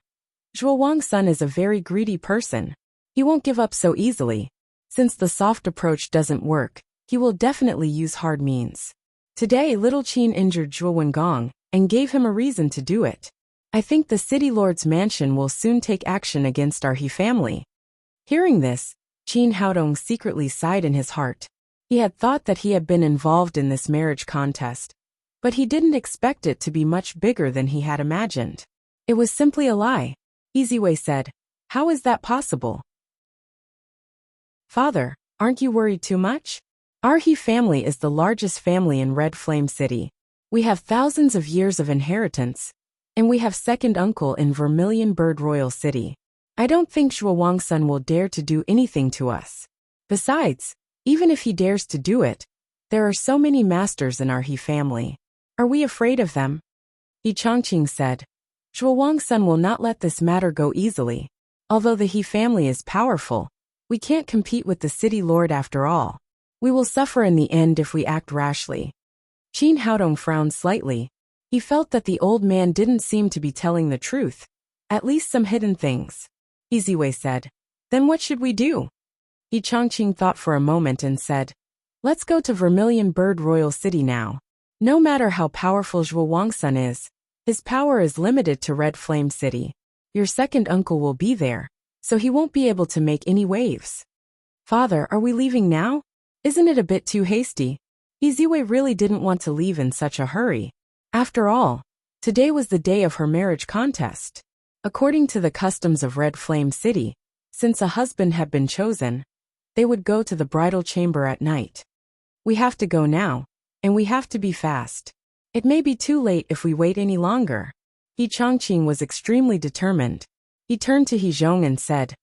"Zhuo Wangsun is a very greedy person. He won't give up so easily. Since the soft approach doesn't work, he will definitely use hard means. Today, little Qin injured Zhuo Wengong and gave him a reason to do it. I think the city lord's mansion will soon take action against our He family." Hearing this, Qin Haodong secretly sighed in his heart. He had thought that he had been involved in this marriage contest, but he didn't expect it to be much bigger than he had imagined. It was simply a lie. He Ziwei said, "How is that possible?" "Father, aren't you worried too much? Our He family is the largest family in Red Flame City. We have thousands of years of inheritance, and we have second uncle in Vermilion Bird Royal City. I don't think Zhuo Wangsun will dare to do anything to us. Besides, even if he dares to do it, there are so many masters in our He family. Are we afraid of them?" He Changqing said, "Zhuo Wangsun will not let this matter go easily. Although the He family is powerful, we can't compete with the city lord after all. We will suffer in the end if we act rashly." Qin Haodong frowned slightly. He felt that the old man didn't seem to be telling the truth, at least some hidden things. He Ziwei said, "Then what should we do?" He Changqing thought for a moment and said, "Let's go to Vermilion Bird Royal City now. No matter how powerful Zhuo Wangsun is, his power is limited to Red Flame City. Your second uncle will be there, so he won't be able to make any waves." "Father, are we leaving now? Isn't it a bit too hasty?" He Ziwei really didn't want to leave in such a hurry. After all, today was the day of her marriage contest. According to the customs of Red Flame City, since a husband had been chosen, they would go to the bridal chamber at night. "We have to go now, and we have to be fast. It may be too late if we wait any longer." He Changqing was extremely determined. He turned to He Zhong and said,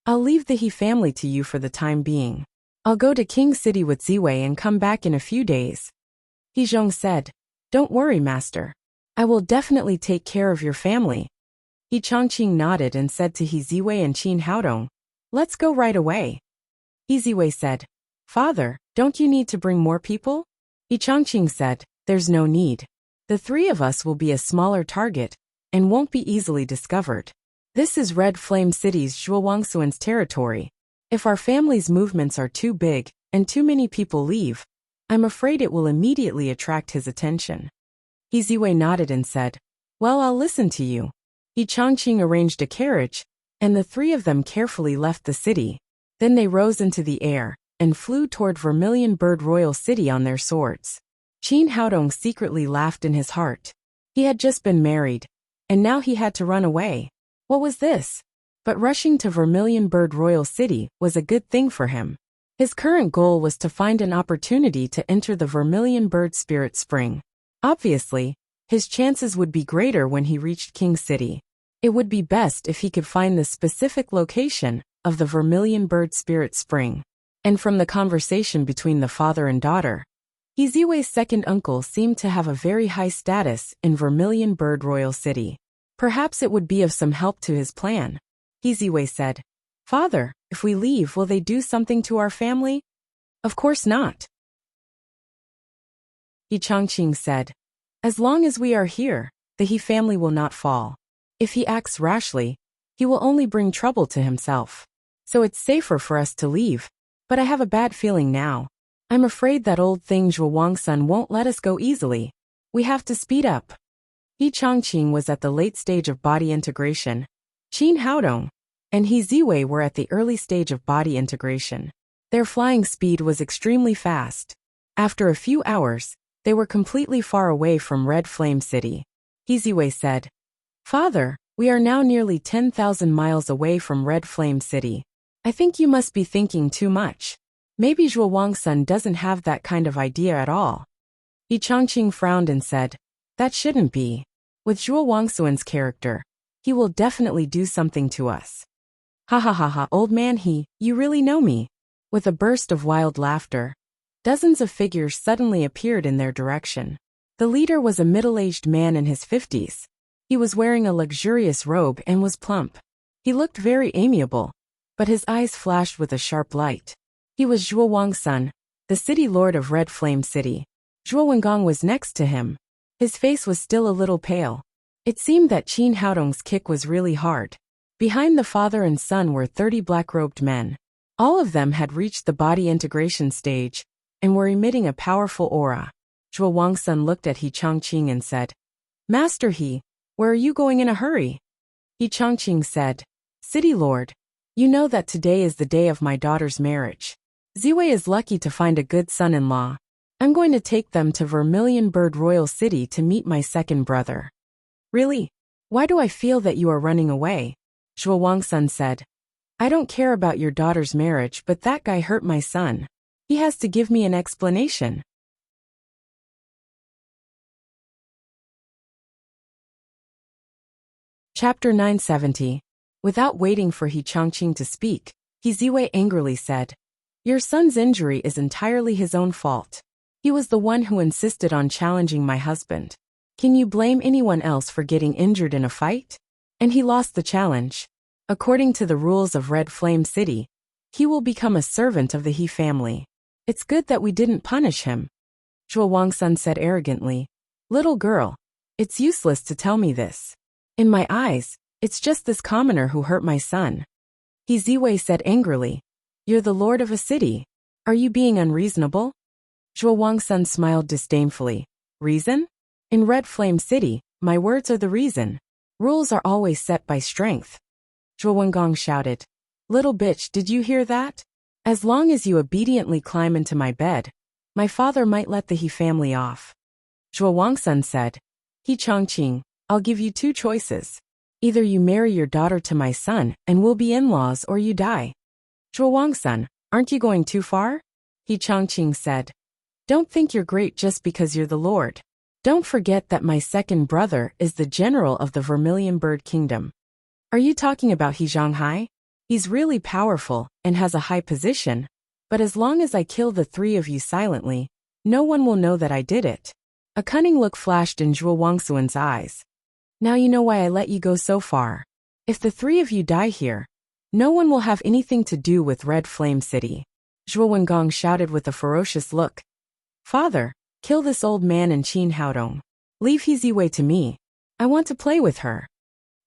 "I'll leave the He family to you for the time being. I'll go to King City with Ziwei and come back in a few days." He Zhong said, "Don't worry, master. I will definitely take care of your family." He Changqing nodded and said to He Ziwei and Qin Haodong, "Let's go right away." He Ziwei said, "Father, don't you need to bring more people?" He Changqing said, "There's no need. The three of us will be a smaller target and won't be easily discovered. This is Red Flame City's Zhuo Wangsuan's territory. If our family's movements are too big and too many people leave, I'm afraid it will immediately attract his attention." He Ziwei nodded and said, "Well, I'll listen to you." He Changqing arranged a carriage, and the three of them carefully left the city. Then they rose into the air and flew toward Vermilion Bird Royal City on their swords. Qin Haodong secretly laughed in his heart. He had just been married, and now he had to run away. What was this? But rushing to Vermilion Bird Royal City was a good thing for him. His current goal was to find an opportunity to enter the Vermilion Bird Spirit Spring. Obviously, his chances would be greater when he reached King City. It would be best if he could find the specific location of the Vermilion Bird Spirit Spring. And from the conversation between the father and daughter, Ziwei's second uncle seemed to have a very high status in Vermilion Bird Royal City. Perhaps it would be of some help to his plan. Ziwei said, "Father, if we leave, will they do something to our family?" "Of course not." He Chongqing said, "As long as we are here, the He family will not fall. If he acts rashly, he will only bring trouble to himself. So it's safer for us to leave. But I have a bad feeling now. I'm afraid that old thing Zhuo Wangsun won't let us go easily. We have to speed up." He Chongqing was at the late stage of body integration. Qin Haodong and He Ziwei were at the early stage of body integration. Their flying speed was extremely fast. After a few hours, they were completely far away from Red Flame City. He Ziwei said, "Father, we are now nearly 10,000 miles away from Red Flame City. I think you must be thinking too much. Maybe Zhuo Wangsun doesn't have that kind of idea at all." He Chongqing frowned and said, "That shouldn't be. With Zhuo Wangsun's character, he will definitely do something to us." "Ha ha ha ha, old man, you really know me." With a burst of wild laughter, dozens of figures suddenly appeared in their direction. The leader was a middle-aged man in his 50s. He was wearing a luxurious robe and was plump. He looked very amiable, but his eyes flashed with a sharp light. He was Zhuo Wangsun, the city lord of Red Flame City. Zhuo Wengong was next to him. His face was still a little pale. It seemed that Qin Haodong's kick was really hard. Behind the father and son were 30 black-robed men. All of them had reached the body integration stage and were emitting a powerful aura. Zhuo Wangsun looked at He Chongqing and said, "Master He, where are you going in a hurry?" He Chongqing said, "City Lord, you know that today is the day of my daughter's marriage. Ziwei is lucky to find a good son-in-law. I'm going to take them to Vermilion Bird Royal City to meet my second brother." "Really? Why do I feel that you are running away?" Zhuo Wangsun said, "I don't care about your daughter's marriage, but that guy hurt my son. He has to give me an explanation." Chapter 970. Without waiting for He Chongqing to speak, He Ziwei angrily said, "Your son's injury is entirely his own fault. He was the one who insisted on challenging my husband. Can you blame anyone else for getting injured in a fight? And he lost the challenge. According to the rules of Red Flame City, he will become a servant of the He family. It's good that we didn't punish him." Zhuo Wangsun said arrogantly, "Little girl, it's useless to tell me this. In my eyes, it's just this commoner who hurt my son." He Ziwei said angrily, "You're the lord of a city. Are you being unreasonable?" Zhuo Wangsun smiled disdainfully. "Reason? In Red Flame City, my words are the reason. Rules are always set by strength." Zhuo Wengong shouted, "Little bitch, did you hear that? As long as you obediently climb into my bed, my father might let the He family off." Zhuo Wangsun said, "He Chongqing, I'll give you two choices. Either you marry your daughter to my son and we'll be in-laws, or you die." "Zhuo Wangsun, aren't you going too far?" He Chongqing said, "Don't think you're great just because you're the lord. Don't forget that my second brother is the general of the Vermilion Bird Kingdom." "Are you talking about He Zhanghai? He's really powerful and has a high position, but as long as I kill the three of you silently, no one will know that I did it." A cunning look flashed in Zhuo Wangsun's eyes. "Now you know why I let you go so far. If the three of you die here, no one will have anything to do with Red Flame City." Zhuo Wengong shouted with a ferocious look, "Father, kill this old man and Qin Haodong. Leave He Ziwei to me. I want to play with her."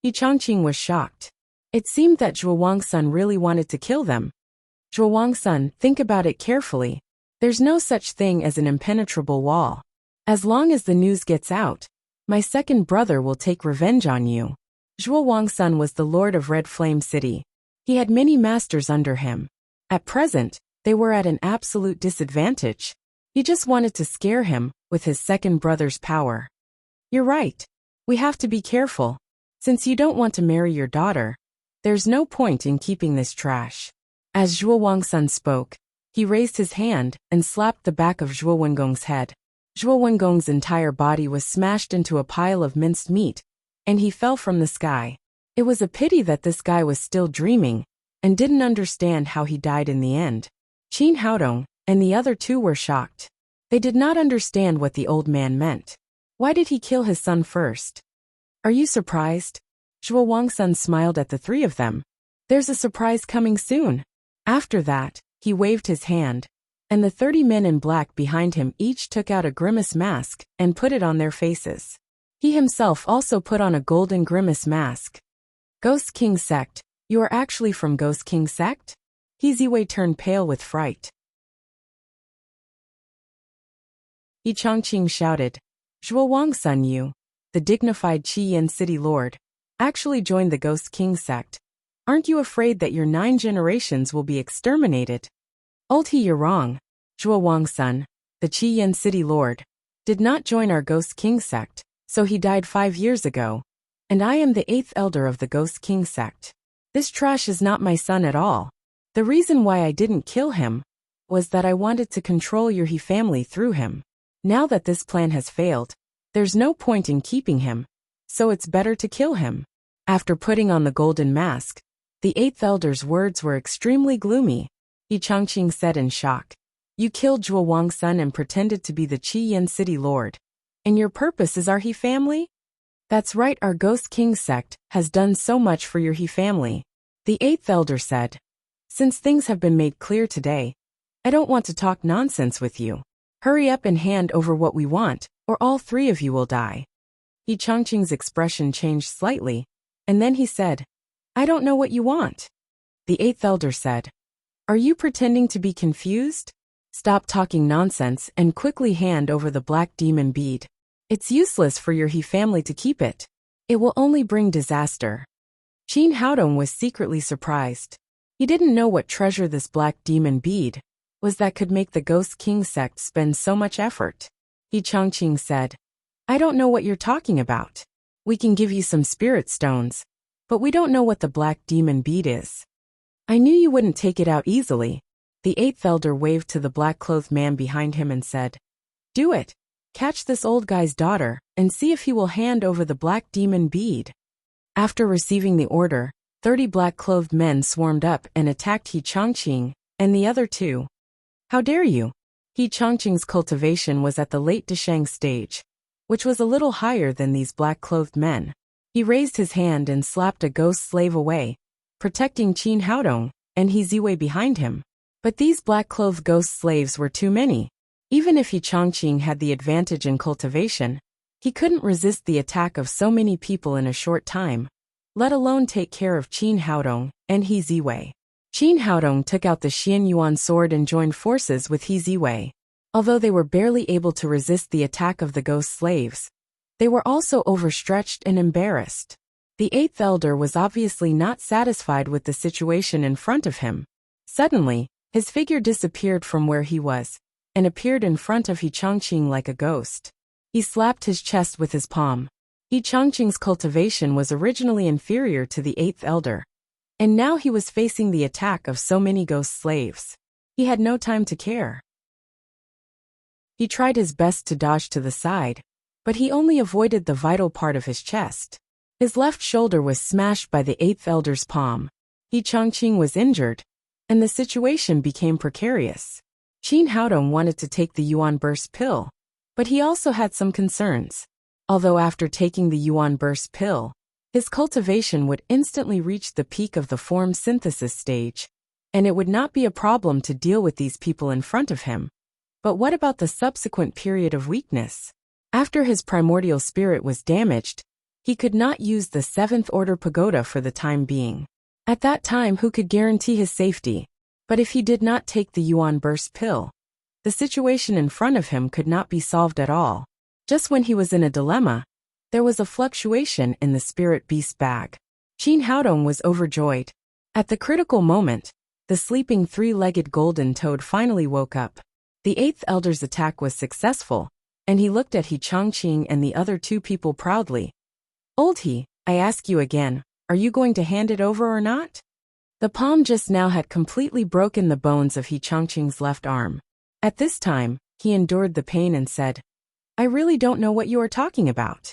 He Chongqing was shocked. It seemed that Zhuo Wangsun really wanted to kill them. "Zhuo Wangsun, think about it carefully. There's no such thing as an impenetrable wall. As long as the news gets out, my second brother will take revenge on you." Zhuo Wangsun was the lord of Red Flame City. He had many masters under him. At present, they were at an absolute disadvantage. He just wanted to scare him with his second brother's power. "You're right. We have to be careful. Since you don't want to marry your daughter, there's no point in keeping this trash. As Zhuo Wangsun spoke, he raised his hand and slapped the back of Zhuo Wengong's head. Zhuo Wengong's entire body was smashed into a pile of minced meat, and he fell from the sky. It was a pity that this guy was still dreaming and didn't understand how he died in the end. Qin Haodong and the other two were shocked. They did not understand what the old man meant. Why did he kill his son first? Are you surprised? Zhuo Wangsun smiled at the three of them. There's a surprise coming soon. After that, he waved his hand, and the 30 men in black behind him each took out a grimace mask and put it on their faces. He himself also put on a golden grimace mask. Ghost King Sect, you are actually from Ghost King Sect? He Ziwei turned pale with fright. He Chongqing shouted, Zhuo Wangsun, you, the dignified Qi Yin city lord, actually joined the Ghost King Sect. Aren't you afraid that your 9 generations will be exterminated? Old He, you're wrong. Zhuo Wangsun, the Qi Yin city lord, did not join our Ghost King Sect, so he died 5 years ago, and I am the 8th elder of the Ghost King Sect. This trash is not my son at all. The reason why I didn't kill him was that I wanted to control your He family through him. Now that this plan has failed, there's no point in keeping him, so it's better to kill him. After putting on the golden mask, the 8th elder's words were extremely gloomy. He Chongqing said in shock, you killed Zhuo Wangsun and pretended to be the Qi Yin city lord. And your purpose is our He family? That's right, our Ghost King Sect has done so much for your He family. The 8th elder said, since things have been made clear today, I don't want to talk nonsense with you. Hurry up and hand over what we want, or all 3 of you will die. He Chongqing's expression changed slightly, and then he said, I don't know what you want. The 8th elder said, are you pretending to be confused? Stop talking nonsense and quickly hand over the black demon bead. It's useless for your He family to keep it. It will only bring disaster. Qin Haodong was secretly surprised. He didn't know what treasure this black demon bead was that could make the Ghost King Sect spend so much effort. He Chongqing said, I don't know what you're talking about. We can give you some spirit stones, but we don't know what the black demon bead is. I knew you wouldn't take it out easily. The 8th elder waved to the black-clothed man behind him and said, do it. Catch this old guy's daughter and see if he will hand over the black demon bead. After receiving the order, 30 black-clothed men swarmed up and attacked He Chongqing and the other 2. How dare you? He Chongqing's cultivation was at the late Desheng stage, which was a little higher than these black-clothed men. He raised his hand and slapped a ghost slave away, protecting Qin Haodong and He Ziwei behind him. But these black-clothed ghost slaves were too many. Even if He Chongqing had the advantage in cultivation, he couldn't resist the attack of so many people in a short time, let alone take care of Qin Haodong and He Ziwei. Qin Haodong took out the Xian Yuan sword and joined forces with He Ziwei. Although they were barely able to resist the attack of the ghost slaves, they were also overstretched and embarrassed. The 8th elder was obviously not satisfied with the situation in front of him. Suddenly, his figure disappeared from where he was and appeared in front of He Chongqing like a ghost. He slapped his chest with his palm. He Chongqing's cultivation was originally inferior to the 8th elder, and now he was facing the attack of so many ghost slaves. He had no time to care. He tried his best to dodge to the side, but he only avoided the vital part of his chest. His left shoulder was smashed by the 8th elder's palm. He Chongqing was injured, and the situation became precarious. Qin Haodong wanted to take the Yuan Burst pill, but he also had some concerns. Although after taking the Yuan Burst pill, his cultivation would instantly reach the peak of the form synthesis stage, and it would not be a problem to deal with these people in front of him. But what about the subsequent period of weakness? After his primordial spirit was damaged, he could not use the 7th Order Pagoda for the time being. At that time, who could guarantee his safety? But if he did not take the Yuan Burst pill, the situation in front of him could not be solved at all. Just when he was in a dilemma, there was a fluctuation in the spirit beast bag. Qin Haodong was overjoyed. At the critical moment, the sleeping 3-legged golden toad finally woke up. The 8th elder's attack was successful, and he looked at He Chongqing and the other 2 people proudly. Old He, I ask you again, are you going to hand it over or not? The palm just now had completely broken the bones of He Changqing's left arm. At this time, he endured the pain and said, I really don't know what you are talking about.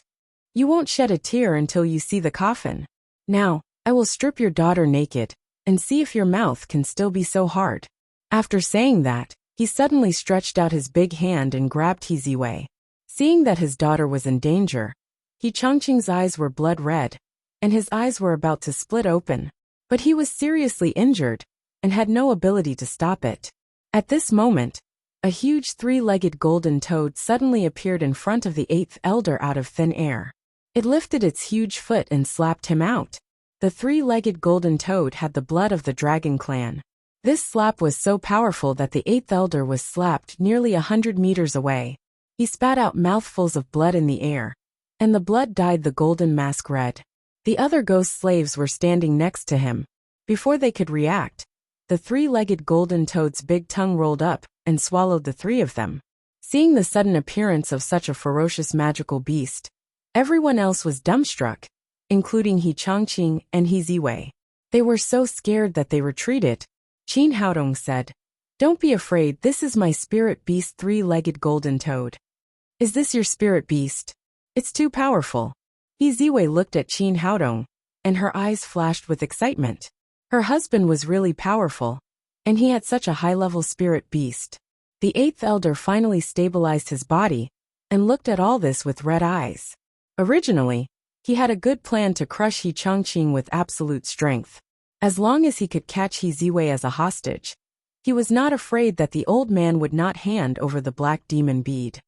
You won't shed a tear until you see the coffin. Now, I will strip your daughter naked, and see if your mouth can still be so hard. After saying that, he suddenly stretched out his big hand and grabbed He Ziwei. Seeing that his daughter was in danger, He Changqing's eyes were blood red, and his eyes were about to split open. But he was seriously injured, and had no ability to stop it. At this moment, a huge three-legged golden toad suddenly appeared in front of the eighth elder out of thin air. It lifted its huge foot and slapped him out. The three-legged golden toad had the blood of the dragon clan. This slap was so powerful that the eighth elder was slapped nearly 100 meters away. He spat out mouthfuls of blood in the air, and the blood dyed the golden mask red. The other ghost slaves were standing next to him. Before they could react, the three-legged golden toad's big tongue rolled up and swallowed the three of them. Seeing the sudden appearance of such a ferocious magical beast, everyone else was dumbstruck, including He Changqing and He Ziwei. They were so scared that they retreated. Qin Haodong said, Don't be afraid, this is my spirit beast three-legged golden toad. Is this your spirit beast? It's too powerful. He Ziwei looked at Qin Haodong, and her eyes flashed with excitement. Her husband was really powerful, and he had such a high-level spirit beast. The eighth elder finally stabilized his body, and looked at all this with red eyes. Originally, he had a good plan to crush He Changqing with absolute strength. As long as he could catch He Ziwei as a hostage, he was not afraid that the old man would not hand over the black demon bead.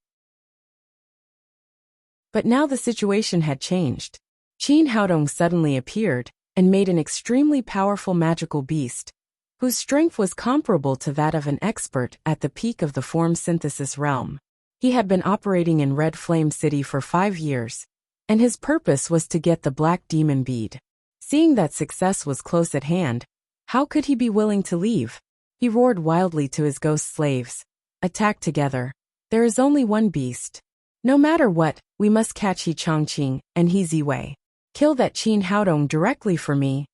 But now the situation had changed. Qin Haodong suddenly appeared, and made an extremely powerful magical beast, whose strength was comparable to that of an expert at the peak of the form synthesis realm. He had been operating in Red Flame City for 5 years, and his purpose was to get the black demon bead. Seeing that success was close at hand, how could he be willing to leave? He roared wildly to his ghost slaves, Attack together. There is only one beast. No matter what, we must catch He Changqing and He Ziwei. Kill that Qin Haodong directly for me.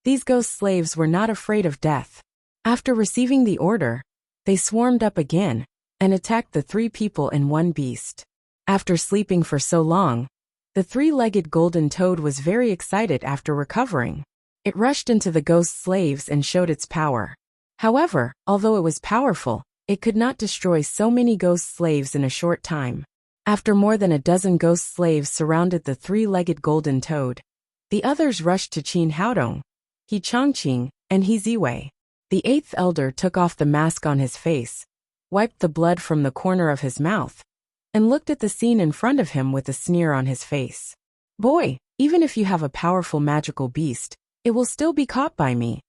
These ghost slaves were not afraid of death. After receiving the order, they swarmed up again, and attacked the 3 people and 1 beast. After sleeping for so long, the three-legged golden toad was very excited after recovering. It rushed into the ghost slaves and showed its power. However, although it was powerful, it could not destroy so many ghost slaves in a short time. After more than a dozen ghost slaves surrounded the three-legged golden toad, the others rushed to Qin Haodong, He Changqing, and He Ziwei. The eighth elder took off the mask on his face, wiped the blood from the corner of his mouth, and looked at the scene in front of him with a sneer on his face. Boy, even if you have a powerful magical beast, it will still be caught by me.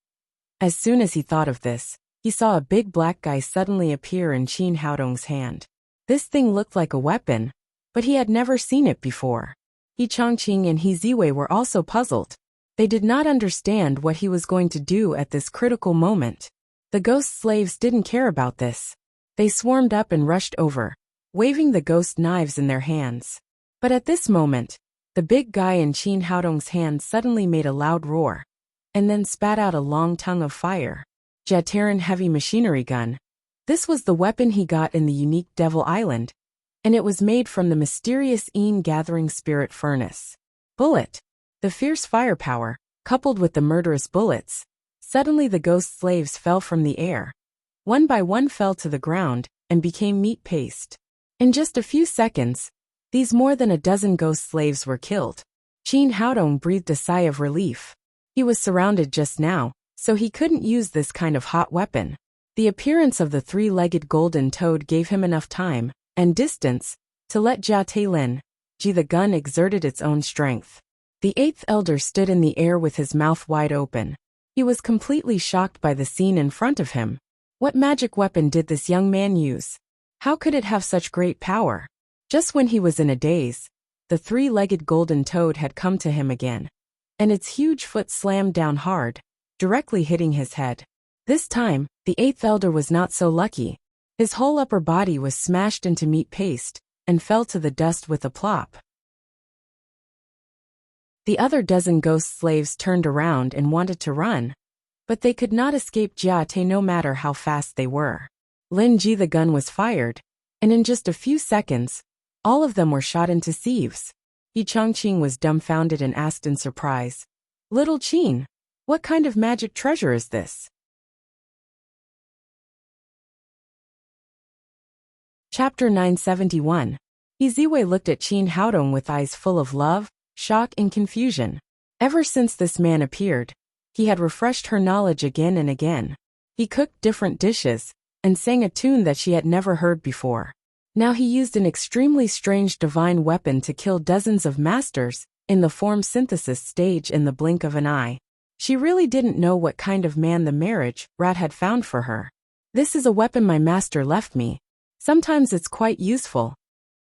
As soon as he thought of this, he saw a big black guy suddenly appear in Qin Haodong's hand. This thing looked like a weapon, but he had never seen it before. He Changqing and He Ziwei were also puzzled. They did not understand what he was going to do at this critical moment. The ghost slaves didn't care about this. They swarmed up and rushed over, waving the ghost knives in their hands. But at this moment, the big guy in Qin Haodong's hand suddenly made a loud roar, and then spat out a long tongue of fire. Jataran heavy machinery gun. This was the weapon he got in the unique Devil Island, and it was made from the mysterious gathering spirit furnace. Bullet. The fierce firepower, coupled with the murderous bullets. Suddenly the ghost slaves fell from the air. One by one fell to the ground, and became meat paste. In just a few seconds, these more than a dozen ghost slaves were killed. Qin Haodong breathed a sigh of relief. He was surrounded just now, so he couldn't use this kind of hot weapon. The appearance of the three-legged golden toad gave him enough time and distance to let Jia Tailin, the gun exerted its own strength. The eighth elder stood in the air with his mouth wide open. He was completely shocked by the scene in front of him. What magic weapon did this young man use? How could it have such great power? Just when he was in a daze, the three-legged golden toad had come to him again, and its huge foot slammed down hard, directly hitting his head. This time, the eighth elder was not so lucky. His whole upper body was smashed into meat paste, and fell to the dust with a plop. The other dozen ghost slaves turned around and wanted to run, but they could not escape Jiate no matter how fast they were. Lin Ji, the gun was fired, and in just a few seconds, all of them were shot into sieves. Yi Chongqing was dumbfounded and asked in surprise, "Little Qin, what kind of magic treasure is this?" Chapter 971. Yi Ziwei looked at Qin Haodong with eyes full of love, shock and confusion. Ever since this man appeared, he had refreshed her knowledge again and again. He cooked different dishes, and sang a tune that she had never heard before. Now he used an extremely strange divine weapon to kill dozens of masters, in the form synthesis stage in the blink of an eye. She really didn't know what kind of man the marriage rat had found for her. "This is a weapon my master left me. Sometimes it's quite useful."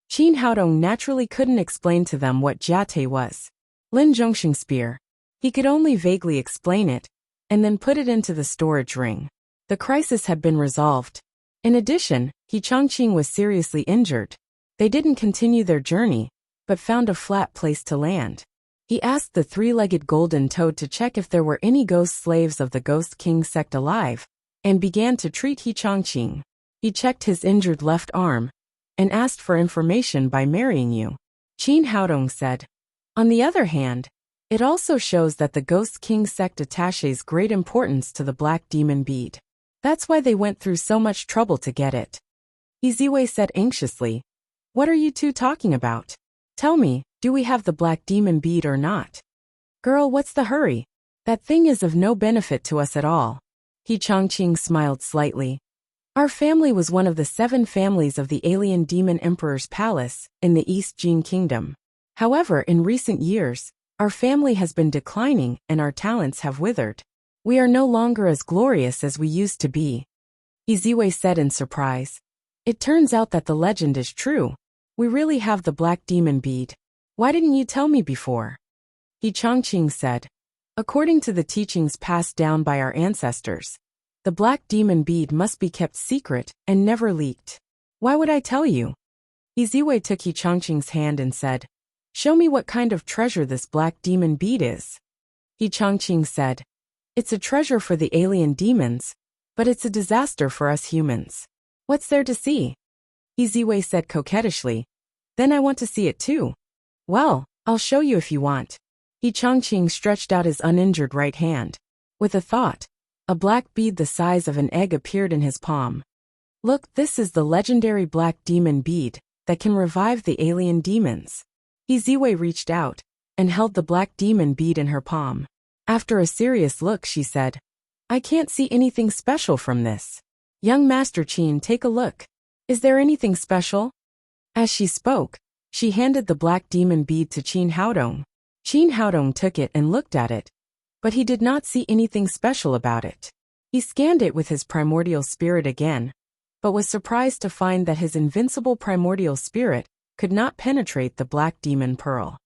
Qin Haodong naturally couldn't explain to them what jiate was. Lin Zhongxing spear. He could only vaguely explain it, and then put it into the storage ring. The crisis had been resolved. In addition, Yi Chongqing was seriously injured. They didn't continue their journey, but found a flat place to land. He asked the three-legged golden toad to check if there were any ghost slaves of the Ghost King sect alive, and began to treat Yi Chongqing. He checked his injured left arm, and asked for information by marrying you. Qin Haodong said. On the other hand, it also shows that the Ghost King sect attaches great importance to the black demon bead. That's why they went through so much trouble to get it. Yi Ziwei said anxiously, "What are you two talking about? Tell me, do we have the black demon bead or not?" "Girl, what's the hurry? That thing is of no benefit to us at all." Yi Chongqing smiled slightly. "Our family was one of the 7 families of the alien demon emperor's palace in the East Jin Kingdom. However, in recent years, our family has been declining and our talents have withered. We are no longer as glorious as we used to be." Yi Ziwei said in surprise. "It turns out that the legend is true. We really have the black demon bead. Why didn't you tell me before?" Yi Chongqing said. "According to the teachings passed down by our ancestors, the black demon bead must be kept secret and never leaked. Why would I tell you?" Yi Ziwei took Yi Chongqing's hand and said, "Show me what kind of treasure this black demon bead is." Yi Chongqing said, "It's a treasure for the alien demons, but it's a disaster for us humans. What's there to see?" Yi Ziwei said coquettishly, "Then I want to see it too." "Well, I'll show you if you want." Yi Chongqing stretched out his uninjured right hand. With a thought, a black bead the size of an egg appeared in his palm. "Look, this is the legendary black demon bead that can revive the alien demons." Yi Ziwei reached out and held the black demon bead in her palm. After a serious look, she said, "I can't see anything special from this. Young Master Qin, take a look. Is there anything special?" As she spoke, she handed the black demon bead to Qin Haodong. Qin Haodong took it and looked at it, but he did not see anything special about it. He scanned it with his primordial spirit again, but was surprised to find that his invincible primordial spirit could not penetrate the black demon pearl.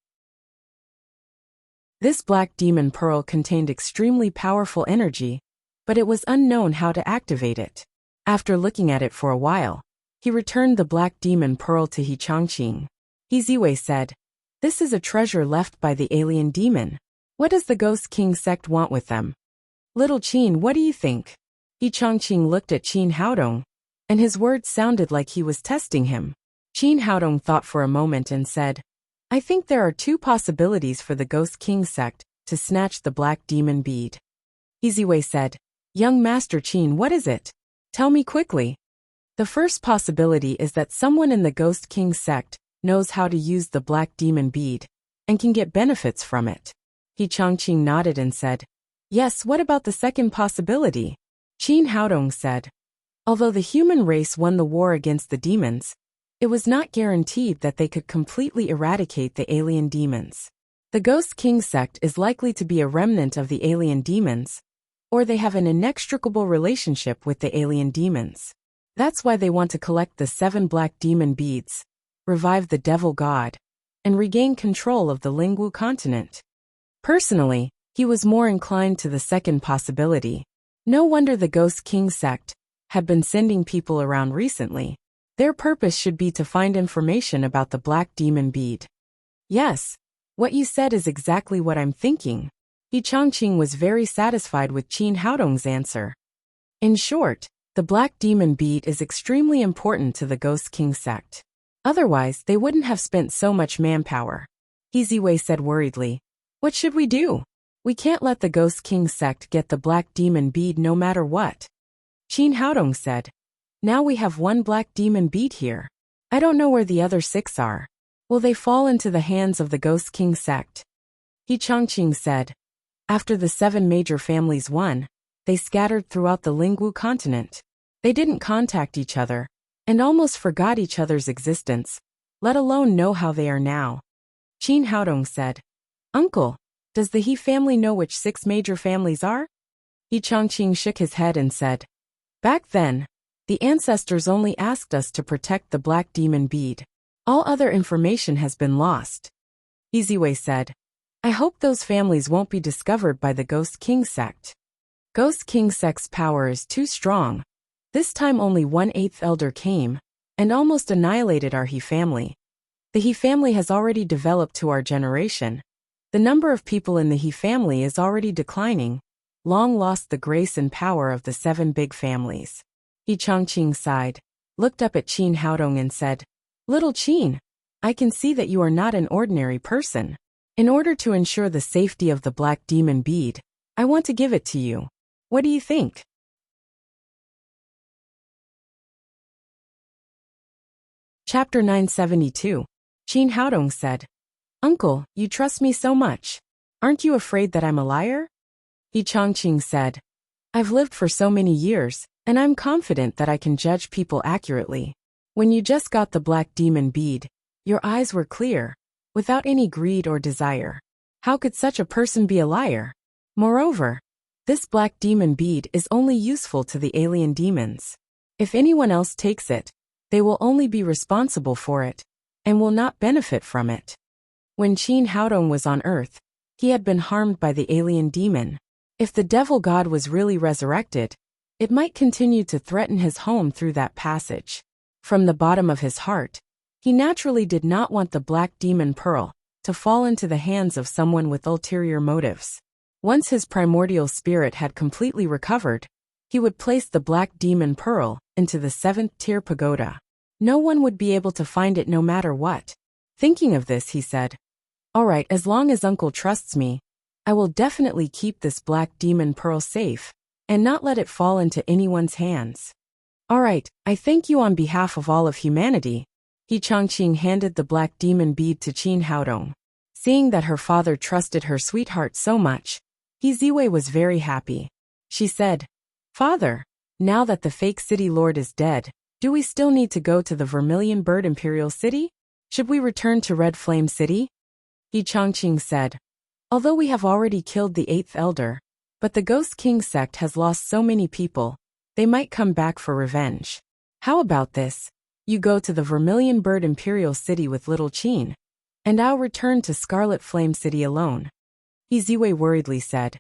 This black demon pearl contained extremely powerful energy, but it was unknown how to activate it. After looking at it for a while, he returned the black demon pearl to Yi Chongqing. Yi Ziwei said, "This is a treasure left by the alien demon. What does the Ghost King sect want with them? Little Qin, what do you think?" Yi Chongqing looked at Qin Haodong, and his words sounded like he was testing him. Qin Haodong thought for a moment and said, "I think there are 2 possibilities for the Ghost King sect to snatch the black demon bead." Yi Ziwei said, "Young Master Qin, what is it? Tell me quickly." "The first possibility is that someone in the Ghost King sect knows how to use the black demon bead and can get benefits from it." Yi Chongqing nodded and said, "Yes, what about the second possibility?" Qin Haodong said, "Although the human race won the war against the demons, it was not guaranteed that they could completely eradicate the alien demons. The Ghost King sect is likely to be a remnant of the alien demons, or they have an inextricable relationship with the alien demons. That's why they want to collect the 7 black demon beads, revive the devil god, and regain control of the Lingwu continent." Personally, he was more inclined to the second possibility. No wonder the Ghost King sect had been sending people around recently. Their purpose should be to find information about the black demon bead. Yes, What you said is exactly what I'm thinking. Yi Changqing was very satisfied with Qin Haodong's answer. In short, the Black Demon Bead is extremely important to the Ghost King sect. Otherwise, they wouldn't have spent so much manpower. He Ziwei said worriedly. What should we do? We can't let the Ghost King sect get the Black Demon Bead no matter what. Qin Haodong said. Now we have one Black Demon Bead here. I don't know where the other 6 are. Will they fall into the hands of the Ghost King sect? Yi Changqing said. After the 7 major families won, they scattered throughout the Lingwu continent. They didn't contact each other, and almost forgot each other's existence, let alone know how they are now. Qin Haodong said. Uncle, does the He family know which 6 major families are? Yi Changqing shook his head and said. Back then, the ancestors only asked us to protect the Black Demon Bead. All other information has been lost. Yi Ziwei said. I hope those families won't be discovered by the Ghost King sect. Ghost King sect's power is too strong. This time only 1/8 elder came, and almost annihilated our He family. The He family has already developed to our generation. The number of people in the He family is already declining, long lost the grace and power of the 7 big families. Yi Changqing sighed, looked up at Qin Haodong and said, Little Qin, I can see that you are not an ordinary person. In order to ensure the safety of the Black Demon Bead, I want to give it to you. What do you think? Chapter 972. Qin Haodong said, Uncle, you trust me so much. Aren't you afraid that I'm a liar? Yi Changqing said, I've lived for so many years, and I'm confident that I can judge people accurately. When you just got the Black Demon Bead, your eyes were clear, without any greed or desire. How could such a person be a liar? Moreover, this Black Demon Bead is only useful to the alien demons. If anyone else takes it, they will only be responsible for it, and will not benefit from it. When Qin Haodong was on Earth, he had been harmed by the alien demon. If the devil god was really resurrected, it might continue to threaten his home through that passage. From the bottom of his heart, he naturally did not want the Black Demon Pearl to fall into the hands of someone with ulterior motives. Once his primordial spirit had completely recovered, he would place the Black Demon Pearl into the 7th-tier pagoda. No one would be able to find it no matter what. Thinking of this, he said, All right, as long as Uncle trusts me, I will definitely keep this Black Demon Pearl safe, and not let it fall into anyone's hands. All right, I thank you on behalf of all of humanity. Yi Changqing handed the Black Demon Bead to Qin Haodong. Seeing that her father trusted her sweetheart so much, Yi Ziwei was very happy. She said, Father, now that the fake city lord is dead, do we still need to go to the Vermilion Bird Imperial City? Should we return to Red Flame City? Yi Changqing said, Although we have already killed the 8th elder, but the Ghost King sect has lost so many people, they might come back for revenge. How about this? You go to the Vermilion Bird Imperial City with little Qin, and I'll return to Scarlet Flame City alone. Yi Ziwei worriedly said,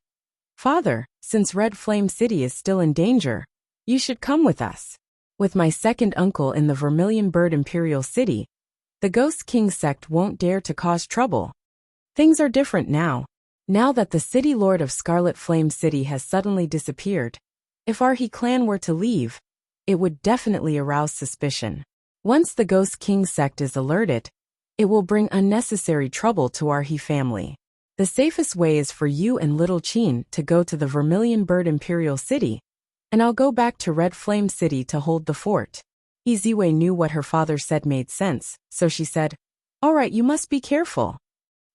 Father, since Red Flame City is still in danger, you should come with us. With my second uncle in the Vermilion Bird Imperial City, the Ghost King sect won't dare to cause trouble. Things are different now. Now that the city lord of Scarlet Flame City has suddenly disappeared, if our He clan were to leave, it would definitely arouse suspicion. Once the Ghost King sect is alerted, it will bring unnecessary trouble to our He family. The safest way is for you and little Qin to go to the Vermilion Bird Imperial City, and I'll go back to Red Flame City to hold the fort. Yi Ziwei knew what her father said made sense, so she said, All right, you must be careful.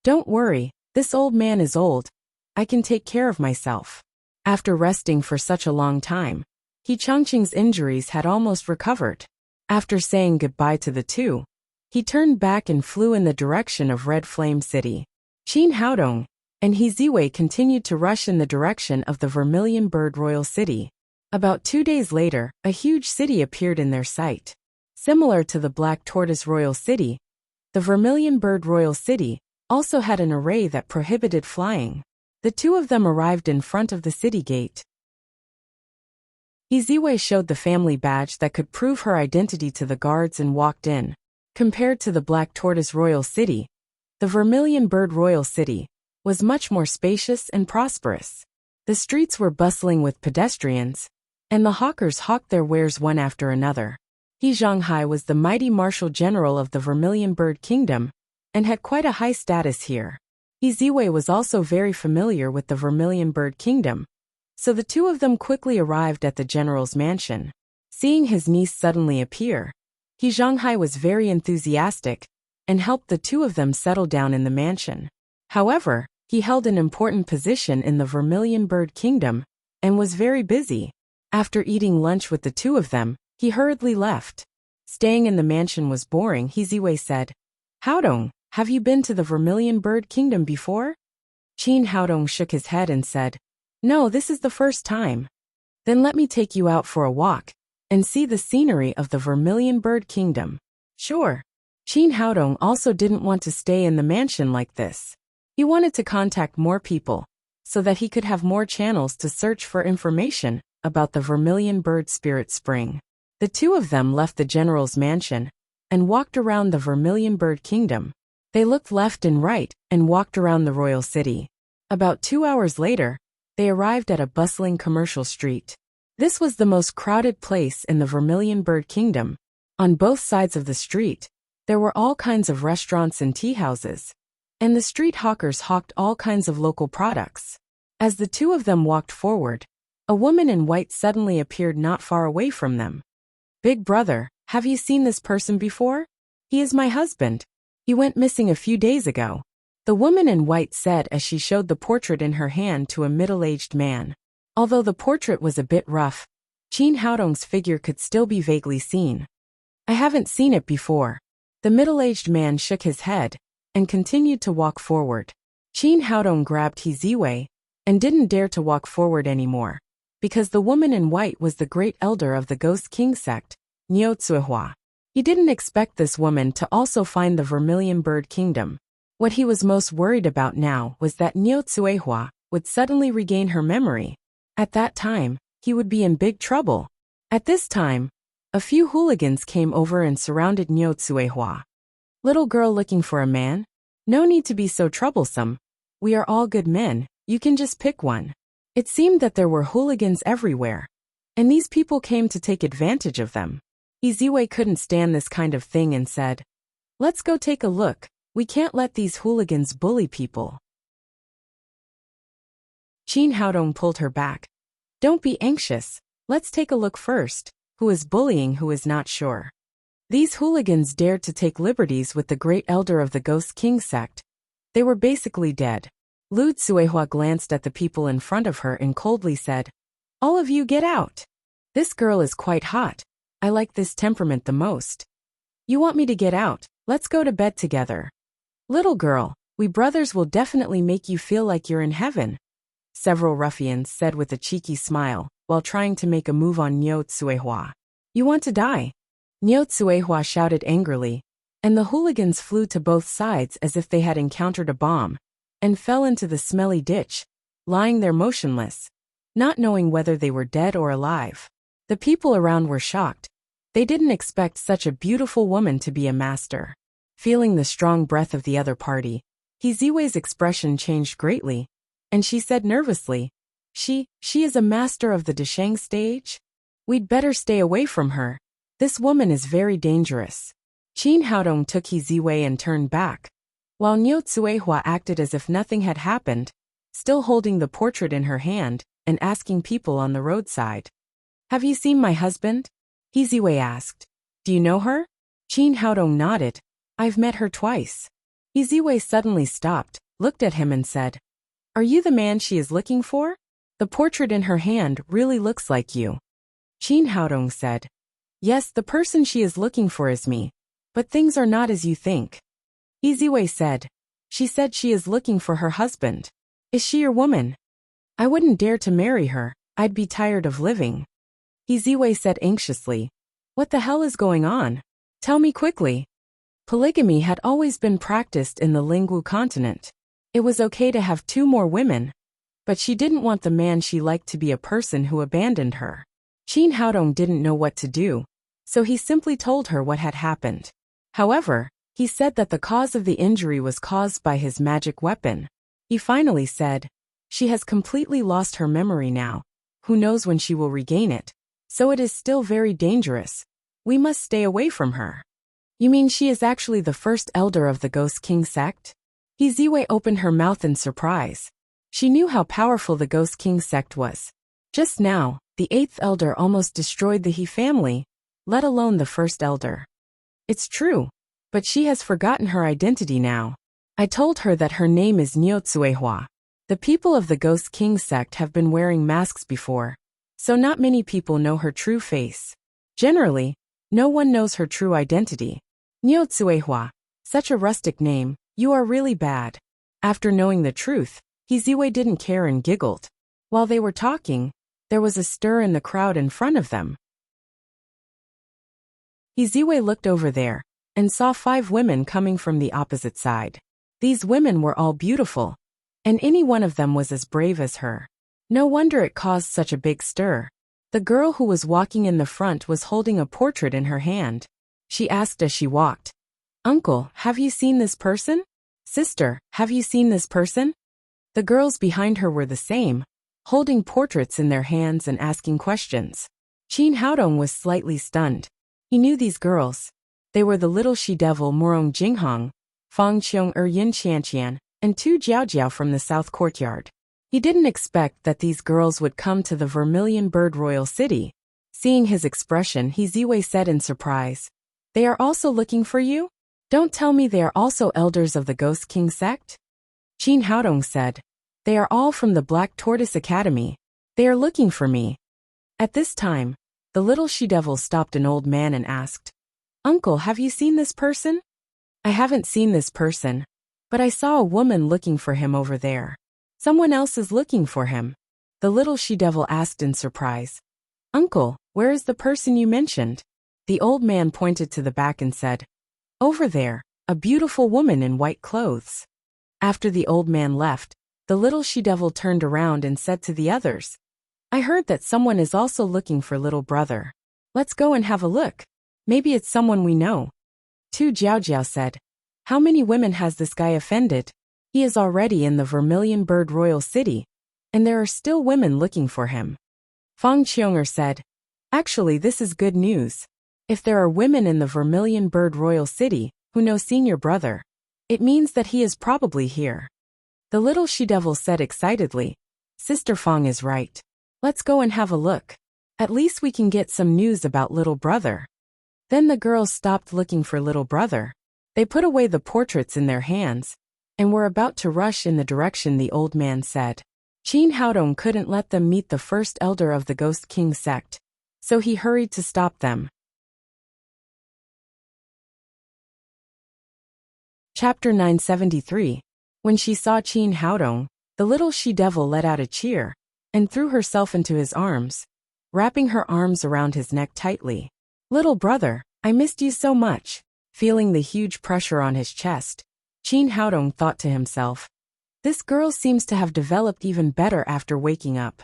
Don't worry, this old man is old. I can take care of myself. After resting for such a long time, Yi Changqing's injuries had almost recovered. After saying goodbye to the two, he turned back and flew in the direction of Red Flame City. Qin Haodong and Yi Ziwei continued to rush in the direction of the Vermilion Bird Royal City. About 2 days later, a huge city appeared in their sight. Similar to the Black Tortoise Royal City, the Vermilion Bird Royal City also had an array that prohibited flying. The two of them arrived in front of the city gate. Yi Ziwei showed the family badge that could prove her identity to the guards and walked in. Compared to the Black Tortoise Royal City, The Vermilion Bird Royal City was much more spacious and prosperous. The streets were bustling with pedestrians, and the hawkers hawked their wares one after another. He Zhonghai was the mighty marshal general of the Vermilion Bird Kingdom, and had quite a high status here. He Ziwei was also very familiar with the Vermilion Bird Kingdom, so the two of them quickly arrived at the general's mansion. Seeing his niece suddenly appear, He Zhonghai was very enthusiastic, and helped the two of them settle down in the mansion. However, he held an important position in the Vermilion Bird Kingdom, and was very busy. After eating lunch with the two of them, he hurriedly left. Staying in the mansion was boring. He Ziwei said, "Haodong, have you been to the Vermilion Bird Kingdom before?" Qin Haodong shook his head and said, "No, this is the first time." "Then let me take you out for a walk, and see the scenery of the Vermilion Bird Kingdom." "Sure." Qin Haodong also didn't want to stay in the mansion like this. He wanted to contact more people, so that he could have more channels to search for information about the Vermilion Bird Spirit Spring. The two of them left the general's mansion, and walked around the Vermilion Bird Kingdom. They looked left and right, and walked around the royal city. About 2 hours later, they arrived at a bustling commercial street. This was the most crowded place in the Vermilion Bird Kingdom. On both sides of the street, there were all kinds of restaurants and tea houses, and the street hawkers hawked all kinds of local products. As the two of them walked forward, a woman in white suddenly appeared not far away from them. "Big brother, have you seen this person before? He is my husband. He went missing a few days ago," the woman in white said as she showed the portrait in her hand to a middle-aged man. Although the portrait was a bit rough, Qin Haodong's figure could still be vaguely seen. "I haven't seen it before." The middle-aged man shook his head, and continued to walk forward. Qin Haodong grabbed He Ziwei, and didn't dare to walk forward anymore, because the woman in white was the great elder of the Ghost King sect, Niu Tsuehua. He didn't expect this woman to also find the Vermilion Bird Kingdom. What he was most worried about now was that Niu Tsuehua would suddenly regain her memory. At that time, he would be in big trouble. At this time, a few hooligans came over and surrounded Niu Tsuehua. "Little girl looking for a man? No need to be so troublesome. We are all good men, you can just pick one." It seemed that there were hooligans everywhere, and these people came to take advantage of them. He Ziwei couldn't stand this kind of thing and said, "Let's go take a look. We can't let these hooligans bully people." Qin Haodong pulled her back. "Don't be anxious. Let's take a look first. Who is bullying, who is not sure." These hooligans dared to take liberties with the great elder of the Ghost King sect. They were basically dead. Lu Tsuehua glanced at the people in front of her and coldly said, "All of you get out. This girl is quite hot. I like this temperament the most. You want me to get out? Let's go to bed together." "Little girl, we brothers will definitely make you feel like you're in heaven," several ruffians said with a cheeky smile, while trying to make a move on Niu Tsuehua. "You want to die?" Niu Tsuehua shouted angrily, and the hooligans flew to both sides as if they had encountered a bomb, and fell into the smelly ditch, lying there motionless, not knowing whether they were dead or alive. The people around were shocked. They didn't expect such a beautiful woman to be a master. Feeling the strong breath of the other party, He Ziwei's expression changed greatly, and she said nervously, She is a master of the Desheng stage? We'd better stay away from her. This woman is very dangerous." Qin Haodong took He Ziwei and turned back, while Niu Tsuehua acted as if nothing had happened, still holding the portrait in her hand and asking people on the roadside. "Have you seen my husband?" He Ziwei asked. "Do you know her?" Qin Haodong nodded. "I've met her twice." He Ziwei suddenly stopped, looked at him and said, "Are you the man she is looking for? The portrait in her hand really looks like you." Qin Haodong said, "Yes, the person she is looking for is me, but things are not as you think." He Ziwei said, "She said she is looking for her husband. Is she your woman?" "I wouldn't dare to marry her. I'd be tired of living." He Ziwei said anxiously, "What the hell is going on? Tell me quickly." Polygamy had always been practiced in the Lingwu continent. It was okay to have 2 more women, but she didn't want the man she liked to be a person who abandoned her. Qin Haodong didn't know what to do, so he simply told her what had happened. However, He said that the cause of the injury was caused by his magic weapon. He finally said, "She has completely lost her memory now. Who knows when she will regain it? So it is still very dangerous. We must stay away from her." "You mean she is actually the first elder of the Ghost King sect?" Ziwei opened her mouth in surprise. She knew how powerful the Ghost King sect was. Just now, the 8th elder almost destroyed the He family, let alone the first elder. "It's true, but she has forgotten her identity now. I told her that her name is Niotsuehua. The people of the Ghost King sect have been wearing masks before, so not many people know her true face. Generally, no one knows her true identity. Niotsuehua, such a rustic name, you are really bad." After knowing the truth, Ziwei didn't care and giggled. While they were talking, there was a stir in the crowd in front of them. Ziwei looked over there and saw 5 women coming from the opposite side. These women were all beautiful, and any one of them was as brave as her. No wonder it caused such a big stir. The girl who was walking in the front was holding a portrait in her hand. She asked as she walked, "Uncle, have you seen this person? Sister, have you seen this person?" The girls behind her were the same, holding portraits in their hands and asking questions. Qin Haodong was slightly stunned. He knew these girls. They were the little she-devil Morong Jinghong, Fang Qiong Yin Qianqian, and 2 Jiaojiao from the South Courtyard. He didn't expect that these girls would come to the Vermilion Bird Royal City. Seeing his expression, Ziwei said in surprise, "They are also looking for you? Don't tell me they are also elders of the Ghost King sect?" Qin Haodong said, "They are all from the Black Tortoise Academy. They are looking for me." At this time, the little she-devil stopped an old man and asked, "Uncle, have you seen this person?" "I haven't seen this person, but I saw a woman looking for him over there." "Someone else is looking for him?" The little she-devil asked in surprise. "Uncle, where is the person you mentioned?" The old man pointed to the back and said, "Over there, a beautiful woman in white clothes." After the old man left, the little she-devil turned around and said to the others, "I heard that someone is also looking for little brother. Let's go and have a look. Maybe it's someone we know." 2 Jiaojiao said, "How many women has this guy offended? He is already in the Vermilion Bird Royal City, and there are still women looking for him." Fang Qiong'er said, "Actually, this is good news. If there are women in the Vermilion Bird Royal City who know senior brother, it means that he is probably here." The little she-devil said excitedly, "Sister Fang is right. Let's go and have a look. At least we can get some news about little brother." Then the girls stopped looking for little brother. They put away the portraits in their hands and were about to rush in the direction the old man said. Qin Haodong couldn't let them meet the first elder of the Ghost King sect, so he hurried to stop them. Chapter 973. When she saw Qin Haodong, the little she-devil let out a cheer and threw herself into his arms, wrapping her arms around his neck tightly. "Little brother, I missed you so much." Feeling the huge pressure on his chest, Qin Haodong thought to himself, "This girl seems to have developed even better after waking up."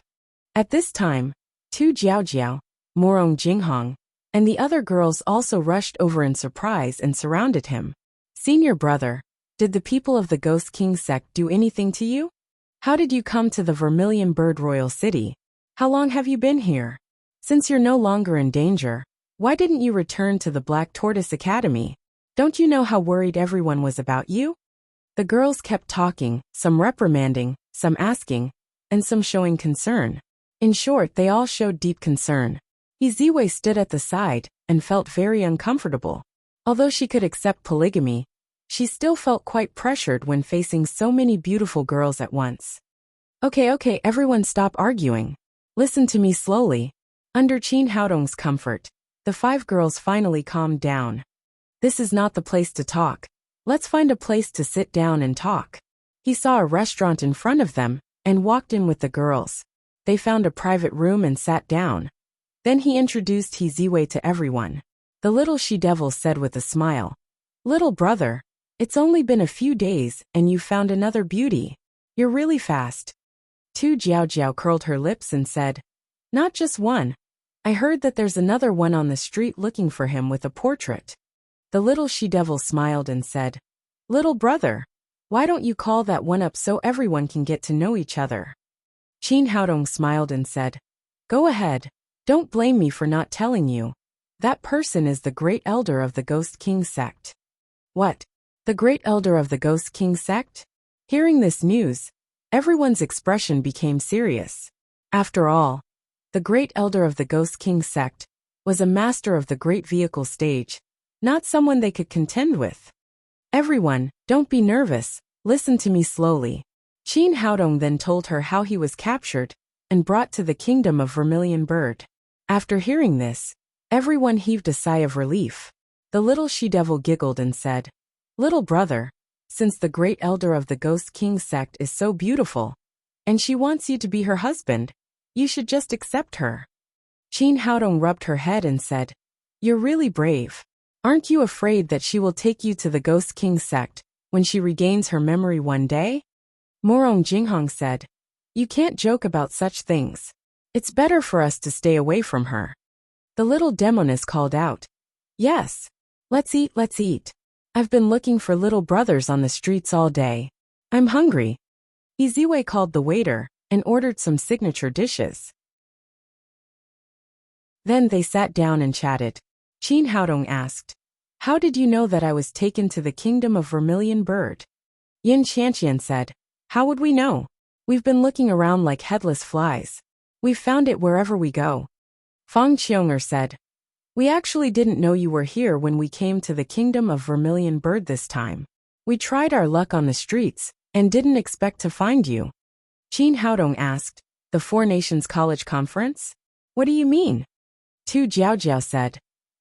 At this time, 2 Jiaojiao, Morong Jinghong, and the other girls also rushed over in surprise and surrounded him. "Senior brother, did the people of the Ghost King sect do anything to you? How did you come to the Vermilion Bird Royal City? How long have you been here? Since you're no longer in danger, why didn't you return to the Black Tortoise Academy? Don't you know how worried everyone was about you?" The girls kept talking, some reprimanding, some asking, and some showing concern. In short, they all showed deep concern. Ziwei stood at the side and felt very uncomfortable. Although she could accept polygamy, she still felt quite pressured when facing so many beautiful girls at once. Okay, everyone stop arguing. Listen to me slowly." Under Qin Haodong's comfort, the 5 girls finally calmed down. "This is not the place to talk. Let's find a place to sit down and talk." He saw a restaurant in front of them and walked in with the girls. They found a private room and sat down. Then he introduced Ziwei to everyone. The little she-devil said with a smile, "Little brother, it's only been a few days and you found another beauty. You're really fast." 2 Jiaojiao curled her lips and said, "Not just one. I heard that there's another one on the street looking for him with a portrait." The little she-devil smiled and said, "Little brother, why don't you call that one up so everyone can get to know each other?" Qin Haodong smiled and said, "Go ahead. Don't blame me for not telling you. That person is the great elder of the Ghost King sect." "What? The great elder of the Ghost King sect?" Hearing this news, everyone's expression became serious. After all, the great elder of the Ghost King sect was a master of the great vehicle stage, not someone they could contend with. "Everyone, don't be nervous, listen to me slowly." Qin Haodong then told her how he was captured and brought to the kingdom of Vermilion Bird. After hearing this, everyone heaved a sigh of relief. The little she-devil giggled and said, "Little brother, since the great elder of the Ghost King sect is so beautiful, and she wants you to be her husband, you should just accept her." Qin Haodong rubbed her head and said, "You're really brave. Aren't you afraid that she will take you to the Ghost King sect when she regains her memory one day?" Morong Jinghong said, "You can't joke about such things. It's better for us to stay away from her." The little demoness called out, "Yes, let's eat, let's eat. I've been looking for little brothers on the streets all day. I'm hungry." Iziwei called the waiter and ordered some signature dishes. Then they sat down and chatted. Qin Haodong asked, "How did you know that I was taken to the kingdom of Vermilion Bird?" Yin Qianqian said, "How would we know? We've been looking around like headless flies. We've found it wherever we go." Fang Qiong'er said, "We actually didn't know you were here when we came to the kingdom of Vermilion Bird this time. We tried our luck on the streets and didn't expect to find you." Qin Haodong asked, "The Four Nations College Conference? What do you mean?" Tu Jiaojiao said,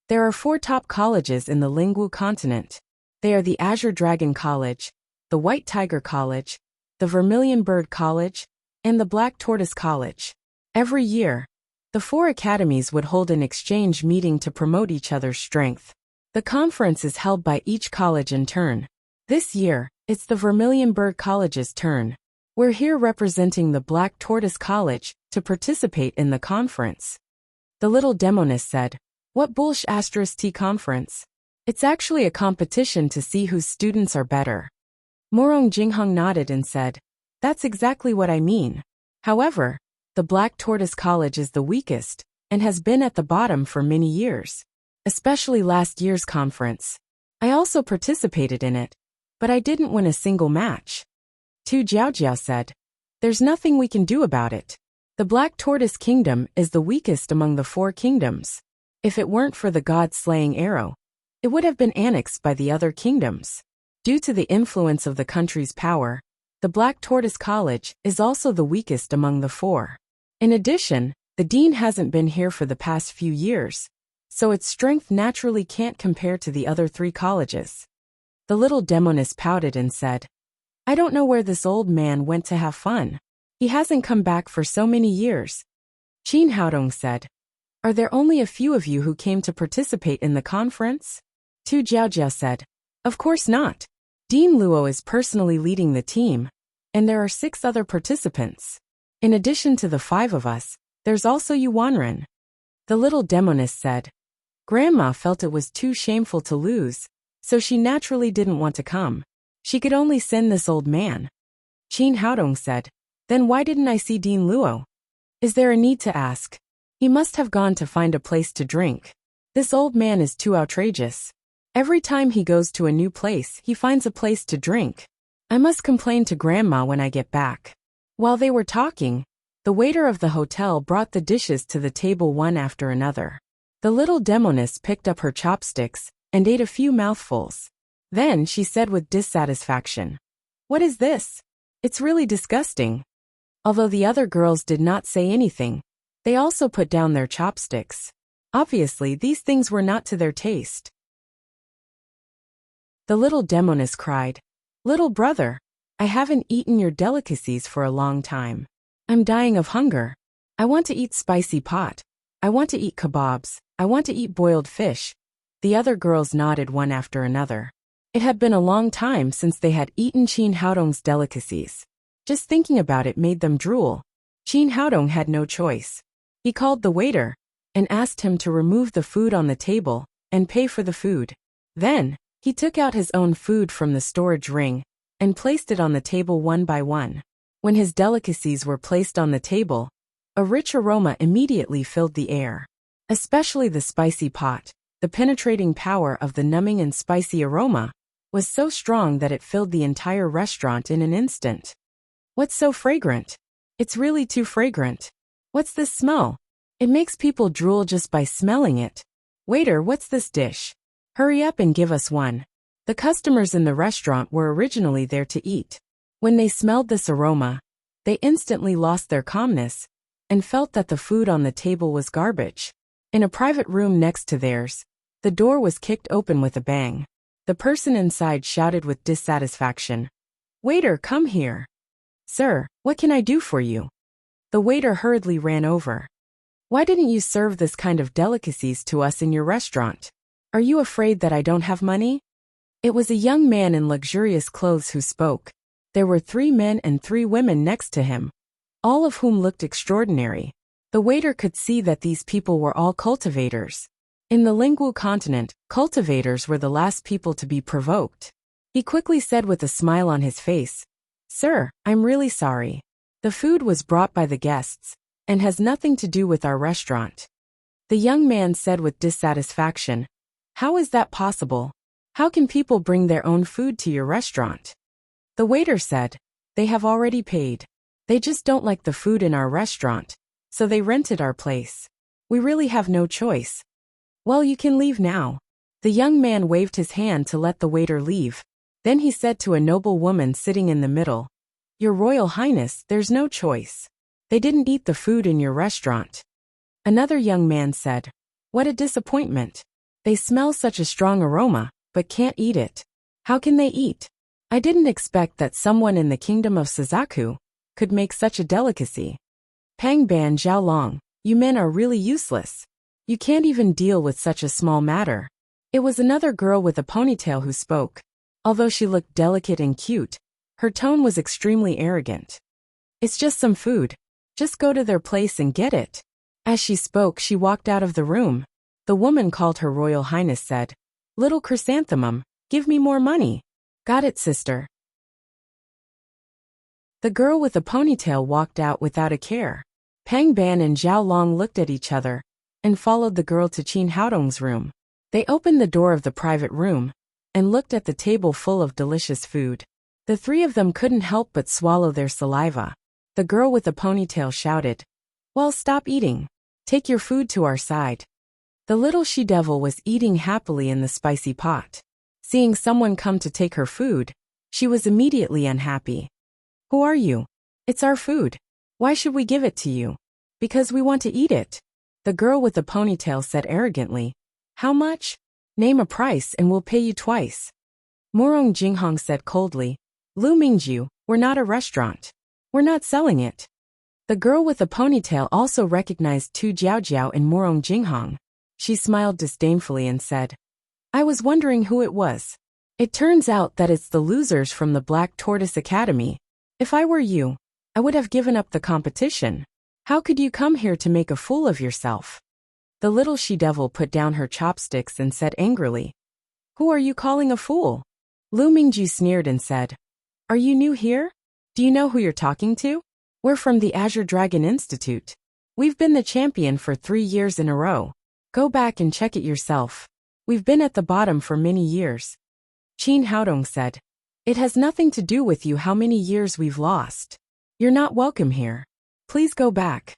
"There are 4 top colleges in the Lingwu continent. They are the Azure Dragon College, the White Tiger College, the Vermilion Bird College, and the Black Tortoise College. Every year, the 4 academies would hold an exchange meeting to promote each other's strength. The conference is held by each college in turn. This year, it's the Vermilion Bird College's turn. We're here representing the Black Tortoise College to participate in the conference." The little demoness said, "What bullsh *T conference? It's actually a competition to see whose students are better." Morong Jinghong nodded and said, "That's exactly what I mean. However, the Black Tortoise College is the weakest and has been at the bottom for many years, especially last year's conference. I also participated in it, but I didn't win a single match." Tu Jiaojiao said, "There's nothing we can do about it. The Black Tortoise Kingdom is the weakest among the 4 kingdoms. If it weren't for the god-slaying arrow, it would have been annexed by the other kingdoms. Due to the influence of the country's power, the Black Tortoise College is also the weakest among the 4. In addition, the dean hasn't been here for the past few years, so its strength naturally can't compare to the other 3 colleges." The little demoness pouted and said, "I don't know where this old man went to have fun. He hasn't come back for so many years." Qin Haodong said, "Are there only a few of you who came to participate in the conference?" Tu Jiaojiao said, "Of course not. Dean Luo is personally leading the team, and there are 6 other participants. In addition to the 5 of us, there's also Yuanren." The little demoness said, "Grandma felt it was too shameful to lose, so she naturally didn't want to come. She could only send this old man." Qin Haodong said, "Then why didn't I see Dean Luo? Is there a need to ask? He must have gone to find a place to drink. This old man is too outrageous. Every time he goes to a new place, he finds a place to drink. I must complain to Grandma when I get back." While they were talking, the waiter of the hotel brought the dishes to the table one after another. The little demoness picked up her chopsticks and ate a few mouthfuls. Then she said with dissatisfaction, "What is this? It's really disgusting." Although the other girls did not say anything, they also put down their chopsticks. Obviously, these things were not to their taste. The little demoness cried, "Little brother, I haven't eaten your delicacies for a long time. I'm dying of hunger. I want to eat spicy pot. I want to eat kebabs. I want to eat boiled fish." The other girls nodded one after another. It had been a long time since they had eaten Qin Haodong's delicacies. Just thinking about it made them drool. Qin Haodong had no choice. He called the waiter and asked him to remove the food on the table and pay for the food. Then, he took out his own food from the storage ring and placed it on the table one by one. When his delicacies were placed on the table, a rich aroma immediately filled the air. Especially the spicy pot. The penetrating power of the numbing and spicy aroma was so strong that it filled the entire restaurant in an instant. What's so fragrant? It's really too fragrant. What's this smell? It makes people drool just by smelling it. Waiter, what's this dish? Hurry up and give us one. The customers in the restaurant were originally there to eat. When they smelled this aroma, they instantly lost their calmness and felt that the food on the table was garbage. In a private room next to theirs, the door was kicked open with a bang. The person inside shouted with dissatisfaction, "Waiter, come here." "Sir, what can I do for you?" The waiter hurriedly ran over. "Why didn't you serve this kind of delicacies to us in your restaurant? Are you afraid that I don't have money?" It was a young man in luxurious clothes who spoke. There were 3 men and 3 women next to him, all of whom looked extraordinary. The waiter could see that these people were all cultivators. In the Lingwu continent, cultivators were the last people to be provoked. He quickly said with a smile on his face, "Sir, I'm really sorry. The food was brought by the guests and has nothing to do with our restaurant." The young man said with dissatisfaction, "How is that possible? How can people bring their own food to your restaurant?" The waiter said, "They have already paid. They just don't like the food in our restaurant, so they rented our place. We really have no choice." "Well, you can leave now." The young man waved his hand to let the waiter leave. Then he said to a noble woman sitting in the middle, "Your Royal Highness, there's no choice. They didn't eat the food in your restaurant." Another young man said, "What a disappointment. They smell such a strong aroma, but can't eat it. How can they eat? I didn't expect that someone in the kingdom of Suzaku could make such a delicacy. Pang Ban Xiaolong, you men are really useless. You can't even deal with such a small matter." It was another girl with a ponytail who spoke. Although she looked delicate and cute, her tone was extremely arrogant. "It's just some food. Just go to their place and get it." As she spoke, she walked out of the room. The woman called Her Royal Highness said, "Little chrysanthemum, give me more money." "Got it, sister." The girl with the ponytail walked out without a care. Pang Ban and Zhao Long looked at each other and followed the girl to Qin Haodong's room. They opened the door of the private room and looked at the table full of delicious food. The 3 of them couldn't help but swallow their saliva. The girl with the ponytail shouted, "Well, stop eating. Take your food to our side." The little she-devil was eating happily in the spicy pot. Seeing someone come to take her food, she was immediately unhappy. "Who are you? It's our food. Why should we give it to you?" "Because we want to eat it." The girl with the ponytail said arrogantly, "How much? Name a price and we'll pay you twice." Murong Jinghong said coldly, "Lu Mingju, we're not a restaurant. We're not selling it." The girl with the ponytail also recognized Tu Jiaojiao and Murong Jinghong. She smiled disdainfully and said, "I was wondering who it was. It turns out that it's the losers from the Black Tortoise Academy. If I were you, I would have given up the competition. How could you come here to make a fool of yourself?" The little she-devil put down her chopsticks and said angrily, "Who are you calling a fool?" Lu Mingju sneered and said, "Are you new here? Do you know who you're talking to? We're from the Azure Dragon Institute. We've been the champion for 3 years in a row. Go back and check it yourself. We've been at the bottom for many years." Qin Haodong said, "It has nothing to do with you how many years we've lost. You're not welcome here. Please go back."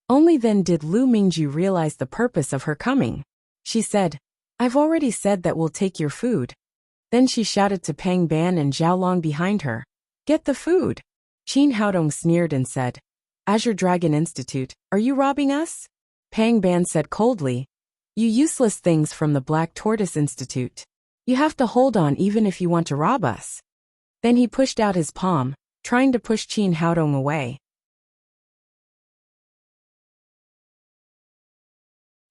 Only then did Lu Mingju realize the purpose of her coming. She said, "I've already said that we'll take your food." Then she shouted to Pang Ban and Zhao Long behind her, "Get the food." Qin Haodong sneered and said, "Azure Dragon Institute, are you robbing us?" Pang Ban said coldly, "You useless things from the Black Tortoise Institute. You have to hold on even if you want to rob us." Then he pushed out his palm, trying to push Qin Haodong away.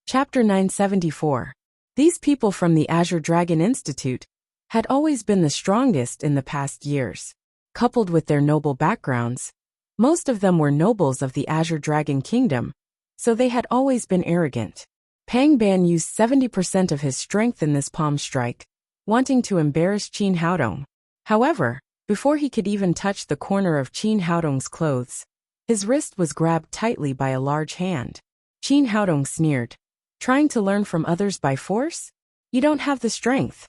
Chapter 974. These people from the Azure Dragon Institute had always been the strongest in the past years. Coupled with their noble backgrounds, most of them were nobles of the Azure Dragon Kingdom, so they had always been arrogant. Pang Ban used 70% of his strength in this palm strike, wanting to embarrass Qin Haodong. However, before he could even touch the corner of Qin Haodong's clothes, his wrist was grabbed tightly by a large hand. Qin Haodong sneered. Trying to learn from others by force? You don't have the strength.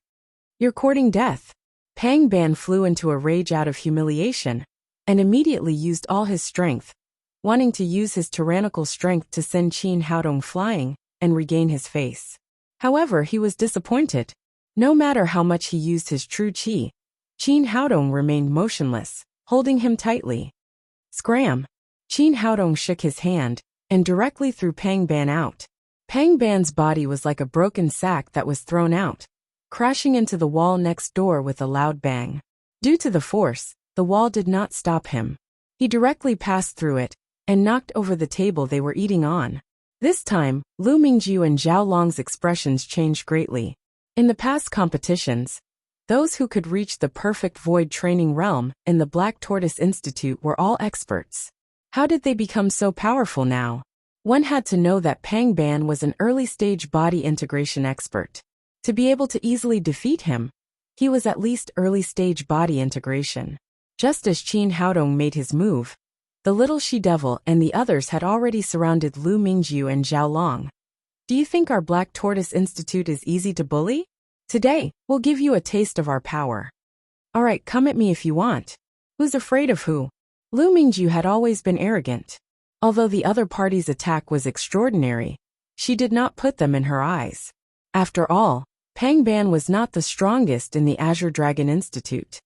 You're courting death. Pang Ban flew into a rage out of humiliation, and immediately used all his strength, wanting to use his tyrannical strength to send Qin Haodong flying and regain his face. However, he was disappointed. No matter how much he used his true qi, Qin Haodong remained motionless, holding him tightly. Scram! Qin Haodong shook his hand and directly threw Pang Ban out. Pang Ban's body was like a broken sack that was thrown out, crashing into the wall next door with a loud bang. Due to the force, the wall did not stop him. He directly passed through it and knocked over the table they were eating on. This time, Lu Mingjiu and Zhao Long's expressions changed greatly. In the past competitions, those who could reach the perfect void training realm in the Black Tortoise Institute were all experts. How did they become so powerful now? One had to know that Pang Ban was an early-stage body integration expert. To be able to easily defeat him, he was at least early-stage body integration. Just as Qin Haodong made his move, the little she-devil and the others had already surrounded Lu Mingjiu and Zhao Long. Do you think our Black Tortoise Institute is easy to bully? Today, we'll give you a taste of our power. Alright, come at me if you want. Who's afraid of who? Lu Mingjiu had always been arrogant. Although the other party's attack was extraordinary, she did not put them in her eyes. After all, Pang Ban was not the strongest in the Azure Dragon Institute.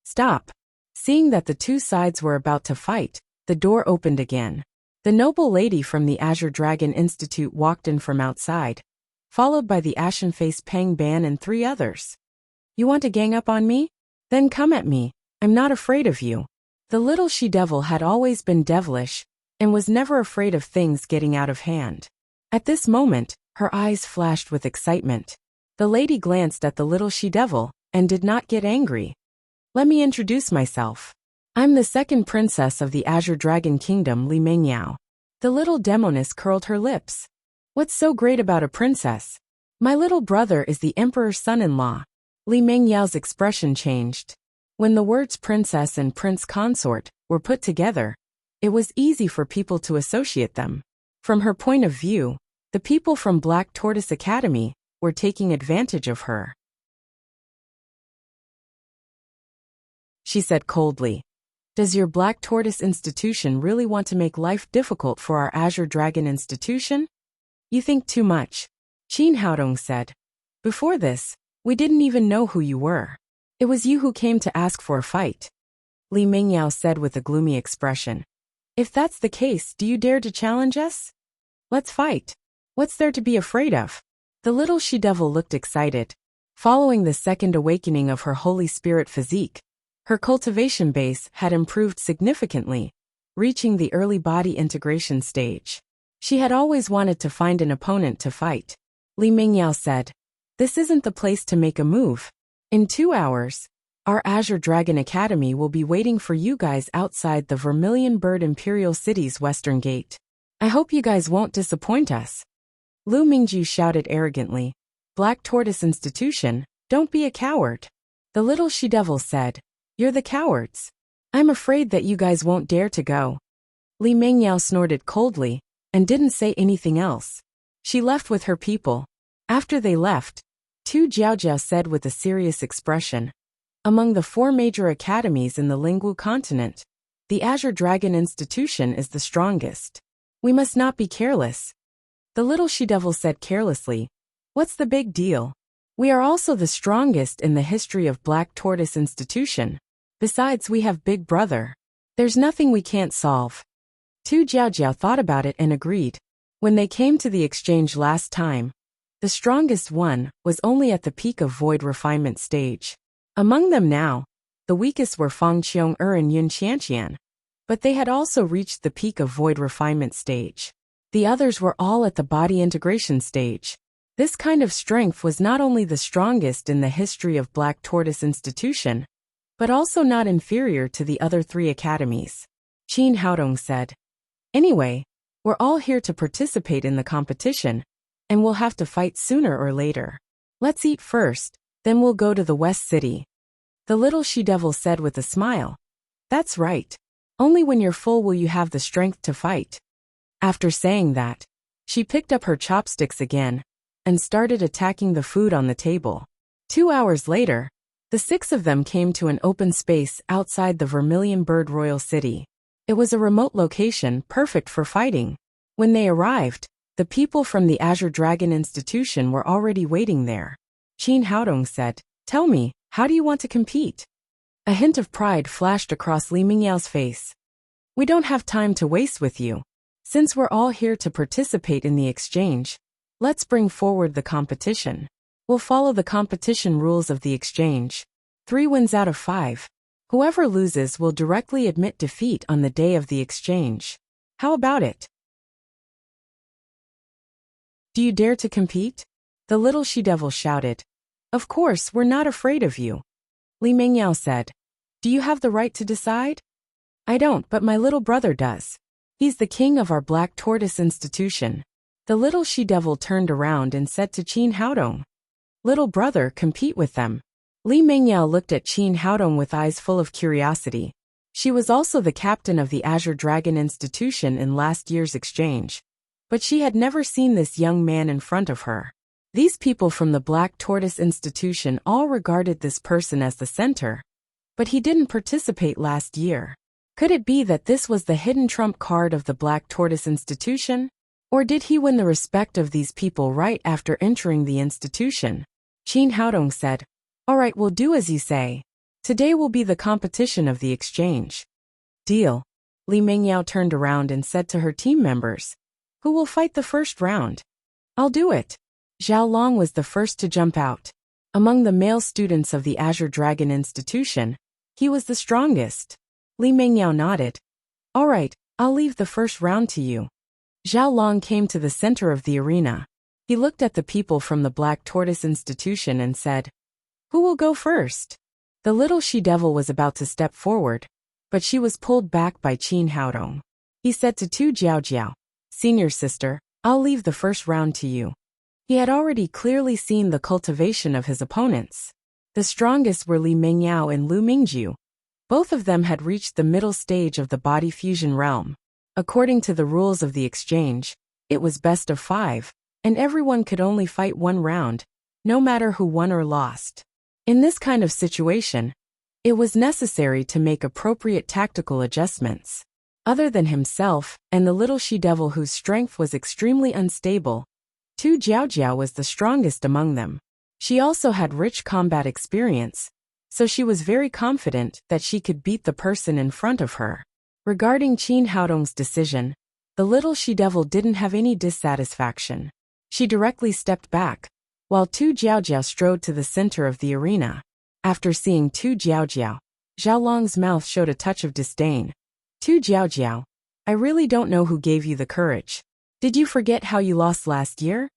Stop! Seeing that the two sides were about to fight, the door opened again. The noble lady from the Azure Dragon Institute walked in from outside, followed by the ashen-faced Pang Ban and 3 others. You want to gang up on me? Then come at me. I'm not afraid of you. The little she-devil had always been devilish, and was never afraid of things getting out of hand. At this moment, her eyes flashed with excitement. The lady glanced at the little she-devil, and did not get angry. Let me introduce myself. I'm the second princess of the Azure Dragon Kingdom, Li Mengyao. The little demoness curled her lips. What's so great about a princess? My little brother is the emperor's son-in-law. Li Mengyao's expression changed. When the words princess and prince consort were put together, it was easy for people to associate them. From her point of view, the people from Black Tortoise Academy were taking advantage of her. She said coldly, "Does your Black Tortoise Institution really want to make life difficult for our Azure Dragon Institution? You think too much." Qin Haodong said. "Before this, we didn't even know who you were. It was you who came to ask for a fight." Li Mengyao said with a gloomy expression. "If that's the case, do you dare to challenge us? Let's fight. What's there to be afraid of?" The little she-devil looked excited. Following the second awakening of her Holy Spirit physique, her cultivation base had improved significantly, reaching the early body integration stage. She had always wanted to find an opponent to fight. Li Mengyao said, "This isn't the place to make a move. In 2 hours, our Azure Dragon Academy will be waiting for you guys outside the Vermilion Bird Imperial City's western gate. I hope you guys won't disappoint us." Lu Mingjiu shouted arrogantly, "Black Tortoise Institution, don't be a coward." The little she-devil said, "You're the cowards. I'm afraid that you guys won't dare to go." Li Mengyao snorted coldly and didn't say anything else. She left with her people. After they left, Tu Jiaojia said with a serious expression, "Among the 4 major academies in the Lingwu continent, the Azure Dragon Institution is the strongest. We must not be careless." The little she-devil said carelessly, "What's the big deal? We are also the strongest in the history of Black Tortoise Institution. Besides, we have Big Brother. There's nothing we can't solve." Tu Jiaojia thought about it and agreed. When they came to the exchange last time, the strongest one was only at the peak of void refinement stage. Among them now, the weakest were Fang Qiong-er and Yun Qianqian, but they had also reached the peak of void refinement stage. The others were all at the body integration stage. This kind of strength was not only the strongest in the history of Black Tortoise Institution, but also not inferior to the other 3 academies. Qin Haodong said, "Anyway, we're all here to participate in the competition, and we'll have to fight sooner or later. Let's eat first, Then we'll go to the West City. The little she-devil said with a smile. That's right. Only when you're full will you have the strength to fight. After saying that, she picked up her chopsticks again and started attacking the food on the table. 2 hours later, the 6 of them came to an open space outside the Vermilion Bird Royal City. It was a remote location perfect for fighting. When they arrived, the people from the Azure Dragon Institution were already waiting there. Qin Haodong said, "Tell me, how do you want to compete?" A hint of pride flashed across Li Mingyao's face. "We don't have time to waste with you. Since we're all here to participate in the exchange, let's bring forward the competition. We'll follow the competition rules of the exchange. 3 wins out of 5. Whoever loses will directly admit defeat on the day of the exchange. How about it? Do you dare to compete?" The little she-devil shouted. "Of course, we're not afraid of you." Li Mingyao said, "Do you have the right to decide?" "I don't, but my little brother does. He's the king of our Black Tortoise Institution." The little she-devil turned around and said to Qin Haodong, "Little brother, compete with them." Li Mingyao looked at Qin Haodong with eyes full of curiosity. She was also the captain of the Azure Dragon Institution in last year's exchange, but she had never seen this young man in front of her. These people from the Black Tortoise Institution all regarded this person as the center, but he didn't participate last year. Could it be that this was the hidden trump card of the Black Tortoise Institution? Or did he win the respect of these people right after entering the institution? Qin Haodong said, "All right, we'll do as you say. Today will be the competition of the exchange." "Deal." Li Mingyao turned around and said to her team members, "Who will fight the first round?" "I'll do it." Zhao Long was the first to jump out. Among the male students of the Azure Dragon Institution, he was the strongest. Li Mingyao nodded. "All right, I'll leave the first round to you." Zhao Long came to the center of the arena. He looked at the people from the Black Tortoise Institution and said, "Who will go first?" The little she-devil was about to step forward, but she was pulled back by Qin Haodong. He said to Tu Jiaojiao, "Senior sister, I'll leave the first round to you." He had already clearly seen the cultivation of his opponents. The strongest were Li Mingyao and Lu Mingjiu. Both of them had reached the middle stage of the body fusion realm. According to the rules of the exchange, it was best of 5, and everyone could only fight 1 round, no matter who won or lost. In this kind of situation, it was necessary to make appropriate tactical adjustments. Other than himself and the little she-devil whose strength was extremely unstable, Tu Jiaojiao was the strongest among them. She also had rich combat experience, so she was very confident that she could beat the person in front of her. Regarding Qin Haodong's decision, the little she-devil didn't have any dissatisfaction. She directly stepped back, while Tu Jiaojiao strode to the center of the arena. After seeing Tu Jiaojiao, Zhao Long's mouth showed a touch of disdain. "Tu Jiaojiao, I really don't know who gave you the courage. Did you forget how you lost last year?"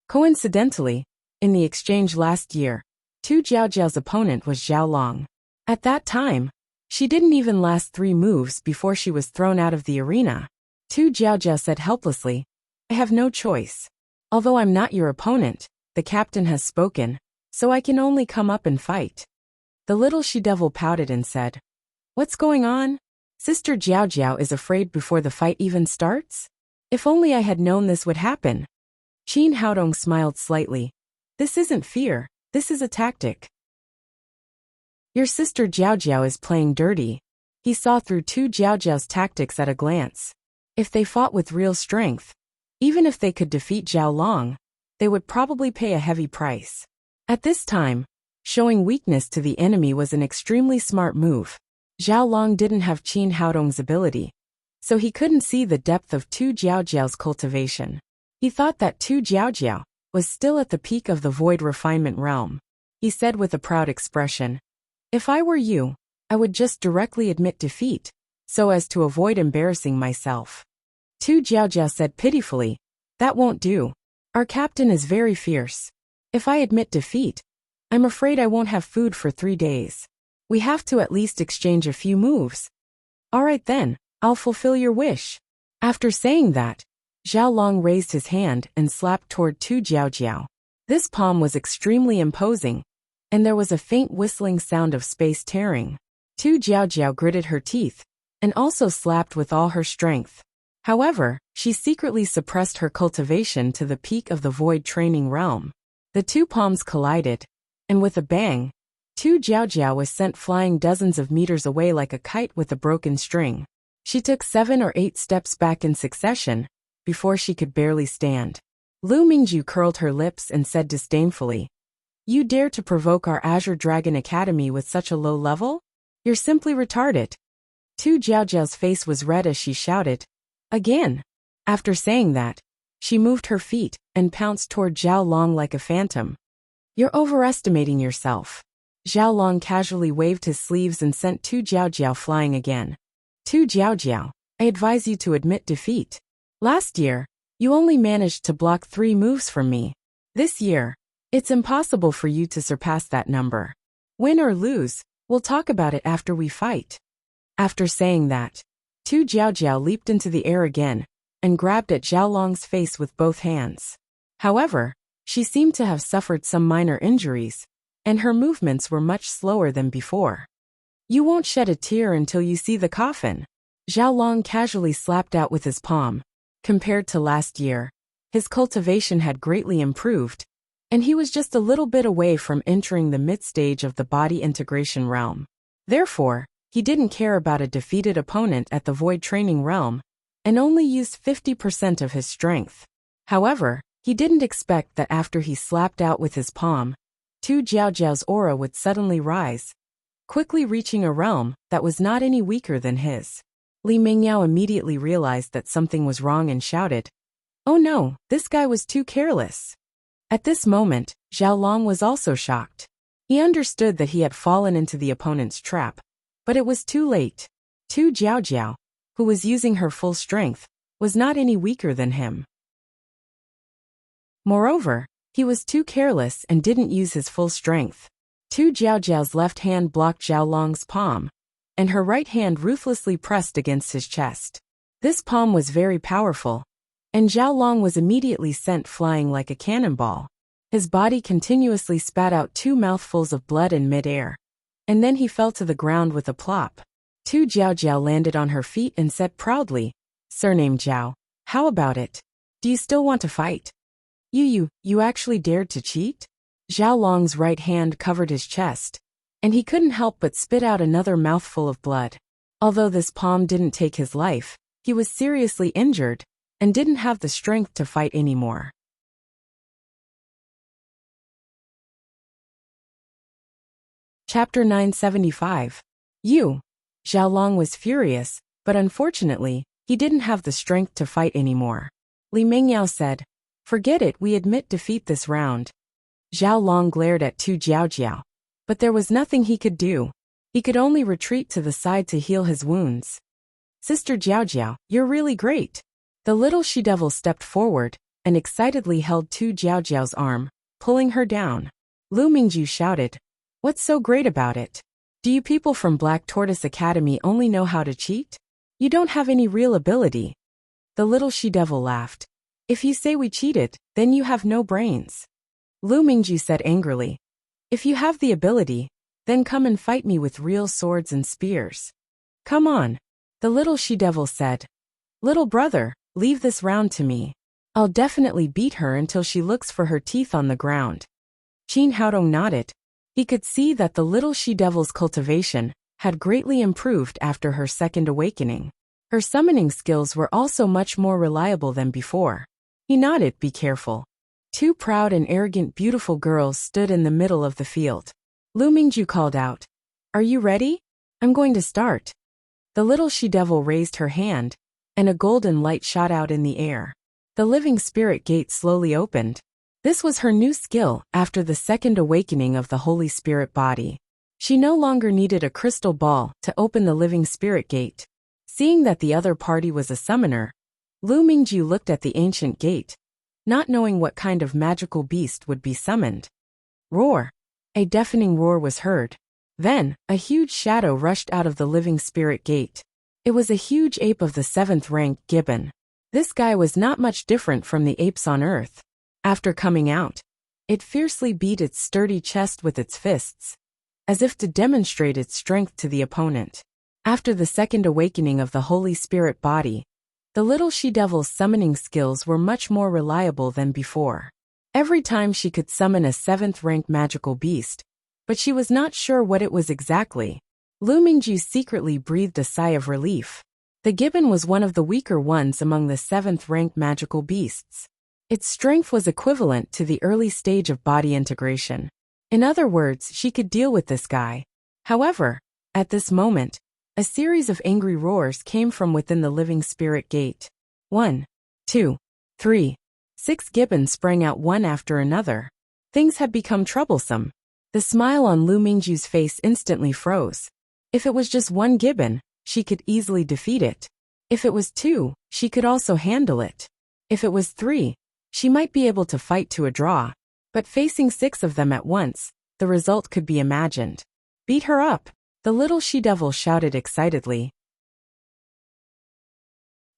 Coincidentally, in the exchange last year, Tu Jiaojiao's opponent was Zhao Long. At that time, she didn't even last 3 moves before she was thrown out of the arena. Tu Jiaojiao said helplessly, "I have no choice. Although I'm not your opponent, the captain has spoken, so I can only come up and fight." The little she-devil pouted and said, "What's going on? Sister Jiaojiao is afraid before the fight even starts? If only I had known this would happen." Qin Haodong smiled slightly. "This isn't fear, this is a tactic. Your sister Jiaojiao is playing dirty." He saw through Tu Jiaojiao's tactics at a glance. If they fought with real strength, even if they could defeat Zhao Long, they would probably pay a heavy price. At this time, showing weakness to the enemy was an extremely smart move. Zhao Long didn't have Qin Haodong's ability, so he couldn't see the depth of Tu Jiaojiao's cultivation. He thought that Tu Jiaojiao was still at the peak of the void refinement realm. He said with a proud expression, "If I were you, I would just directly admit defeat, so as to avoid embarrassing myself." Tu Jiaojiao said pitifully, "That won't do. Our captain is very fierce. If I admit defeat, I'm afraid I won't have food for 3 days. We have to at least exchange a few moves." "All right then, I'll fulfill your wish." After saying that, Zhao Long raised his hand and slapped toward Tu Jiaojiao. This palm was extremely imposing, and there was a faint whistling sound of space tearing. Tu Jiaojiao gritted her teeth, and also slapped with all her strength. However, she secretly suppressed her cultivation to the peak of the void training realm. The two palms collided, and with a bang, Tu Jiaojiao was sent flying dozens of meters away like a kite with a broken string. She took 7 or 8 steps back in succession, before she could barely stand. Lu Mingju curled her lips and said disdainfully, "You dare to provoke our Azure Dragon Academy with such a low level? You're simply retarded." Tu Jiaojiao's face was red as she shouted, "Again!" After saying that, she moved her feet and pounced toward Zhao Long like a phantom. "You're overestimating yourself." Zhao Long casually waved his sleeves and sent Tu Jiaojiao flying again. "Tu Jiaojiao, I advise you to admit defeat. Last year, you only managed to block 3 moves from me. This year, it's impossible for you to surpass that number. Win or lose, we'll talk about it after we fight." After saying that, Tu Jiaojiao leaped into the air again and grabbed at Zhao Long's face with both hands. However, she seemed to have suffered some minor injuries, and her movements were much slower than before. "You won't shed a tear until you see the coffin." Zhao Long casually slapped out with his palm. Compared to last year, his cultivation had greatly improved, and he was just a little bit away from entering the mid-stage of the body integration realm. Therefore, he didn't care about a defeated opponent at the void training realm, and only used 50% of his strength. However, he didn't expect that after he slapped out with his palm, Tu Jiaojiao's aura would suddenly rise, quickly reaching a realm that was not any weaker than his. Li Mingyao immediately realized that something was wrong and shouted, "Oh no, this guy was too careless." At this moment, Zhao Long was also shocked. He understood that he had fallen into the opponent's trap, but it was too late. Tu Jiaojiao, who was using her full strength, was not any weaker than him. Moreover, he was too careless and didn't use his full strength. Tu Jiaojiao's left hand blocked Zhao Long's palm, and her right hand ruthlessly pressed against his chest. This palm was very powerful, and Zhao Long was immediately sent flying like a cannonball. His body continuously spat out 2 mouthfuls of blood in mid-air, and then he fell to the ground with a plop. Tu Jiaojiao landed on her feet and said proudly, "Surname Zhao, how about it? Do you still want to fight? You actually dared to cheat?" Zhao Long's right hand covered his chest, and he couldn't help but spit out another mouthful of blood. Although this palm didn't take his life, he was seriously injured and didn't have the strength to fight anymore. Chapter 975. Zhao Long was furious, but unfortunately, he didn't have the strength to fight anymore. Li Mingyao said, "Forget it, we admit defeat this round." Zhao Long glared at Tu Jiaojiao, but there was nothing he could do. He could only retreat to the side to heal his wounds. "Sister Jiaojiao, you're really great." The little she-devil stepped forward and excitedly held Tu Jiaojiao's arm, pulling her down. Lu Mingju shouted, "What's so great about it? Do you people from Black Tortoise Academy only know how to cheat? You don't have any real ability." The little she-devil laughed. "If you say we cheated, then you have no brains." Lu Mingju said angrily, "If you have the ability, then come and fight me with real swords and spears." "Come on," the little she-devil said. "Little brother, leave this round to me. I'll definitely beat her until she looks for her teeth on the ground." Qin Haodong nodded. He could see that the little she-devil's cultivation had greatly improved after her second awakening. Her summoning skills were also much more reliable than before. He nodded, "Be careful." 2 proud and arrogant beautiful girls stood in the middle of the field. Lu Mingju called out, "Are you ready? I'm going to start." The little she-devil raised her hand, and a golden light shot out in the air. The living spirit gate slowly opened. This was her new skill after the second awakening of the Holy Spirit body. She no longer needed a crystal ball to open the living spirit gate. Seeing that the other party was a summoner, Lu Mingju looked at the ancient gate, not knowing what kind of magical beast would be summoned. Roar! A deafening roar was heard. Then, a huge shadow rushed out of the living spirit gate. It was a huge ape of the 7th rank gibbon. This guy was not much different from the apes on Earth. After coming out, It fiercely beat its sturdy chest with its fists, as if to demonstrate its strength to the opponent. After the second awakening of the Holy Spirit body, the little she-devil's summoning skills were much more reliable than before. Every time she could summon a 7th-rank magical beast, but she was not sure what it was exactly. Lu Mingju secretly breathed a sigh of relief. The gibbon was one of the weaker ones among the 7th-rank magical beasts. Its strength was equivalent to the early stage of body integration. In other words, she could deal with this guy. However, at this moment, a series of angry roars came from within the living spirit gate. 1, 2, 3. 6 gibbons sprang out one after another. Things had become troublesome. The smile on Lu Mingju's face instantly froze. If it was just one gibbon, she could easily defeat it. If it was 2, she could also handle it. If it was 3, she might be able to fight to a draw. But facing 6 of them at once, the result could be imagined. Beat her up, the little she-devil shouted excitedly.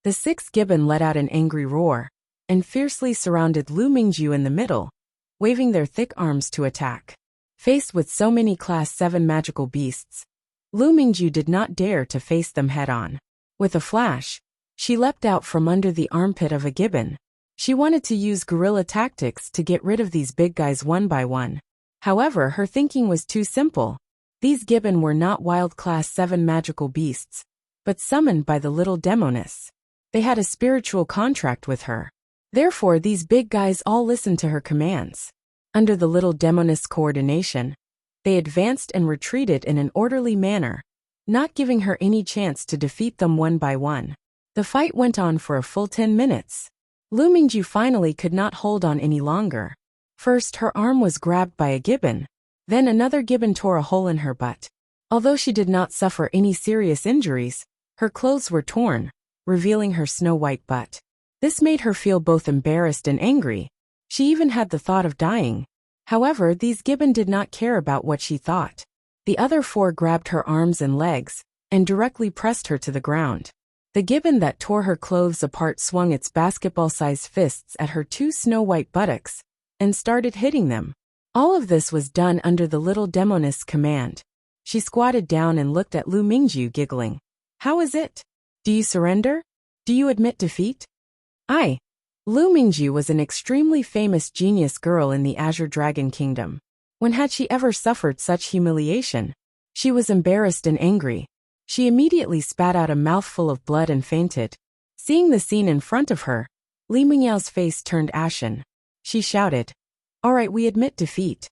The 6th gibbon let out an angry roar, and fiercely surrounded Lu Mingju in the middle, waving their thick arms to attack. Faced with so many Class 7 magical beasts, Lu Mingju did not dare to face them head-on. With a flash, she leapt out from under the armpit of a gibbon. She wanted to use guerrilla tactics to get rid of these big guys one by one. However, her thinking was too simple. These gibbon were not wild Class 7 magical beasts, but summoned by the little demoness. They had a spiritual contract with her. Therefore, these big guys all listened to her commands. Under the little demoness' coordination, they advanced and retreated in an orderly manner, not giving her any chance to defeat them one by one. The fight went on for a full 10 minutes. Lu Mingju finally could not hold on any longer. First, her arm was grabbed by a gibbon. Then another gibbon tore a hole in her butt. Although she did not suffer any serious injuries, her clothes were torn, revealing her snow-white butt. This made her feel both embarrassed and angry. She even had the thought of dying. However, these gibbon did not care about what she thought. The other 4 grabbed her arms and legs, and directly pressed her to the ground. The gibbon that tore her clothes apart swung its basketball-sized fists at her 2 snow-white buttocks, and started hitting them. All of this was done under the little demoness' command. She squatted down and looked at Lu Mingju, giggling. How is it? Do you surrender? Do you admit defeat? Lu Mingju was an extremely famous genius girl in the Azure Dragon Kingdom. When had she ever suffered such humiliation? She was embarrassed and angry. She immediately spat out a mouthful of blood and fainted. Seeing the scene in front of her, Li Mingyao's face turned ashen. She shouted, "All right, we admit defeat."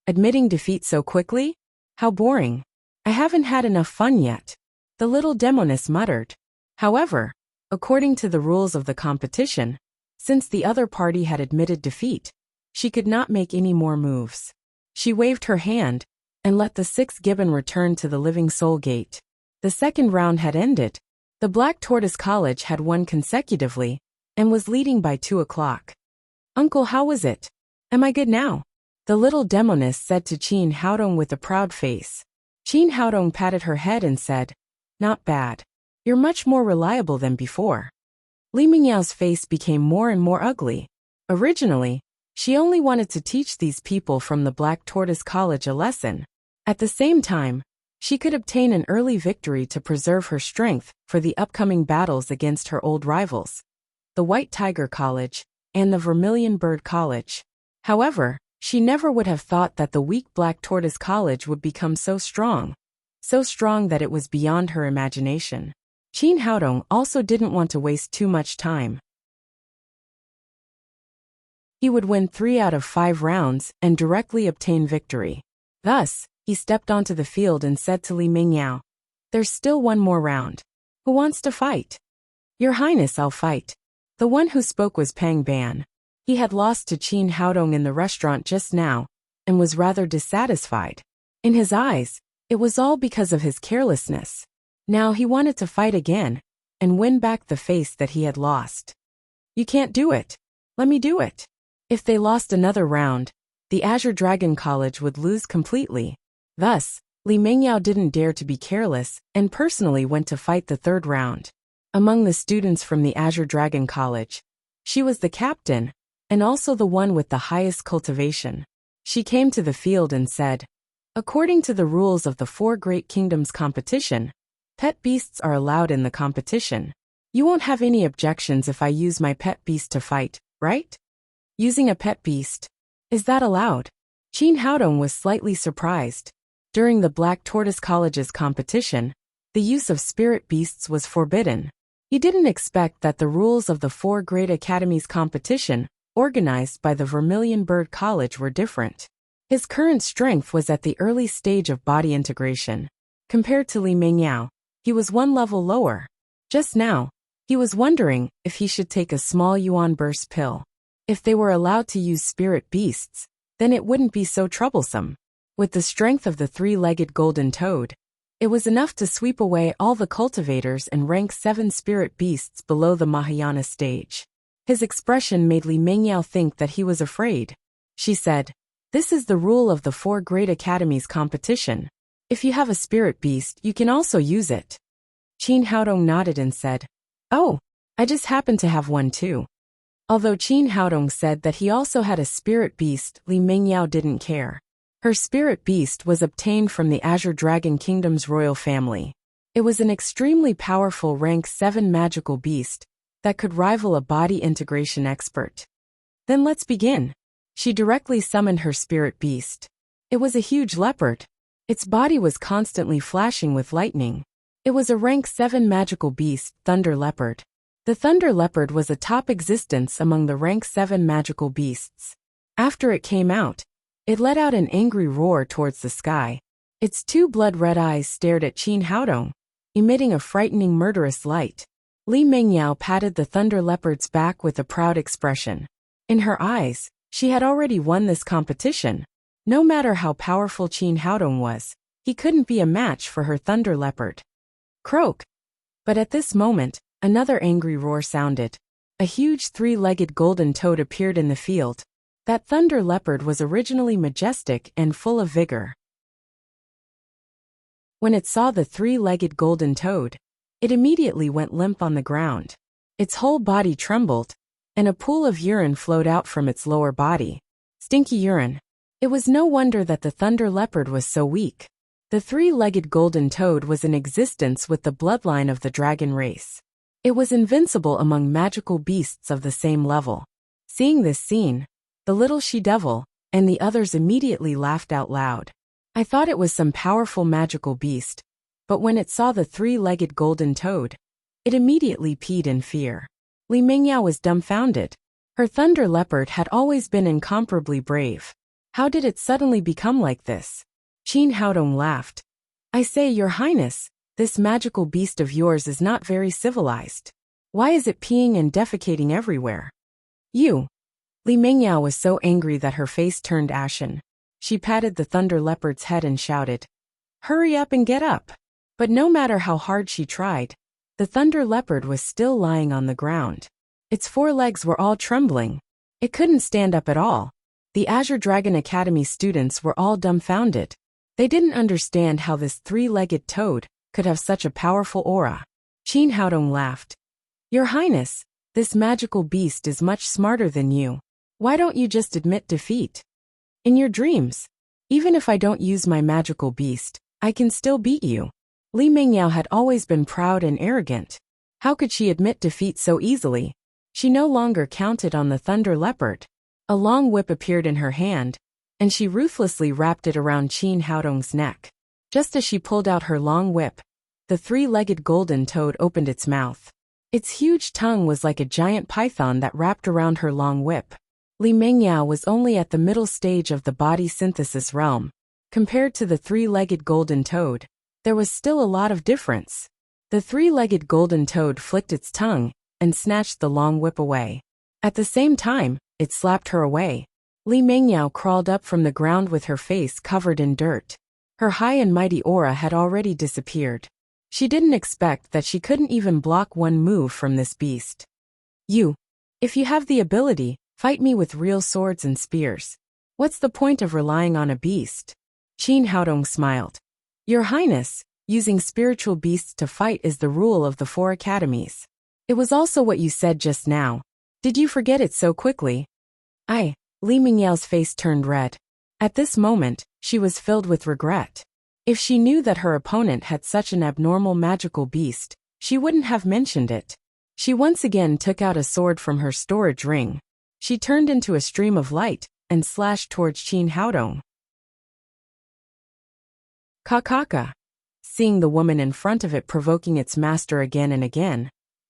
Admitting defeat so quickly? How boring. I haven't had enough fun yet, the little demoness muttered. However, according to the rules of the competition, since the other party had admitted defeat, she could not make any more moves. She waved her hand and let the 6th gibbon return to the living soul gate. The second round had ended. The Black Tortoise College had won consecutively and was leading by 2 o'clock. "Uncle, how was it? Am I good now?" the little demoness said to Qin Haodong with a proud face. Qin Haodong patted her head and said, "Not bad. You're much more reliable than before." Li Mingyao's face became more and more ugly. Originally, she only wanted to teach these people from the Black Tortoise College a lesson. At the same time, she could obtain an early victory to preserve her strength for the upcoming battles against her old rivals, the White Tiger College and the Vermilion Bird College. However, she never would have thought that the weak Black Tortoise College would become so strong that it was beyond her imagination. Qin Haodong also didn't want to waste too much time. He would win 3 out of 5 rounds and directly obtain victory. Thus, he stepped onto the field and said to Li Mingyao, "There's still one more round. Who wants to fight?" "Your Highness, I'll fight." The one who spoke was Pang Ban. He had lost to Qin Haodong in the restaurant just now, and was rather dissatisfied. In his eyes, it was all because of his carelessness. Now he wanted to fight again, and win back the face that he had lost. "You can't do it. Let me do it." If they lost another round, the Azure Dragon College would lose completely. Thus, Li Mingyao didn't dare to be careless, and personally went to fight the 3rd round. Among the students from the Azure Dragon College, she was the captain, and also the one with the highest cultivation. She came to the field and said, "According to the rules of the Four Great Kingdoms competition, pet beasts are allowed in the competition. You won't have any objections if I use my pet beast to fight, right?" Using a pet beast. Is that allowed? Qin Haodong was slightly surprised. During the Black Tortoise College's competition, the use of spirit beasts was forbidden. He didn't expect that the rules of the Four Great Academies competition, organized by the Vermilion Bird College, were different. His current strength was at the early stage of body integration. Compared to Li Mengyao, he was one level lower. Just now, he was wondering if he should take a small Yuan burst pill. If they were allowed to use spirit beasts, then it wouldn't be so troublesome. With the strength of the three-legged golden toad, it was enough to sweep away all the cultivators and rank 7 spirit beasts below the Mahayana stage. His expression made Li Mengyao think that he was afraid. She said, "This is the rule of the Four Great Academies competition. If you have a spirit beast, you can also use it." Qin Haodong nodded and said, "Oh, I just happen to have one too." Although Qin Haodong said that he also had a spirit beast, Li Mengyao didn't care. Her spirit beast was obtained from the Azure Dragon Kingdom's royal family. It was an extremely powerful rank 7 magical beast that could rival a body integration expert. "Then let's begin." She directly summoned her spirit beast. It was a huge leopard. Its body was constantly flashing with lightning. It was a rank 7 magical beast, Thunder Leopard. The Thunder Leopard was a top existence among the rank 7 magical beasts. After it came out, it let out an angry roar towards the sky. Its 2 blood-red eyes stared at Qin Haodong, emitting a frightening murderous light. Li Mengyao patted the Thunder Leopard's back with a proud expression. In her eyes, she had already won this competition. No matter how powerful Qin Haodong was, he couldn't be a match for her Thunder Leopard. Croak! But at this moment, another angry roar sounded. A huge 3-legged golden toad appeared in the field. That Thunder Leopard was originally majestic and full of vigor. When it saw the 3-legged golden toad, it immediately went limp on the ground. Its whole body trembled, and a pool of urine flowed out from its lower body. Stinky urine. It was no wonder that the Thunder Leopard was so weak. The 3-legged golden toad was in existence with the bloodline of the dragon race. It was invincible among magical beasts of the same level. Seeing this scene, the little she-devil and the others immediately laughed out loud. I thought it was some powerful magical beast, but when it saw the 3-legged golden toad, it immediately peed in fear. Li Mengyao was dumbfounded. Her Thunder Leopard had always been incomparably brave. How did it suddenly become like this? Qin Haodong laughed. "I say, Your Highness, this magical beast of yours is not very civilized. Why is it peeing and defecating everywhere?" "You." Li Mengyao was so angry that her face turned ashen. She patted the Thunder Leopard's head and shouted, "Hurry up and get up." But no matter how hard she tried, the Thunder Leopard was still lying on the ground. Its 4 legs were all trembling. It couldn't stand up at all. The Azure Dragon Academy students were all dumbfounded. They didn't understand how this 3-legged toad could have such a powerful aura. Qin Haodong laughed. "Your Highness, this magical beast is much smarter than you. Why don't you just admit defeat? In your dreams, even if I don't use my magical beast, I can still beat you." Li Mengyao had always been proud and arrogant. How could she admit defeat so easily? She no longer counted on the Thunder Leopard. A long whip appeared in her hand, and she ruthlessly wrapped it around Qin Haodong's neck. Just as she pulled out her long whip, the 3-legged golden toad opened its mouth. Its huge tongue was like a giant python that wrapped around her long whip. Li Mengyao was only at the middle stage of the body synthesis realm. Compared to the 3-legged golden toad, there was still a lot of difference. The 3-legged golden toad flicked its tongue and snatched the long whip away. At the same time, it slapped her away. Li Mengyao crawled up from the ground with her face covered in dirt. Her high and mighty aura had already disappeared. She didn't expect that she couldn't even block one move from this beast. "You. If you have the ability, fight me with real swords and spears. What's the point of relying on a beast?" Qin Haodong smiled. "Your Highness, using spiritual beasts to fight is the rule of the 4 academies. It was also what you said just now. Did you forget it so quickly?" Li Mingyao's face turned red. At this moment, she was filled with regret. If she knew that her opponent had such an abnormal magical beast, she wouldn't have mentioned it. She once again took out a sword from her storage ring. She turned into a stream of light and slashed towards Qin Haodong. Kakaka. Seeing the woman in front of it provoking its master again and again,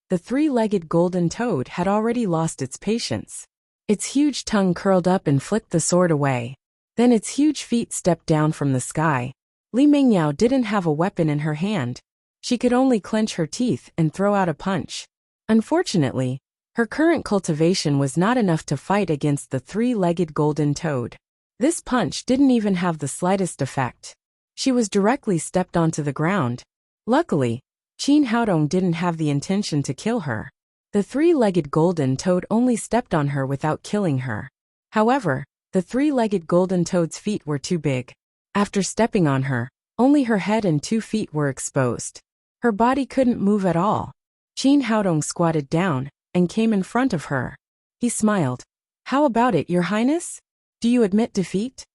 the three-legged golden toad had already lost its patience. Its huge tongue curled up and flicked the sword away. Then its huge feet stepped down from the sky. Li Mingyao didn't have a weapon in her hand. She could only clench her teeth and throw out a punch. Unfortunately, her current cultivation was not enough to fight against the three-legged golden toad. This punch didn't even have the slightest effect. She was directly stepped onto the ground. Luckily, Qin Haodong didn't have the intention to kill her. The three-legged golden toad only stepped on her without killing her. However, the three-legged golden toad's feet were too big. After stepping on her, only her head and 2 feet were exposed. Her body couldn't move at all. Qin Haodong squatted down and came in front of her. He smiled. "How about it, Your Highness? Do you admit defeat?"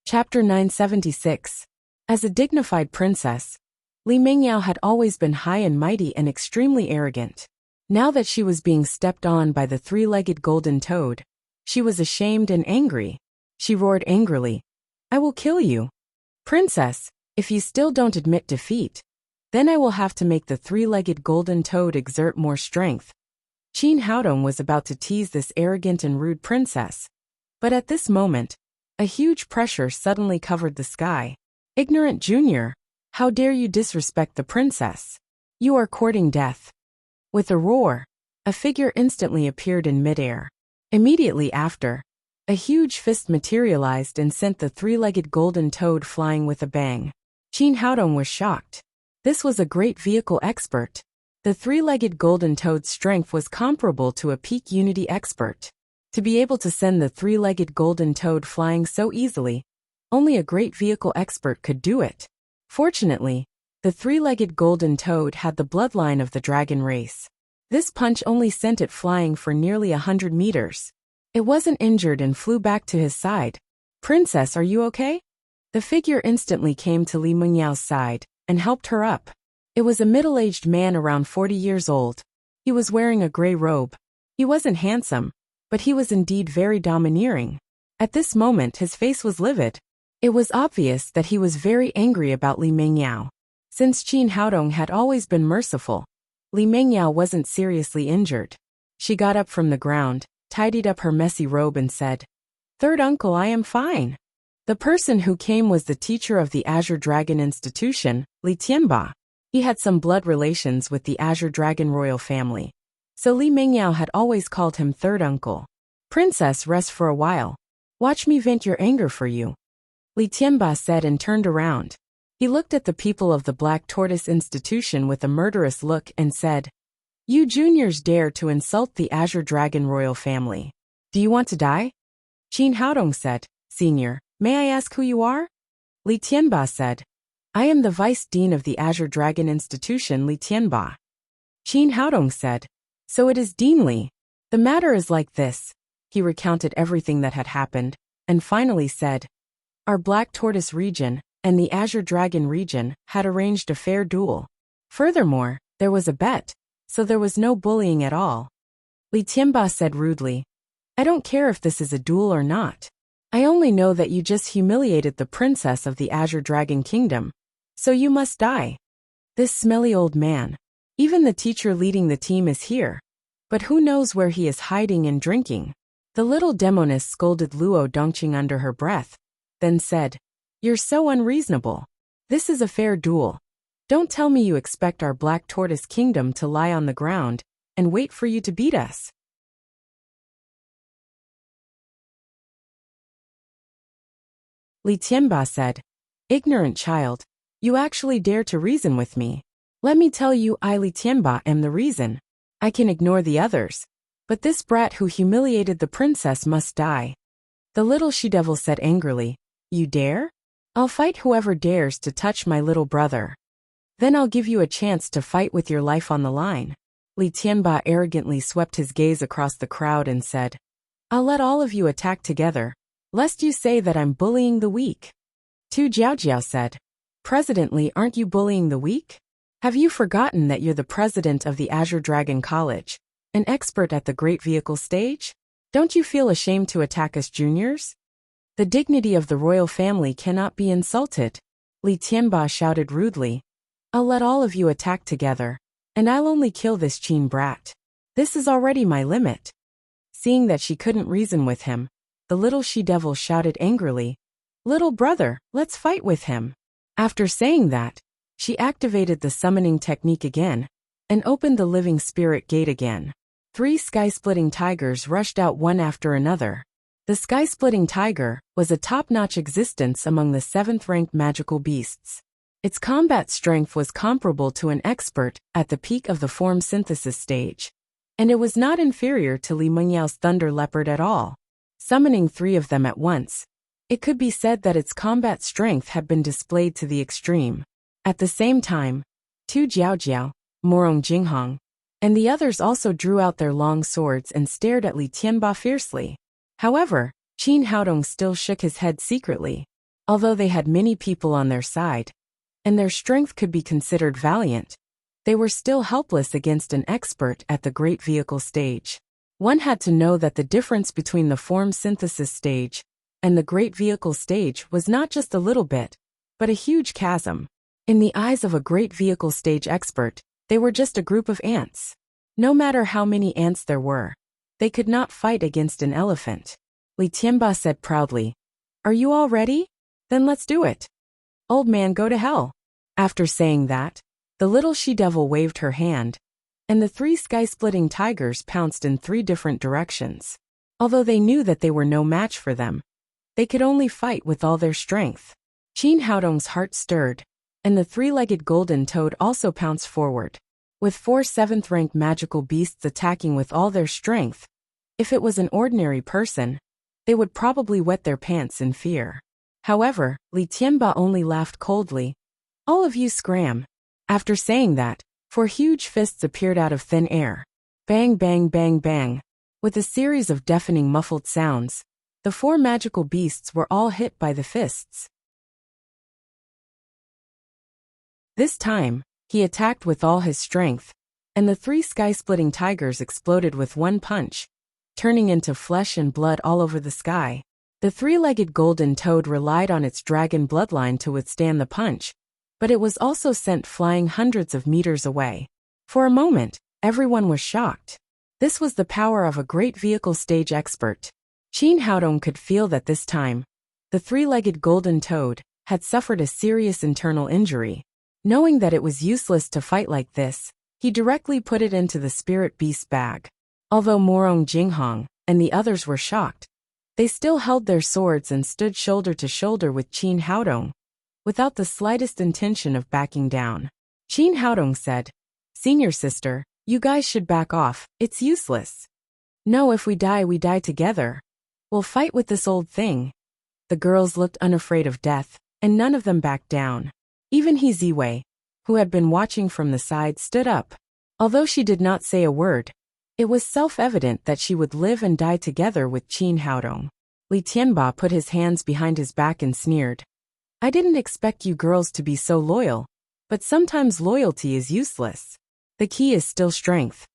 Chapter 976. As a dignified princess, Li Mingyao had always been high and mighty and extremely arrogant. Now that she was being stepped on by the three-legged golden toad, she was ashamed and angry. She roared angrily, "I will kill you. Princess, if you still don't admit defeat, then I will have to make the three-legged golden toad exert more strength." Qin Haodong was about to tease this arrogant and rude princess. But at this moment, a huge pressure suddenly covered the sky. "Ignorant junior, how dare you disrespect the princess? You are courting death." With a roar, a figure instantly appeared in midair. Immediately after, a huge fist materialized and sent the three-legged golden toad flying with a bang. Qin Haodong was shocked. This was a great vehicle expert. The three-legged golden toad's strength was comparable to a peak unity expert. To be able to send the three-legged golden toad flying so easily, only a great vehicle expert could do it. Fortunately, the three-legged golden toad had the bloodline of the dragon race. This punch only sent it flying for nearly 100 meters. It wasn't injured and flew back to his side. "Princess, are you okay?" The figure instantly came to Li Mingyao's side and helped her up. It was a middle-aged man around 40 years old. He was wearing a gray robe. He wasn't handsome, but he was indeed very domineering. At this moment his face was livid. It was obvious that he was very angry about Li Mingyao. Since Qin Haodong had always been merciful, Li Mingyao wasn't seriously injured. She got up from the ground, tidied up her messy robe and said, "Third uncle, I am fine." The person who came was the teacher of the Azure Dragon Institution, Li Tianba. He had some blood relations with the Azure Dragon royal family, so Li Mingyao had always called him third uncle. "Princess, rest for a while. Watch me vent your anger for you," Li Tianba said and turned around. He looked at the people of the Black Tortoise Institution with a murderous look and said, "You juniors dare to insult the Azure Dragon royal family. Do you want to die?" Qin Haodong said, "Senior, may I ask who you are?" Li Tianba said, "I am the Vice Dean of the Azure Dragon Institution, Li Tianba." Qin Haodong said, "So it is Dean Li. The matter is like this." He recounted everything that had happened, and finally said, "Our Black Tortoise region and the Azure Dragon region had arranged a fair duel. Furthermore, there was a bet, so there was no bullying at all." Li Tianba said rudely, "I don't care if this is a duel or not. I only know that you just humiliated the princess of the Azure Dragon Kingdom, so you must die." This smelly old man. Even the teacher leading the team is here. But who knows where he is hiding and drinking? The little demoness scolded Luo Dongqing under her breath, then said, "You're so unreasonable. This is a fair duel. Don't tell me you expect our Black Tortoise Kingdom to lie on the ground and wait for you to beat us." Li Tianba said, "Ignorant child, you actually dare to reason with me. Let me tell you, I Li Tianba am the reason. I can ignore the others, but this brat who humiliated the princess must die." The little she-devil said angrily, "You dare? I'll fight whoever dares to touch my little brother." Then I'll give you a chance to fight with your life on the line. Li Tianba arrogantly swept his gaze across the crowd and said, I'll let all of you attack together, lest you say that I'm bullying the weak. Tu Jiaojiao said, Presidently, aren't you bullying the weak? Have you forgotten that you're the president of the Azure Dragon College, an expert at the great vehicle stage? Don't you feel ashamed to attack us juniors? The dignity of the royal family cannot be insulted. Li Tianba shouted rudely. I'll let all of you attack together, and I'll only kill this Qin brat. This is already my limit. Seeing that she couldn't reason with him, the little she-devil shouted angrily, Little brother, let's fight with him. After saying that, she activated the summoning technique again, and opened the living spirit gate again. 3 sky-splitting tigers rushed out one after another. The sky-splitting tiger was a top-notch existence among the 7th-ranked magical beasts. Its combat strength was comparable to an expert at the peak of the form synthesis stage, and it was not inferior to Li Mengyao's thunder leopard at all. Summoning 3 of them at once, it could be said that its combat strength had been displayed to the extreme. At the same time, Tu Jiaojiao, Morong Jinghong, and the others also drew out their long swords and stared at Li Tianba fiercely. However, Qin Haodong still shook his head secretly. Although they had many people on their side, and their strength could be considered valiant, they were still helpless against an expert at the great vehicle stage. One had to know that the difference between the form synthesis stage and the great vehicle stage was not just a little bit, but a huge chasm. In the eyes of a great vehicle stage expert, they were just a group of ants. No matter how many ants there were, they could not fight against an elephant. Li Tianba said proudly, Are you all ready? Then let's do it. Old man, go to hell. After saying that, the little she-devil waved her hand, and the 3 sky-splitting tigers pounced in 3 different directions. Although they knew that they were no match for them, they could only fight with all their strength. Qin Haodong's heart stirred, and the 3-legged golden toad also pounced forward. With 4 7th-ranked magical beasts attacking with all their strength, if it was an ordinary person, they would probably wet their pants in fear. However, Li Tianba only laughed coldly. All of you scram. After saying that, 4 huge fists appeared out of thin air. Bang, bang, bang, bang. With a series of deafening muffled sounds, the 4 magical beasts were all hit by the fists. This time, he attacked with all his strength, and the 3 sky-splitting tigers exploded with one punch, turning into flesh and blood all over the sky. The 3-legged golden toad relied on its dragon bloodline to withstand the punch, but it was also sent flying hundreds of meters away. For a moment, everyone was shocked. This was the power of a great vehicle stage expert. Qin Haodong could feel that this time, the 3-legged golden toad had suffered a serious internal injury. Knowing that it was useless to fight like this, he directly put it into the spirit beast bag. Although Morong Jinghong and the others were shocked, they still held their swords and stood shoulder to shoulder with Qin Haodong, without the slightest intention of backing down. Qin Haodong said, Senior sister, you guys should back off, it's useless. No, if we die together. We'll fight with this old thing. The girls looked unafraid of death, and none of them backed down. Even He Ziwei, who had been watching from the side, stood up. Although she did not say a word, it was self-evident that she would live and die together with Qin Haodong. Li Tianba put his hands behind his back and sneered. I didn't expect you girls to be so loyal, but sometimes loyalty is useless. The key is still strength.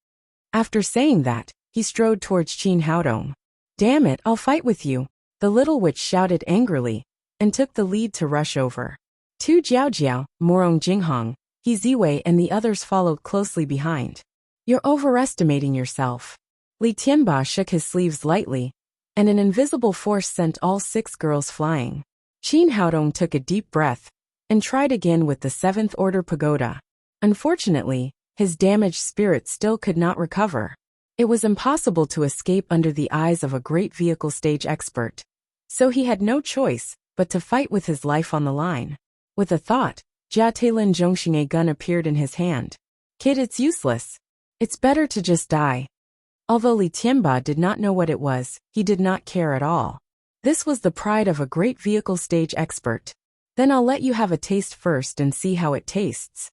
After saying that, he strode towards Qin Haodong. Damn it, I'll fight with you, the little witch shouted angrily, and took the lead to rush over. Tu Jiaojiao, Morong Jinghong, He Ziwei and the others followed closely behind. You're overestimating yourself. Li Tianba shook his sleeves lightly, and an invisible force sent all 6 girls flying. Qin Haodong took a deep breath, and tried again with the 7th order pagoda. Unfortunately, his damaged spirit still could not recover. It was impossible to escape under the eyes of a great vehicle stage expert. So he had no choice but to fight with his life on the line. With a thought, Jia Tailin Zhongxing gun appeared in his hand. Kid, it's useless. It's better to just die. Although Li Tianba did not know what it was, he did not care at all. This was the pride of a great vehicle stage expert. Then I'll let you have a taste first and see how it tastes.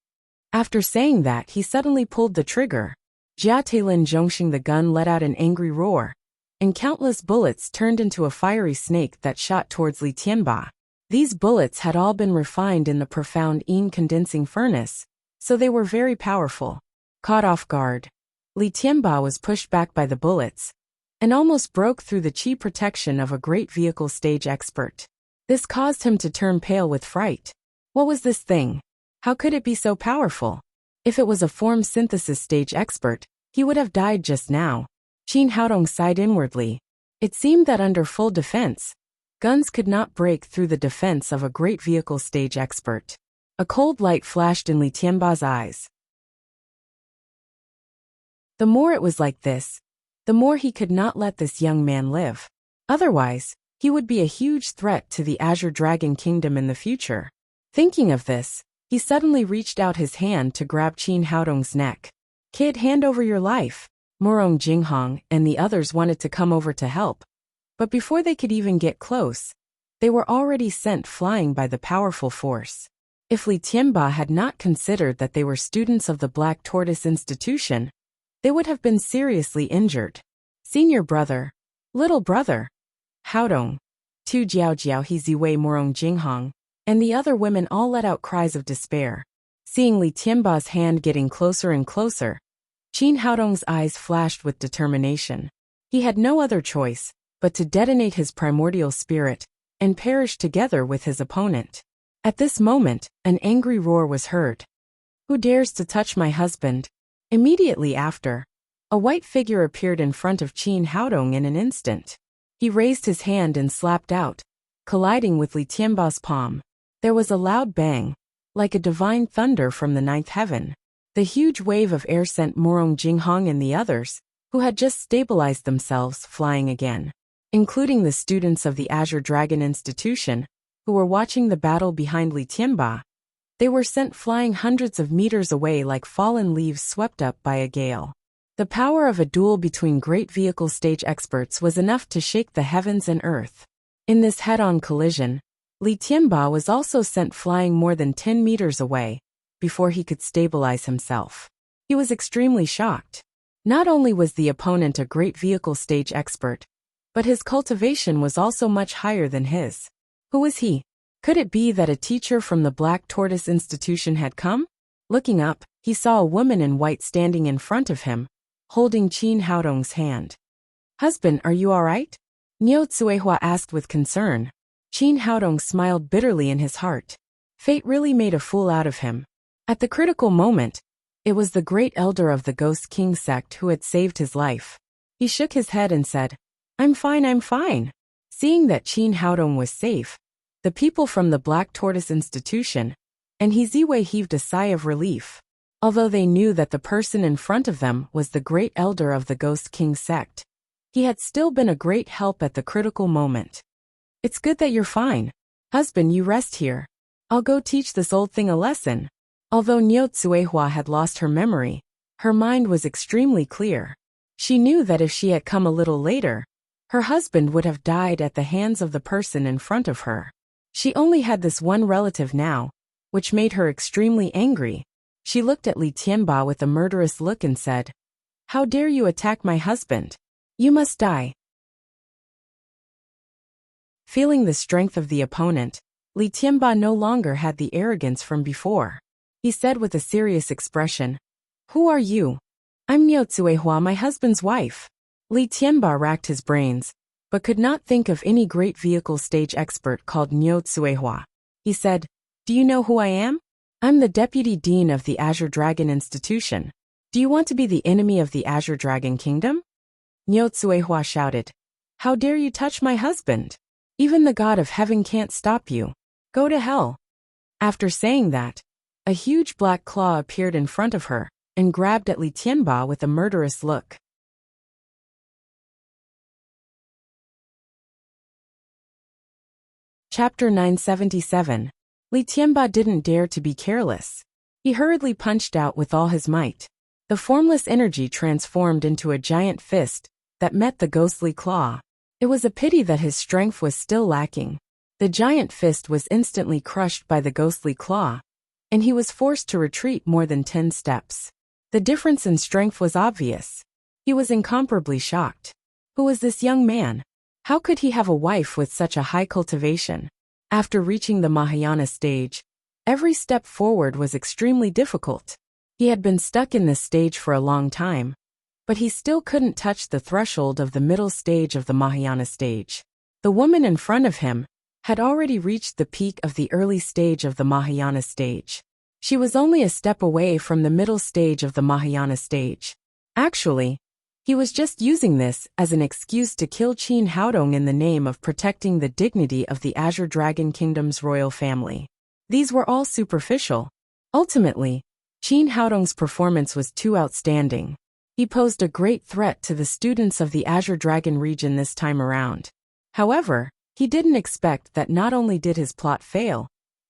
After saying that, he suddenly pulled the trigger. Jia Tailin Zhongxing, the gun let out an angry roar, and countless bullets turned into a fiery snake that shot towards Li Tianba. These bullets had all been refined in the profound yin condensing furnace, so they were very powerful. Caught off guard, Li Tianba was pushed back by the bullets, and almost broke through the chi protection of a great vehicle stage expert. This caused him to turn pale with fright. What was this thing? How could it be so powerful? If it was a form synthesis stage expert, he would have died just now. Qin Haodong sighed inwardly. It seemed that under full defense, guns could not break through the defense of a great vehicle stage expert. A cold light flashed in Li Tianba's eyes. The more it was like this, the more he could not let this young man live. Otherwise, he would be a huge threat to the Azure Dragon Kingdom in the future. Thinking of this, he suddenly reached out his hand to grab Qin Haodong's neck. Kid, hand over your life. Murong Jinghong and the others wanted to come over to help. But before they could even get close, they were already sent flying by the powerful force. If Li Tianba had not considered that they were students of the Black Tortoise Institution, they would have been seriously injured. Senior brother. Little brother. Haodong. Tu Jiao Jiao He Ziwei Murong Jinghong, and the other women all let out cries of despair. Seeing Li Tianba's hand getting closer and closer, Qin Haodong's eyes flashed with determination. He had no other choice but to detonate his primordial spirit and perish together with his opponent. At this moment, an angry roar was heard. Who dares to touch my husband? Immediately after, a white figure appeared in front of Qin Haodong in an instant. He raised his hand and slapped out, colliding with Li Tianba's palm. There was a loud bang, like a divine thunder from the ninth heaven. The huge wave of air sent Murong Jinghong and the others, who had just stabilized themselves, flying again, including the students of the Azure Dragon Institution, who were watching the battle behind Li Tianba. They were sent flying hundreds of meters away like fallen leaves swept up by a gale. The power of a duel between great vehicle stage experts was enough to shake the heavens and earth. In this head-on collision, Li Tianba was also sent flying more than 10 meters away, before he could stabilize himself. He was extremely shocked. Not only was the opponent a great vehicle stage expert, but his cultivation was also much higher than his. Who was he? Could it be that a teacher from the Black Tortoise Institution had come? Looking up, he saw a woman in white standing in front of him, holding Qin Haodong's hand. Husband, are you all right? Niu Tsuehua asked with concern. Qin Haodong smiled bitterly in his heart. Fate really made a fool out of him. At the critical moment, it was the great elder of the Ghost King sect who had saved his life. He shook his head and said, I'm fine, I'm fine. Seeing that Qin Haodong was safe, the people from the Black Tortoise Institution and He Ziwei heaved a sigh of relief. Although they knew that the person in front of them was the great elder of the Ghost King sect, he had still been a great help at the critical moment. It's good that you're fine. Husband, you rest here. I'll go teach this old thing a lesson. Although Niu Tsuehua had lost her memory, her mind was extremely clear. She knew that if she had come a little later, her husband would have died at the hands of the person in front of her. She only had this one relative now, which made her extremely angry. She looked at Li Tianba with a murderous look and said, How dare you attack my husband? You must die. Feeling the strength of the opponent, Li Tianba no longer had the arrogance from before. He said with a serious expression, Who are you? I'm Niu Tsuehua, my husband's wife. Li Tianba racked his brains, but could not think of any great vehicle stage expert called Niu Tsuehua. He said, Do you know who I am? I'm the Deputy Dean of the Azure Dragon Institution. Do you want to be the enemy of the Azure Dragon Kingdom? Niu Tsuehua shouted, How dare you touch my husband? Even the god of heaven can't stop you. Go to hell. After saying that, a huge black claw appeared in front of her and grabbed at Li Tianba with a murderous look. Chapter 977. Li Tianba didn't dare to be careless. He hurriedly punched out with all his might. The formless energy transformed into a giant fist that met the ghostly claw. It was a pity that his strength was still lacking. The giant fist was instantly crushed by the ghostly claw, and he was forced to retreat more than 10 steps. The difference in strength was obvious. He was incomparably shocked. Who was this young man? How could he have a wife with such a high cultivation? After reaching the Mahayana stage, every step forward was extremely difficult. He had been stuck in this stage for a long time, but he still couldn't touch the threshold of the middle stage of the Mahayana stage. The woman in front of him had already reached the peak of the early stage of the Mahayana stage. She was only a step away from the middle stage of the Mahayana stage. Actually, he was just using this as an excuse to kill Qin Haodong in the name of protecting the dignity of the Azure Dragon Kingdom's royal family. These were all superficial. Ultimately, Qin Haodong's performance was too outstanding. He posed a great threat to the students of the Azure Dragon region this time around. However, he didn't expect that not only did his plot fail,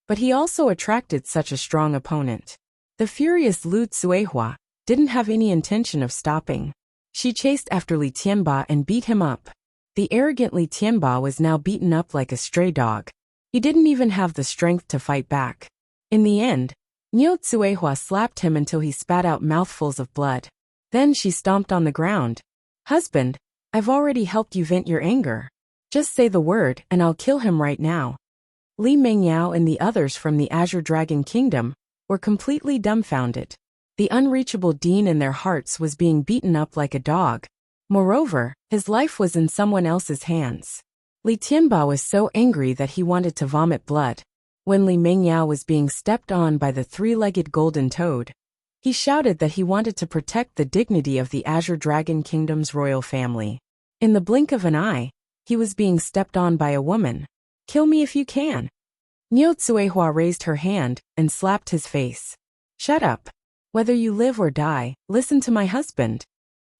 but he also attracted such a strong opponent. The furious Lu Tsuehua didn't have any intention of stopping. She chased after Li Tianba and beat him up. The arrogant Li Tianba was now beaten up like a stray dog. He didn't even have the strength to fight back. In the end, Niu Tsuehua slapped him until he spat out mouthfuls of blood. Then she stomped on the ground. "Husband, I've already helped you vent your anger. Just say the word and I'll kill him right now." Li Mengyao and the others from the Azure Dragon Kingdom were completely dumbfounded. The unreachable Dean in their hearts was being beaten up like a dog. Moreover, his life was in someone else's hands. Li Tianba was so angry that he wanted to vomit blood. When Li Mengyao was being stepped on by the three-legged golden toad, he shouted that he wanted to protect the dignity of the Azure Dragon Kingdom's royal family. In the blink of an eye, he was being stepped on by a woman. "Kill me if you can." Niu Tsuehua raised her hand and slapped his face. "Shut up. Whether you live or die, listen to my husband."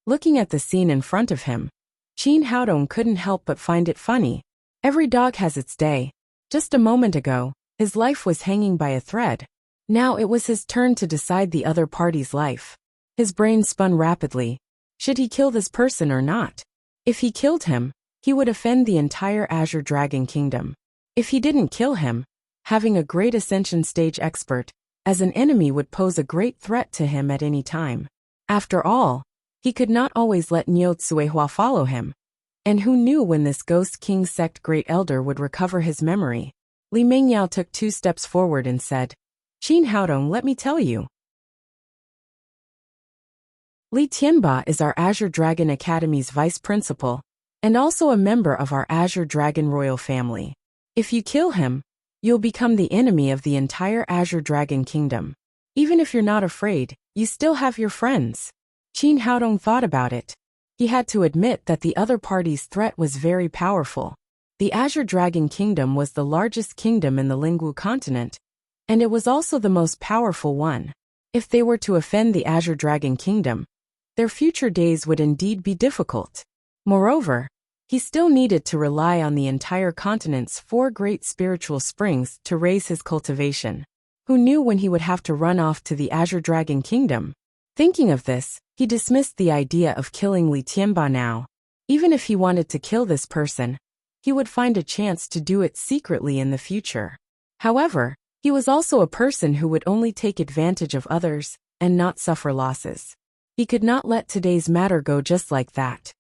Looking at the scene in front of him, Qin Haodong couldn't help but find it funny. Every dog has its day. Just a moment ago, his life was hanging by a thread. Now it was his turn to decide the other party's life. His brain spun rapidly. Should he kill this person or not? If he killed him, he would offend the entire Azure Dragon Kingdom. If he didn't kill him, having a great Ascension Stage expert as an enemy would pose a great threat to him at any time. After all, he could not always let Niu Tsuehua follow him. And who knew when this Ghost King sect Great Elder would recover his memory? Li Mengyao took 2 steps forward and said, "Qin Haodong, let me tell you. Li Tianba is our Azure Dragon Academy's vice principal, and also a member of our Azure Dragon royal family. If you kill him, you'll become the enemy of the entire Azure Dragon Kingdom. Even if you're not afraid, you still have your friends." Qin Haodong thought about it. He had to admit that the other party's threat was very powerful. The Azure Dragon Kingdom was the largest kingdom in the Lingwu continent, and it was also the most powerful one. If they were to offend the Azure Dragon Kingdom, their future days would indeed be difficult. Moreover, he still needed to rely on the entire continent's 4 great spiritual springs to raise his cultivation. Who knew when he would have to run off to the Azure Dragon Kingdom? Thinking of this, he dismissed the idea of killing Li Tianba now. Even if he wanted to kill this person, he would find a chance to do it secretly in the future. However, he was also a person who would only take advantage of others and not suffer losses. He could not let today's matter go just like that.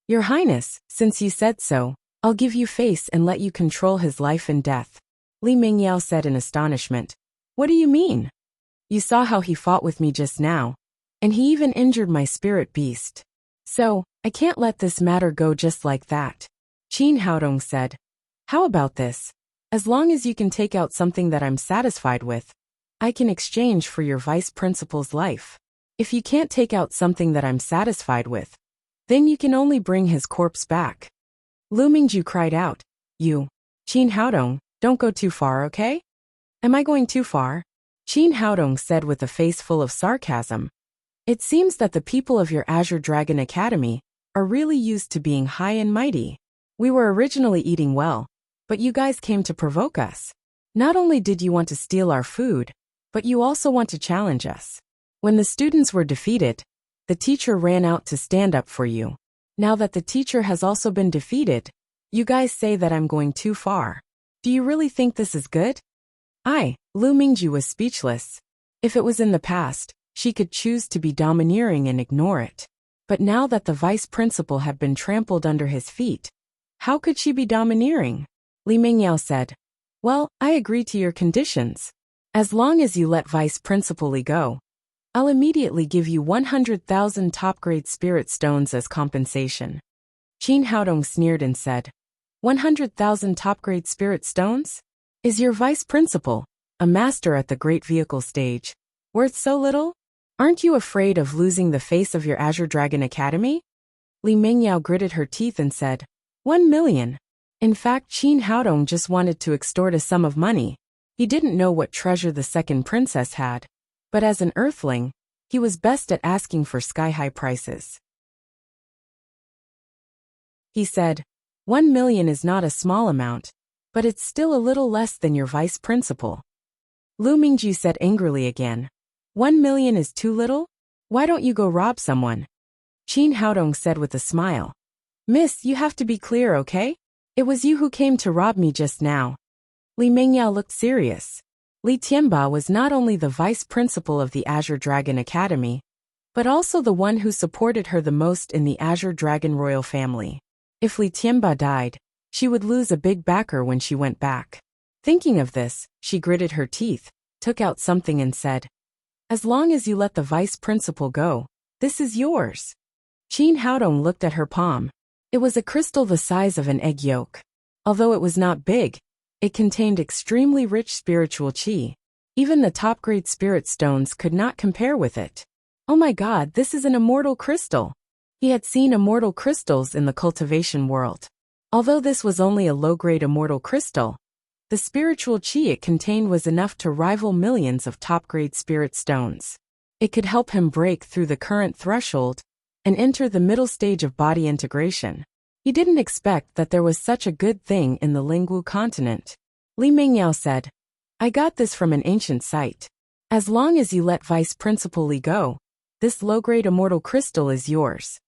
"Your Highness, since you said so, I'll give you face and let you control his life and death," Li Mengyao said in astonishment. "What do you mean? You saw how he fought with me just now, and he even injured my spirit beast. So, I can't let this matter go just like that." Qin Haodong said, "How about this? As long as you can take out something that I'm satisfied with, I can exchange for your vice principal's life. If you can't take out something that I'm satisfied with, then you can only bring his corpse back." Lu Mingju cried out, "You, Qin Haodong, don't go too far, okay?" "Am I going too far?" Qin Haodong said with a face full of sarcasm. "It seems that the people of your Azure Dragon Academy are really used to being high and mighty. We were originally eating well, but you guys came to provoke us. Not only did you want to steal our food, but you also want to challenge us. When the students were defeated, the teacher ran out to stand up for you. Now that the teacher has also been defeated, you guys say that I'm going too far. Do you really think this is good?" Lu Mingju was speechless. If it was in the past, she could choose to be domineering and ignore it. But now that the vice principal had been trampled under his feet, how could she be domineering? Li Mingyao said, "Well, I agree to your conditions. As long as you let vice principal Li go, I'll immediately give you 100,000 top-grade spirit stones as compensation." Qin Haodong sneered and said, 100,000 top-grade spirit stones? Is your vice principal, a master at the great vehicle stage, worth so little? Aren't you afraid of losing the face of your Azure Dragon Academy? Li Mingyao gritted her teeth and said, 1 million. In fact, Qin Haodong just wanted to extort a sum of money. He didn't know what treasure the second princess had, but as an earthling, he was best at asking for sky-high prices. He said, 1 million is not a small amount, but it's still a little less than your vice principal. Lu Mingju said angrily again, 1 million is too little? Why don't you go rob someone? Qin Haodong said with a smile, Miss, you have to be clear, okay? It was you who came to rob me just now. Li Mingyao looked serious. Li Tianba was not only the vice principal of the Azure Dragon Academy, but also the one who supported her the most in the Azure Dragon royal family. If Li Tianba died, she would lose a big backer when she went back. Thinking of this, she gritted her teeth, took out something and said, As long as you let the vice principal go, this is yours. Qin Haodong looked at her palm. It was a crystal the size of an egg yolk. Although it was not big, it contained extremely rich spiritual qi. Even the top-grade spirit stones could not compare with it. Oh my god, this is an immortal crystal. He had seen immortal crystals in the cultivation world. Although this was only a low-grade immortal crystal, the spiritual qi it contained was enough to rival millions of top-grade spirit stones. It could help him break through the current threshold and enter the middle stage of body integration. He didn't expect that there was such a good thing in the Lingwu continent. Li Mingyao said, I got this from an ancient site. As long as you let Vice Principal Li go, this low-grade immortal crystal is yours.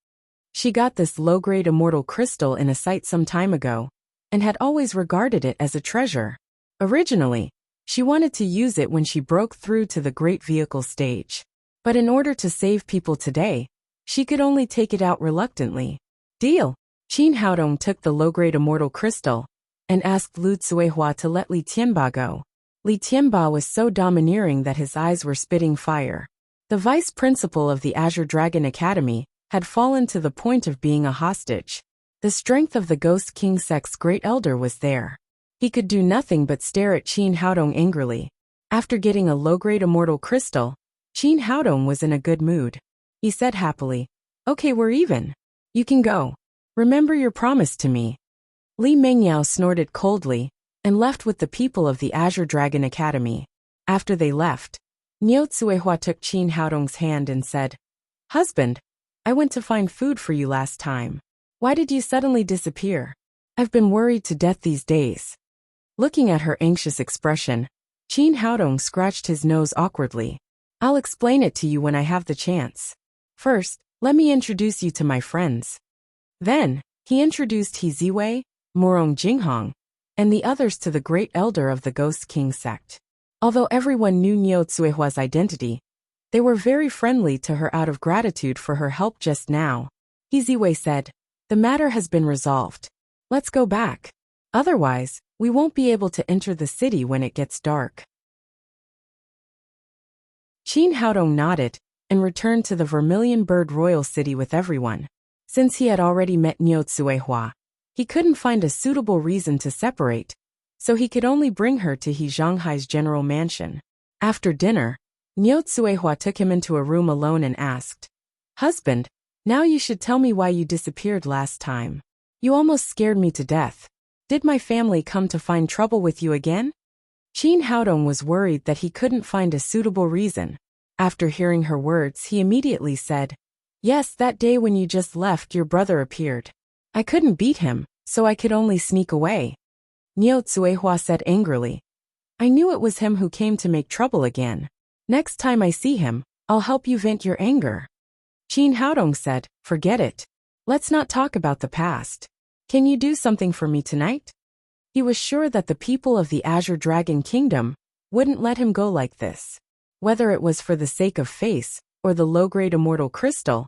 She got this low-grade immortal crystal in a site some time ago, and had always regarded it as a treasure. Originally, she wanted to use it when she broke through to the great vehicle stage. But in order to save people today, she could only take it out reluctantly. Deal. Qin Haodong took the low-grade immortal crystal and asked Lu Tsuehua to let Li Tianba go. Li Tianba was so domineering that his eyes were spitting fire. The vice principal of the Azure Dragon Academy had fallen to the point of being a hostage. The strength of the Ghost King Sect's great elder was there. He could do nothing but stare at Qin Haodong angrily. After getting a low-grade immortal crystal, Qin Haodong was in a good mood. He said happily, Okay, we're even. You can go. Remember your promise to me. Li Mingyao snorted coldly and left with the people of the Azure Dragon Academy. After they left, Niu Tsuehua took Qin Haodong's hand and said, Husband, I went to find food for you last time. Why did you suddenly disappear? I've been worried to death these days. Looking at her anxious expression, Qin Haodong scratched his nose awkwardly. I'll explain it to you when I have the chance. First, let me introduce you to my friends. Then, he introduced He Ziwei, Morong Jinghong, and the others to the great elder of the Ghost King sect. Although everyone knew Niu Tsuehua's identity, they were very friendly to her out of gratitude for her help just now. He Ziwei said, The matter has been resolved. Let's go back. Otherwise, we won't be able to enter the city when it gets dark. Qin Haodong nodded and returned to the Vermilion Bird Royal City with everyone. Since he had already met Niu Tsuehua, he couldn't find a suitable reason to separate, so he could only bring her to He Zhanghai's general mansion. After dinner, Niu Tsuehua took him into a room alone and asked, Husband, now you should tell me why you disappeared last time. You almost scared me to death. Did my family come to find trouble with you again? Qin Haodong was worried that he couldn't find a suitable reason. After hearing her words, he immediately said, Yes, that day when you just left, your brother appeared. I couldn't beat him, so I could only sneak away. Niu Tsuehua said angrily, I knew it was him who came to make trouble again. Next time I see him, I'll help you vent your anger. Qin Haodong said, Forget it. Let's not talk about the past. Can you do something for me tonight? He was sure that the people of the Azure Dragon Kingdom wouldn't let him go like this. Whether it was for the sake of face or the low-grade immortal crystal,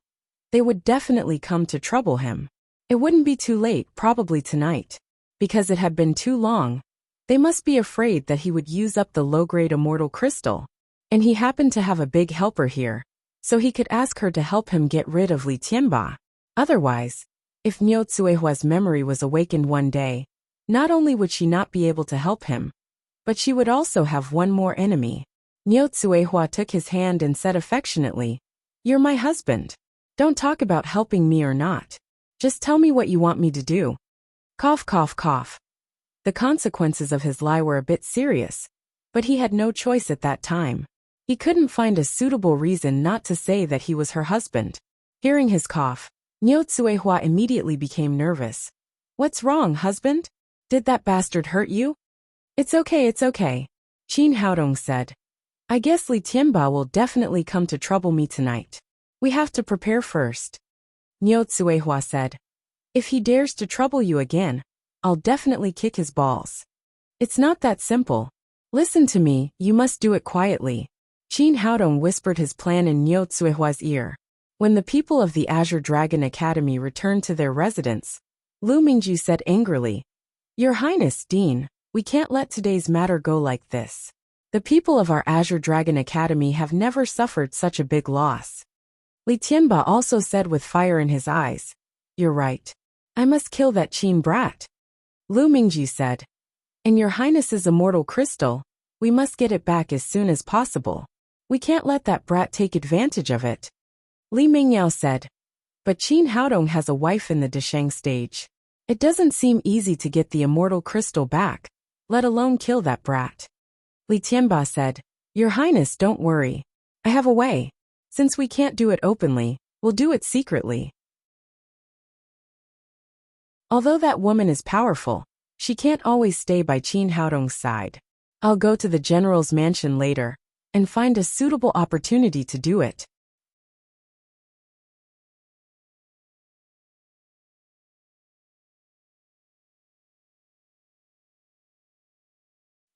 they would definitely come to trouble him. It wouldn't be too late, probably tonight. Because it had been too long, they must be afraid that he would use up the low-grade immortal crystal. And he happened to have a big helper here, so he could ask her to help him get rid of Li Tianba. Otherwise, if Niu Tsuehua's memory was awakened one day, not only would she not be able to help him, but she would also have one more enemy. Niu Tsuehua took his hand and said affectionately, "You're my husband. Don't talk about helping me or not. Just tell me what you want me to do." Cough, cough, cough. The consequences of his lie were a bit serious, but he had no choice at that time. He couldn't find a suitable reason not to say that he was her husband. Hearing his cough, Niu Tsuehua immediately became nervous. "What's wrong, husband? Did that bastard hurt you?" It's okay, Qin Haodong said. "I guess Li Tianba will definitely come to trouble me tonight. We have to prepare first." Niu Tsuehua said, "If he dares to trouble you again, I'll definitely kick his balls." "It's not that simple. Listen to me, you must do it quietly." Qin Haodong whispered his plan in Niu Tsuehua's ear. When the people of the Azure Dragon Academy returned to their residence, Lu Mingju said angrily, "Your Highness, Dean, we can't let today's matter go like this. The people of our Azure Dragon Academy have never suffered such a big loss." Li Tianba also said with fire in his eyes, "You're right. I must kill that Qin brat." Lu Mingju said, "In your Highness's immortal crystal, we must get it back as soon as possible. We can't let that brat take advantage of it." Li Mingyao said, "But Qin Haodong has a wife in the Desheng stage. It doesn't seem easy to get the immortal crystal back, let alone kill that brat." Li Tianba said, "Your Highness, don't worry. I have a way. Since we can't do it openly, we'll do it secretly. Although that woman is powerful, she can't always stay by Qin Haodong's side. I'll go to the general's mansion later and find a suitable opportunity to do it."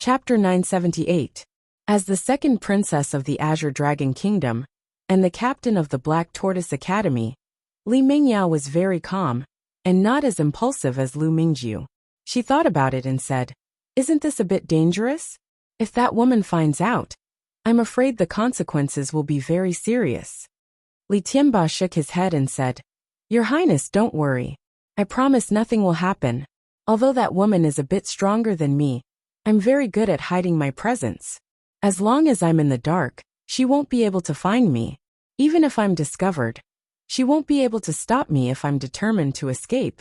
Chapter 978. As the second princess of the Azure Dragon Kingdom and the captain of the Black Tortoise Academy, Li Mingyao was very calm and not as impulsive as Lu Mingju. She thought about it and said, "Isn't this a bit dangerous? If that woman finds out, I'm afraid the consequences will be very serious." Li Tianba shook his head and said, "Your Highness, don't worry. I promise nothing will happen. Although that woman is a bit stronger than me, I'm very good at hiding my presence. As long as I'm in the dark, she won't be able to find me. Even if I'm discovered, she won't be able to stop me if I'm determined to escape."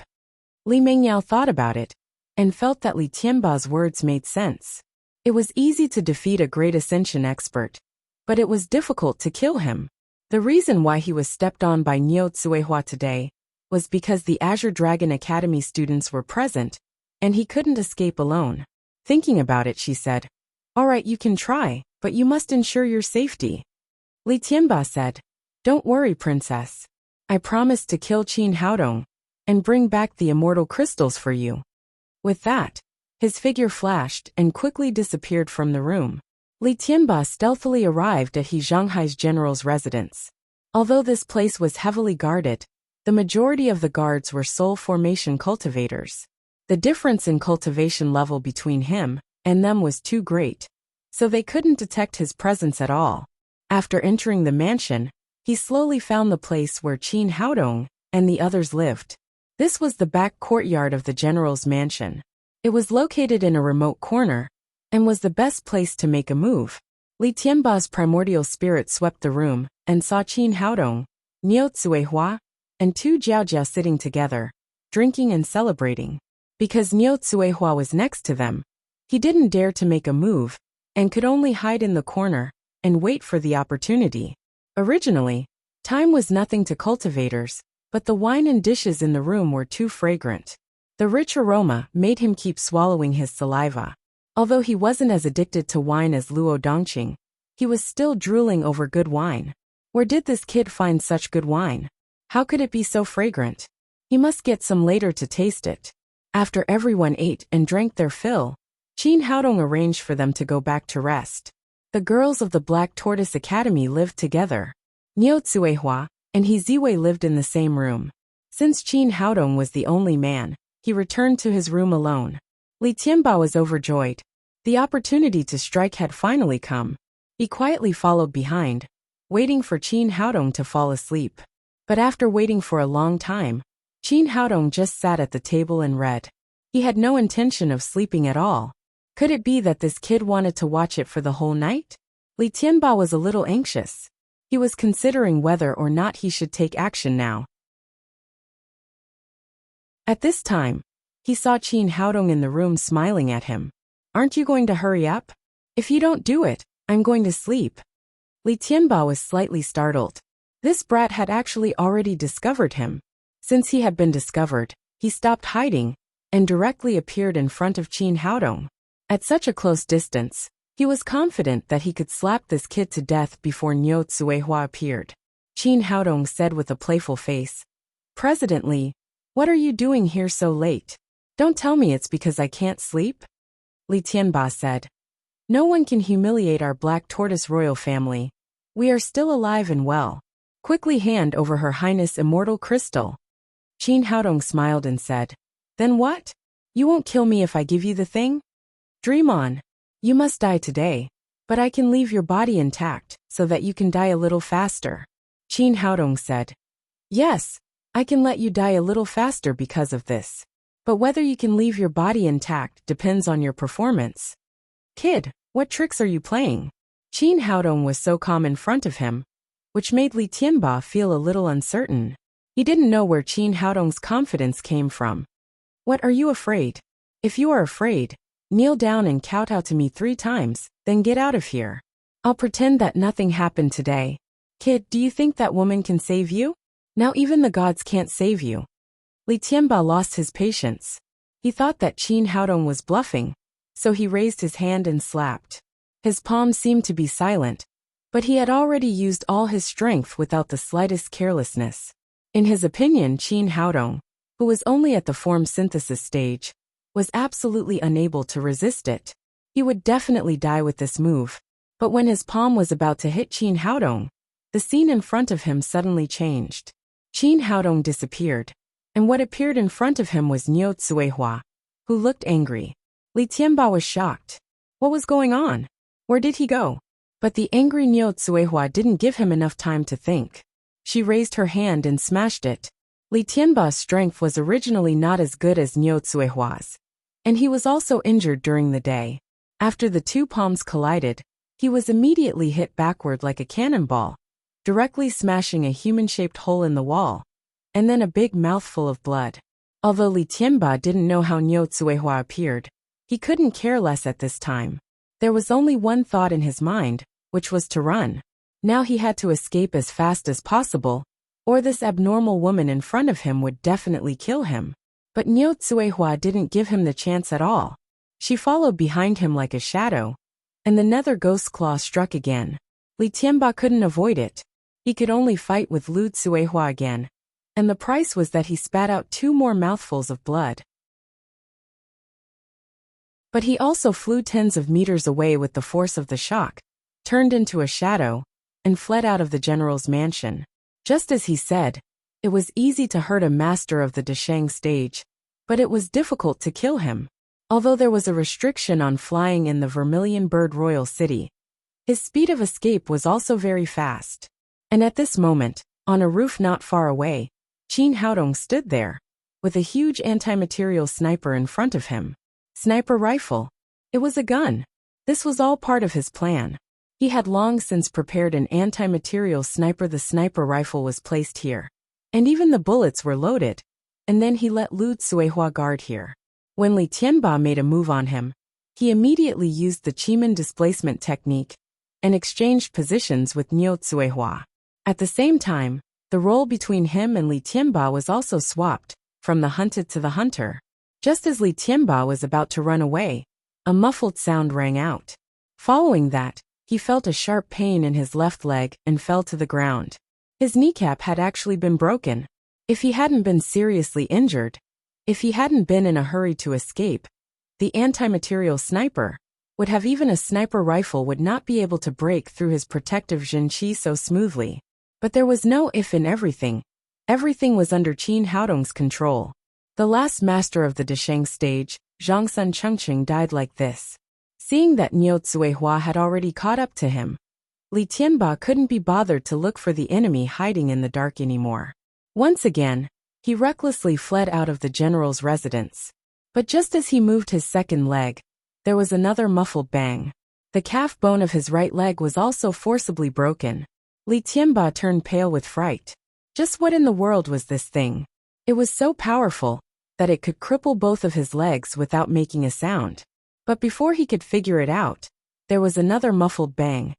Li Mingyao thought about it and felt that Li Tianba's words made sense. It was easy to defeat a great ascension expert, but it was difficult to kill him. The reason why he was stepped on by Niu Tsuehua today was because the Azure Dragon Academy students were present, and he couldn't escape alone. Thinking about it, she said, "All right, you can try, but you must ensure your safety." Li Tianba said, "Don't worry, princess. I promise to kill Qin Haodong and bring back the immortal crystals for you." With that, his figure flashed and quickly disappeared from the room. Li Tianba stealthily arrived at He Zhanghai's general's residence. Although this place was heavily guarded, the majority of the guards were soul formation cultivators. The difference in cultivation level between him and them was too great, so they couldn't detect his presence at all. After entering the mansion, he slowly found the place where Qin Haodong and the others lived. This was the back courtyard of the general's mansion. It was located in a remote corner and was the best place to make a move. Li Tianba's primordial spirit swept the room and saw Qin Haodong, Niu Tsuehua, and Tu Jiaojia sitting together, drinking and celebrating. Because Niu Tsuehua was next to them, he didn't dare to make a move and could only hide in the corner and wait for the opportunity. Originally, time was nothing to cultivators, but the wine and dishes in the room were too fragrant. The rich aroma made him keep swallowing his saliva. Although he wasn't as addicted to wine as Luo Dongqing, he was still drooling over good wine. Where did this kid find such good wine? How could it be so fragrant? He must get some later to taste it. After everyone ate and drank their fill, Qin Haodong arranged for them to go back to rest. The girls of the Black Tortoise Academy lived together. Niu Tsuehua and He Ziwei lived in the same room. Since Qin Haodong was the only man, he returned to his room alone. Li Tianba was overjoyed. The opportunity to strike had finally come. He quietly followed behind, waiting for Qin Haodong to fall asleep. But after waiting for a long time, Qin Haodong just sat at the table and read. He had no intention of sleeping at all. Could it be that this kid wanted to watch it for the whole night? Li Tianba was a little anxious. He was considering whether or not he should take action now. At this time, he saw Qin Haodong in the room smiling at him. Aren't you going to hurry up? If you don't do it, I'm going to sleep. Li Tianba was slightly startled. This brat had actually already discovered him. Since he had been discovered, he stopped hiding and directly appeared in front of Qin Haodong. At such a close distance, he was confident that he could slap this kid to death before Niu Tsuehua appeared. Qin Haodong said with a playful face, "President Li, what are you doing here so late? Don't tell me it's because I can't sleep?" Li Tianba said, "No one can humiliate our Black Tortoise royal family. We are still alive and well. Quickly hand over Her Highness Immortal Crystal." Qin Haodong smiled and said, "Then what? You won't kill me if I give you the thing? Dream on. You must die today, but I can leave your body intact so that you can die a little faster." Qin Haodong said, "Yes, I can let you die a little faster because of this. But whether you can leave your body intact depends on your performance." "Kid, what tricks are you playing?" Qin Haodong was so calm in front of him, which made Li Tianba feel a little uncertain. He didn't know where Qin Haodong's confidence came from. "What are you afraid? If you are afraid, kneel down and kowtow to me 3 times, then get out of here. I'll pretend that nothing happened today. Kid, do you think that woman can save you? Now even the gods can't save you." Li Tianba lost his patience. He thought that Qin Haodong was bluffing, so he raised his hand and slapped. His palm seemed to be silent, but he had already used all his strength without the slightest carelessness. In his opinion, Qin Haodong, who was only at the form synthesis stage, was absolutely unable to resist it. He would definitely die with this move. But when his palm was about to hit Qin Haodong, the scene in front of him suddenly changed. Qin Haodong disappeared, and what appeared in front of him was Niu Tsuehua, who looked angry. Li Tianba was shocked. What was going on? Where did he go? But the angry Niu Tsuehua didn't give him enough time to think. She raised her hand and smashed it. Li Tianba's strength was originally not as good as Niu Tsuehua's, and he was also injured during the day. After the 2 palms collided, he was immediately hit backward like a cannonball, directly smashing a human-shaped hole in the wall, and then a big mouthful of blood. Although Li Tianba didn't know how Niu Tsuehua appeared, he couldn't care less at this time. There was only one thought in his mind, which was to run. Now he had to escape as fast as possible, or this abnormal woman in front of him would definitely kill him. But Niu Tsuehua didn't give him the chance at all. She followed behind him like a shadow, and the nether ghost claw struck again. Li Tianba couldn't avoid it. He could only fight with Lu Tsuehua again, and the price was that he spat out 2 more mouthfuls of blood. But he also flew tens of meters away with the force of the shock, turned into a shadow, and fled out of the general's mansion. Just as he said, it was easy to hurt a master of the Deshang stage, but it was difficult to kill him. Although there was a restriction on flying in the Vermilion Bird Royal City, his speed of escape was also very fast. And at this moment, on a roof not far away, Qin Haodong stood there, with a huge anti-material sniper in front of him. Sniper rifle. It was a gun. This was all part of his plan. He had long since prepared an anti-material sniper. The sniper rifle was placed here, and even the bullets were loaded, and then he let Lu Tsuehua guard here. When Li Tianba made a move on him, he immediately used the Chiman displacement technique and exchanged positions with Niu Tsuehua. At the same time, the role between him and Li Tianba was also swapped, from the hunted to the hunter. Just as Li Tianba was about to run away, a muffled sound rang out. Following that, he felt a sharp pain in his left leg and fell to the ground. His kneecap had actually been broken. If he hadn't been seriously injured, if he hadn't been in a hurry to escape, the anti-material sniper, would have even a sniper rifle would not be able to break through his protective Jinqi so smoothly. But there was no if in everything. Everything was under Qin Haodong's control. The last master of the Desheng stage, Zhangsun Chengqing, died like this. Seeing that Niu Zuihua had already caught up to him, Li Tianba couldn't be bothered to look for the enemy hiding in the dark anymore. Once again, he recklessly fled out of the general's residence. But just as he moved his second leg, there was another muffled bang. The calf bone of his right leg was also forcibly broken. Li Tianba turned pale with fright. Just what in the world was this thing? It was so powerful that it could cripple both of his legs without making a sound. But before he could figure it out, there was another muffled bang.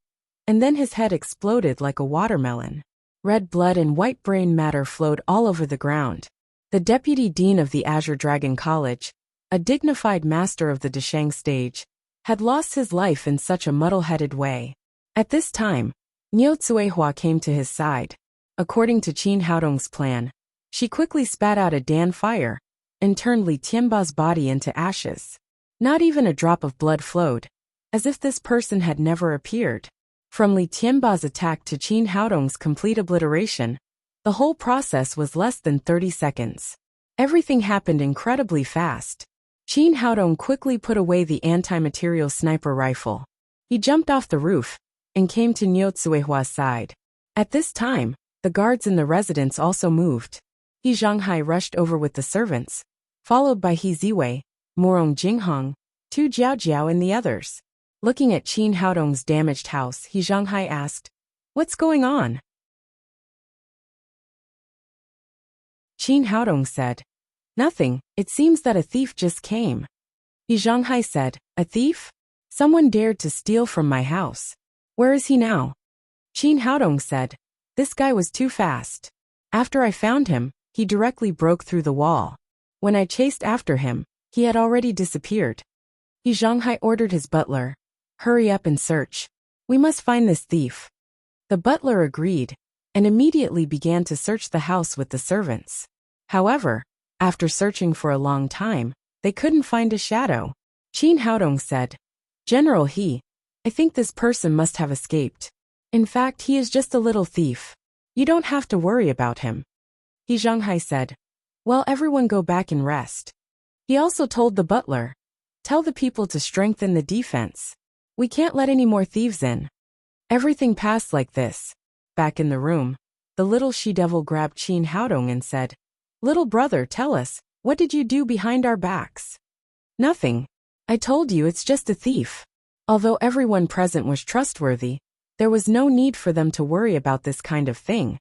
And then his head exploded like a watermelon. Red blood and white brain matter flowed all over the ground. The deputy dean of the Azure Dragon College, a dignified master of the Desheng stage, had lost his life in such a muddle-headed way. At this time, Niu Zuihua came to his side. According to Qin Haodong's plan, she quickly spat out a Dan fire and turned Li Tianba's body into ashes. Not even a drop of blood flowed, as if this person had never appeared. From Li Tianba's attack to Qin Haodong's complete obliteration, the whole process was less than 30 seconds. Everything happened incredibly fast. Qin Haodong quickly put away the anti-material sniper rifle. He jumped off the roof and came to Niu Zuihua's side. At this time, the guards in the residence also moved. He Zhanghai rushed over with the servants, followed by He Ziwei, Morong Jinghong, Tu Jiaojiao and the others. Looking at Qin Haodong's damaged house, He Zhanghai asked, "What's going on?" Qin Haodong said, "Nothing, it seems that a thief just came." He Zhanghai said, "A thief? Someone dared to steal from my house. Where is he now?" Qin Haodong said, "This guy was too fast. After I found him, he directly broke through the wall. When I chased after him, he had already disappeared." He Zhanghai ordered his butler, "Hurry up and search. We must find this thief." The butler agreed, and immediately began to search the house with the servants. However, after searching for a long time, they couldn't find a shadow. Qin Haodong said, "General He, I think this person must have escaped. In fact, he is just a little thief. You don't have to worry about him." He Zhanghai said, "Well, everyone go back and rest." He also told the butler, "Tell the people to strengthen the defense. We can't let any more thieves in." Everything passed like this. Back in the room, the little she-devil grabbed Qin Haodong and said, "Little brother, tell us, what did you do behind our backs?" "Nothing. I told you it's just a thief." Although everyone present was trustworthy, there was no need for them to worry about this kind of thing.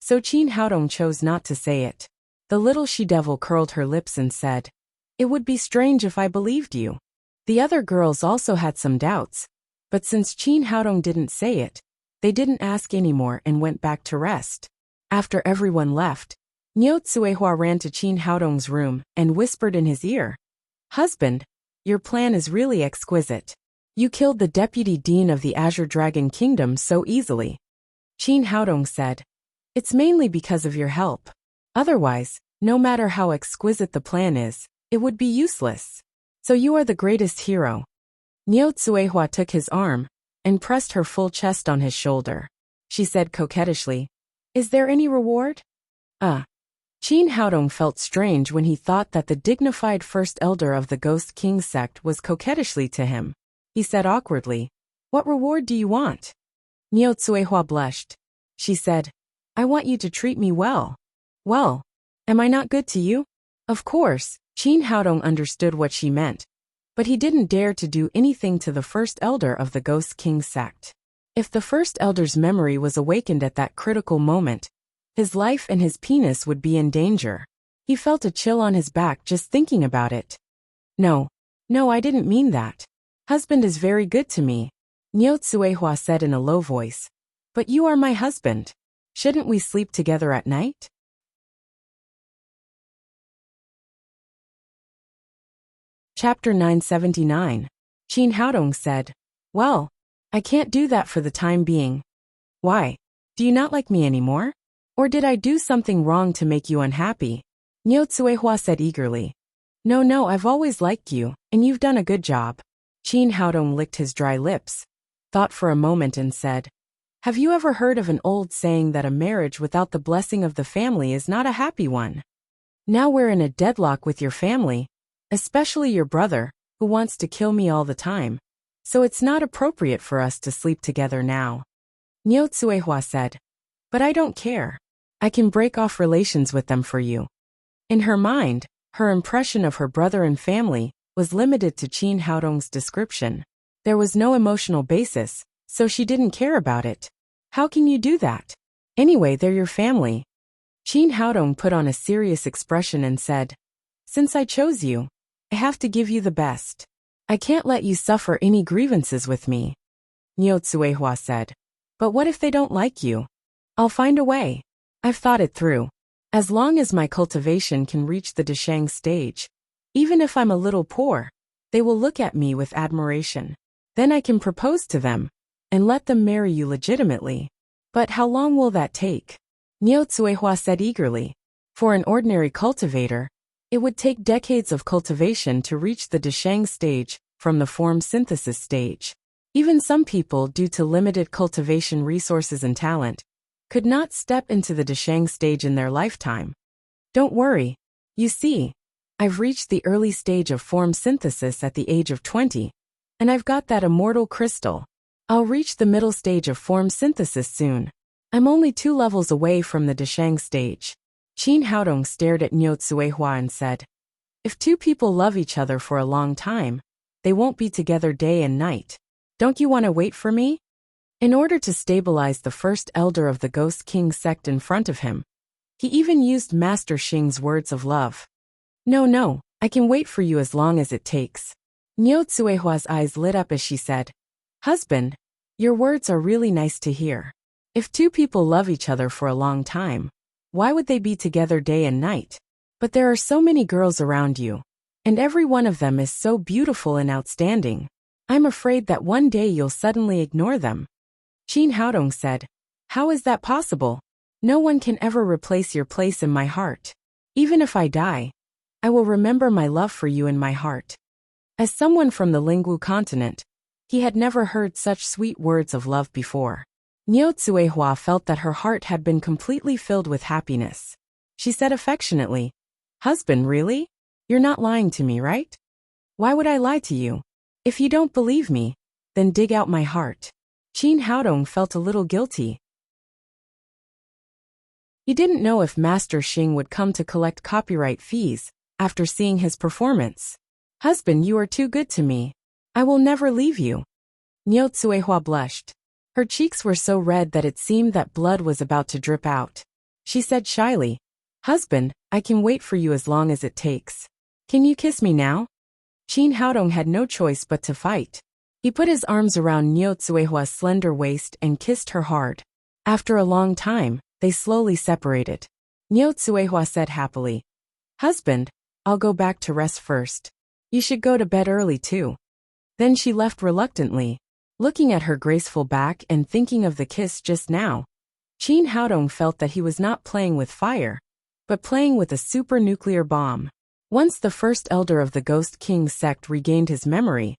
So Qin Haodong chose not to say it. The little she-devil curled her lips and said, "It would be strange if I believed you." The other girls also had some doubts, but since Qin Haodong didn't say it, they didn't ask anymore and went back to rest. After everyone left, Niu Zuihua ran to Qin Haodong's room and whispered in his ear, "Husband, your plan is really exquisite. You killed the deputy dean of the Azure Dragon Kingdom so easily." Qin Haodong said, "It's mainly because of your help. Otherwise, no matter how exquisite the plan is, it would be useless. So you are the greatest hero." Niu Zuihua took his arm and pressed her full chest on his shoulder. She said coquettishly, "Is there any reward?" Qin Haodong felt strange when he thought that the dignified first elder of the Ghost King sect was coquettishly to him. He said awkwardly, "What reward do you want?" Niu Zuihua blushed. She said, "I want you to treat me well." "Well, am I not good to you?" Of course, Qin Haodong understood what she meant, but he didn't dare to do anything to the first elder of the Ghost King sect. If the first elder's memory was awakened at that critical moment, his life and his penis would be in danger. He felt a chill on his back just thinking about it. No, I didn't mean that. Husband is very good to me," Niu Zuihua said in a low voice. "But you are my husband. Shouldn't we sleep together at night?" Chapter 979. Qin Haodong said, "Well, I can't do that for the time being." "Why? Do you not like me anymore? Or did I do something wrong to make you unhappy?" Niu Zuihua said eagerly. No, I've always liked you, and you've done a good job. Qin Haodong licked his dry lips, thought for a moment and said, have you ever heard of an old saying that a marriage without the blessing of the family is not a happy one? Now we're in a deadlock with your family, especially your brother, who wants to kill me all the time. So it's not appropriate for us to sleep together now. Niu Tsuehua said, but I don't care. I can break off relations with them for you. In her mind, her impression of her brother and family was limited to Qin Haodong's description. There was no emotional basis, so she didn't care about it. How can you do that? Anyway, they're your family. Qin Haodong put on a serious expression and said, since I chose you, I have to give you the best. I can't let you suffer any grievances with me. Niu Tsuehua said, but what if they don't like you? I'll find a way. I've thought it through. As long as my cultivation can reach the Deshang stage, even if I'm a little poor, they will look at me with admiration. Then I can propose to them and let them marry you legitimately. But how long will that take? Niu Tsuehua said eagerly. For an ordinary cultivator, it would take decades of cultivation to reach the Deshang stage from the form synthesis stage. Even some people, due to limited cultivation resources and talent, could not step into the Deshang stage in their lifetime. Don't worry. You see, I've reached the early stage of form synthesis at the age of 20, and I've got that immortal crystal. I'll reach the middle stage of form synthesis soon. I'm only 2 levels away from the Deshang stage. Qin Haodong stared at Niu Tsuehua and said, if 2 people love each other for a long time, they won't be together day and night. Don't you want to wait for me? In order to stabilize the first elder of the Ghost King sect in front of him, he even used Master Xing's words of love. No, I can wait for you as long as it takes. Niu Tsuehua's eyes lit up as she said, husband, your words are really nice to hear. If 2 people love each other for a long time, why would they be together day and night? But there are so many girls around you, and every one of them is so beautiful and outstanding. I'm afraid that one day you'll suddenly ignore them. Qin Haodong said, how is that possible? No one can ever replace your place in my heart. Even if I die, I will remember my love for you in my heart. As someone from the Lingwu continent, he had never heard such sweet words of love before. Niu Tsuehua felt that her heart had been completely filled with happiness. She said affectionately, husband, really? You're not lying to me, right? Why would I lie to you? If you don't believe me, then dig out my heart. Qin Haodong felt a little guilty. He didn't know if Master Xing would come to collect copyright fees after seeing his performance. Husband, you are too good to me. I will never leave you. Niu Tsuehua blushed. Her cheeks were so red that it seemed that blood was about to drip out. She said shyly, husband, I can wait for you as long as it takes. Can you kiss me now? Qin Haodong had no choice but to fight. He put his arms around Niu Tsuehua's slender waist and kissed her hard. After a long time, they slowly separated. Niu Tsuehua said happily, husband, I'll go back to rest first. You should go to bed early too. Then she left reluctantly. Looking at her graceful back and thinking of the kiss just now, Qin Haodong felt that he was not playing with fire, but playing with a super nuclear bomb. Once the first elder of the Ghost King sect regained his memory,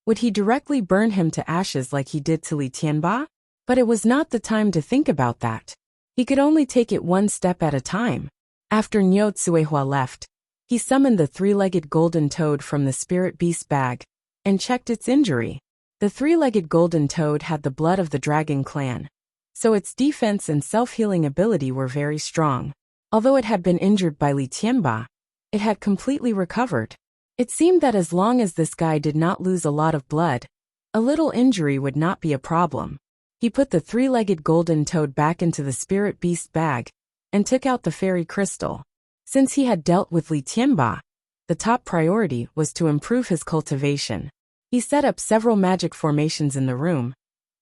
would he directly burn him to ashes like he did to Li Tianba? But it was not the time to think about that. He could only take it one step at a time. After Niu Tsuehua left, he summoned the 3-legged golden toad from the spirit beast bag and checked its injury. The 3-legged golden toad had the blood of the dragon clan, so its defense and self-healing ability were very strong. Although it had been injured by Li Tianba, it had completely recovered. It seemed that as long as this guy did not lose a lot of blood, a little injury would not be a problem. He put the 3-legged golden toad back into the spirit beast bag and took out the fairy crystal. Since he had dealt with Li Tianba, the top priority was to improve his cultivation. He set up several magic formations in the room,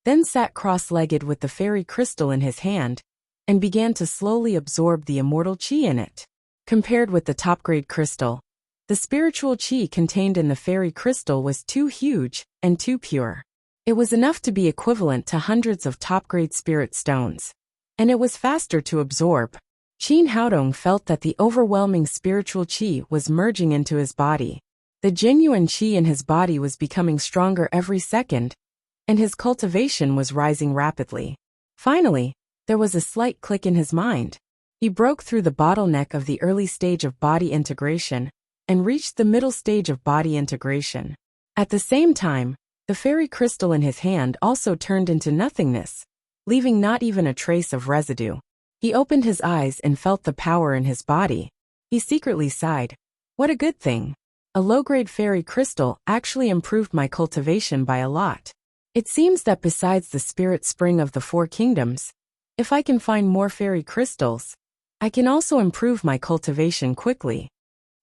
then sat cross-legged with the fairy crystal in his hand, and began to slowly absorb the immortal qi in it. Compared with the top-grade crystal, the spiritual qi contained in the fairy crystal was too huge and too pure. It was enough to be equivalent to hundreds of top-grade spirit stones, and it was faster to absorb. Qin Haodong felt that the overwhelming spiritual qi was merging into his body. The genuine qi in his body was becoming stronger every second, and his cultivation was rising rapidly. Finally, there was a slight click in his mind. He broke through the bottleneck of the early stage of body integration and reached the middle stage of body integration. At the same time, the fairy crystal in his hand also turned into nothingness, leaving not even a trace of residue. He opened his eyes and felt the power in his body. He secretly sighed. What a good thing. A low-grade fairy crystal actually improved my cultivation by a lot. It seems that besides the spirit spring of the four kingdoms, if I can find more fairy crystals, I can also improve my cultivation quickly.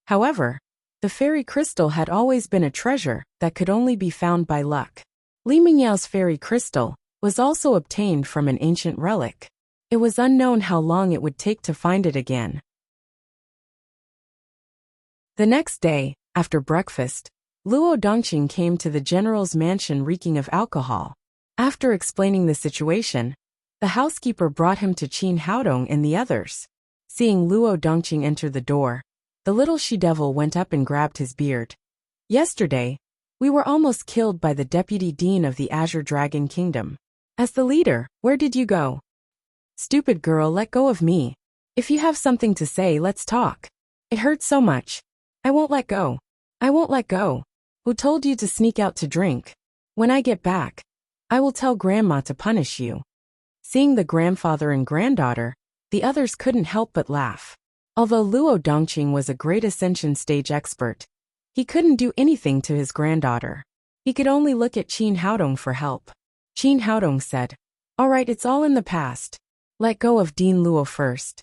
However, the fairy crystal had always been a treasure that could only be found by luck. Li Mingyao's fairy crystal was also obtained from an ancient relic. It was unknown how long it would take to find it again. The next day, after breakfast, Luo Dongqing came to the general's mansion reeking of alcohol. After explaining the situation, the housekeeper brought him to Qin Haodong and the others. Seeing Luo Dongqing enter the door, the little she-devil went up and grabbed his beard. Yesterday, we were almost killed by the deputy dean of the Azure Dragon Kingdom. As the leader, where did you go? Stupid girl, let go of me. If you have something to say, let's talk. It hurts so much. I won't let go. I won't let go. Who told you to sneak out to drink? When I get back, I will tell Grandma to punish you. Seeing the grandfather and granddaughter, the others couldn't help but laugh. Although Luo Dongqing was a great ascension stage expert, he couldn't do anything to his granddaughter. He could only look at Qin Haodong for help. Qin Haodong said, "All right, it's all in the past. Let go of Dean Luo first."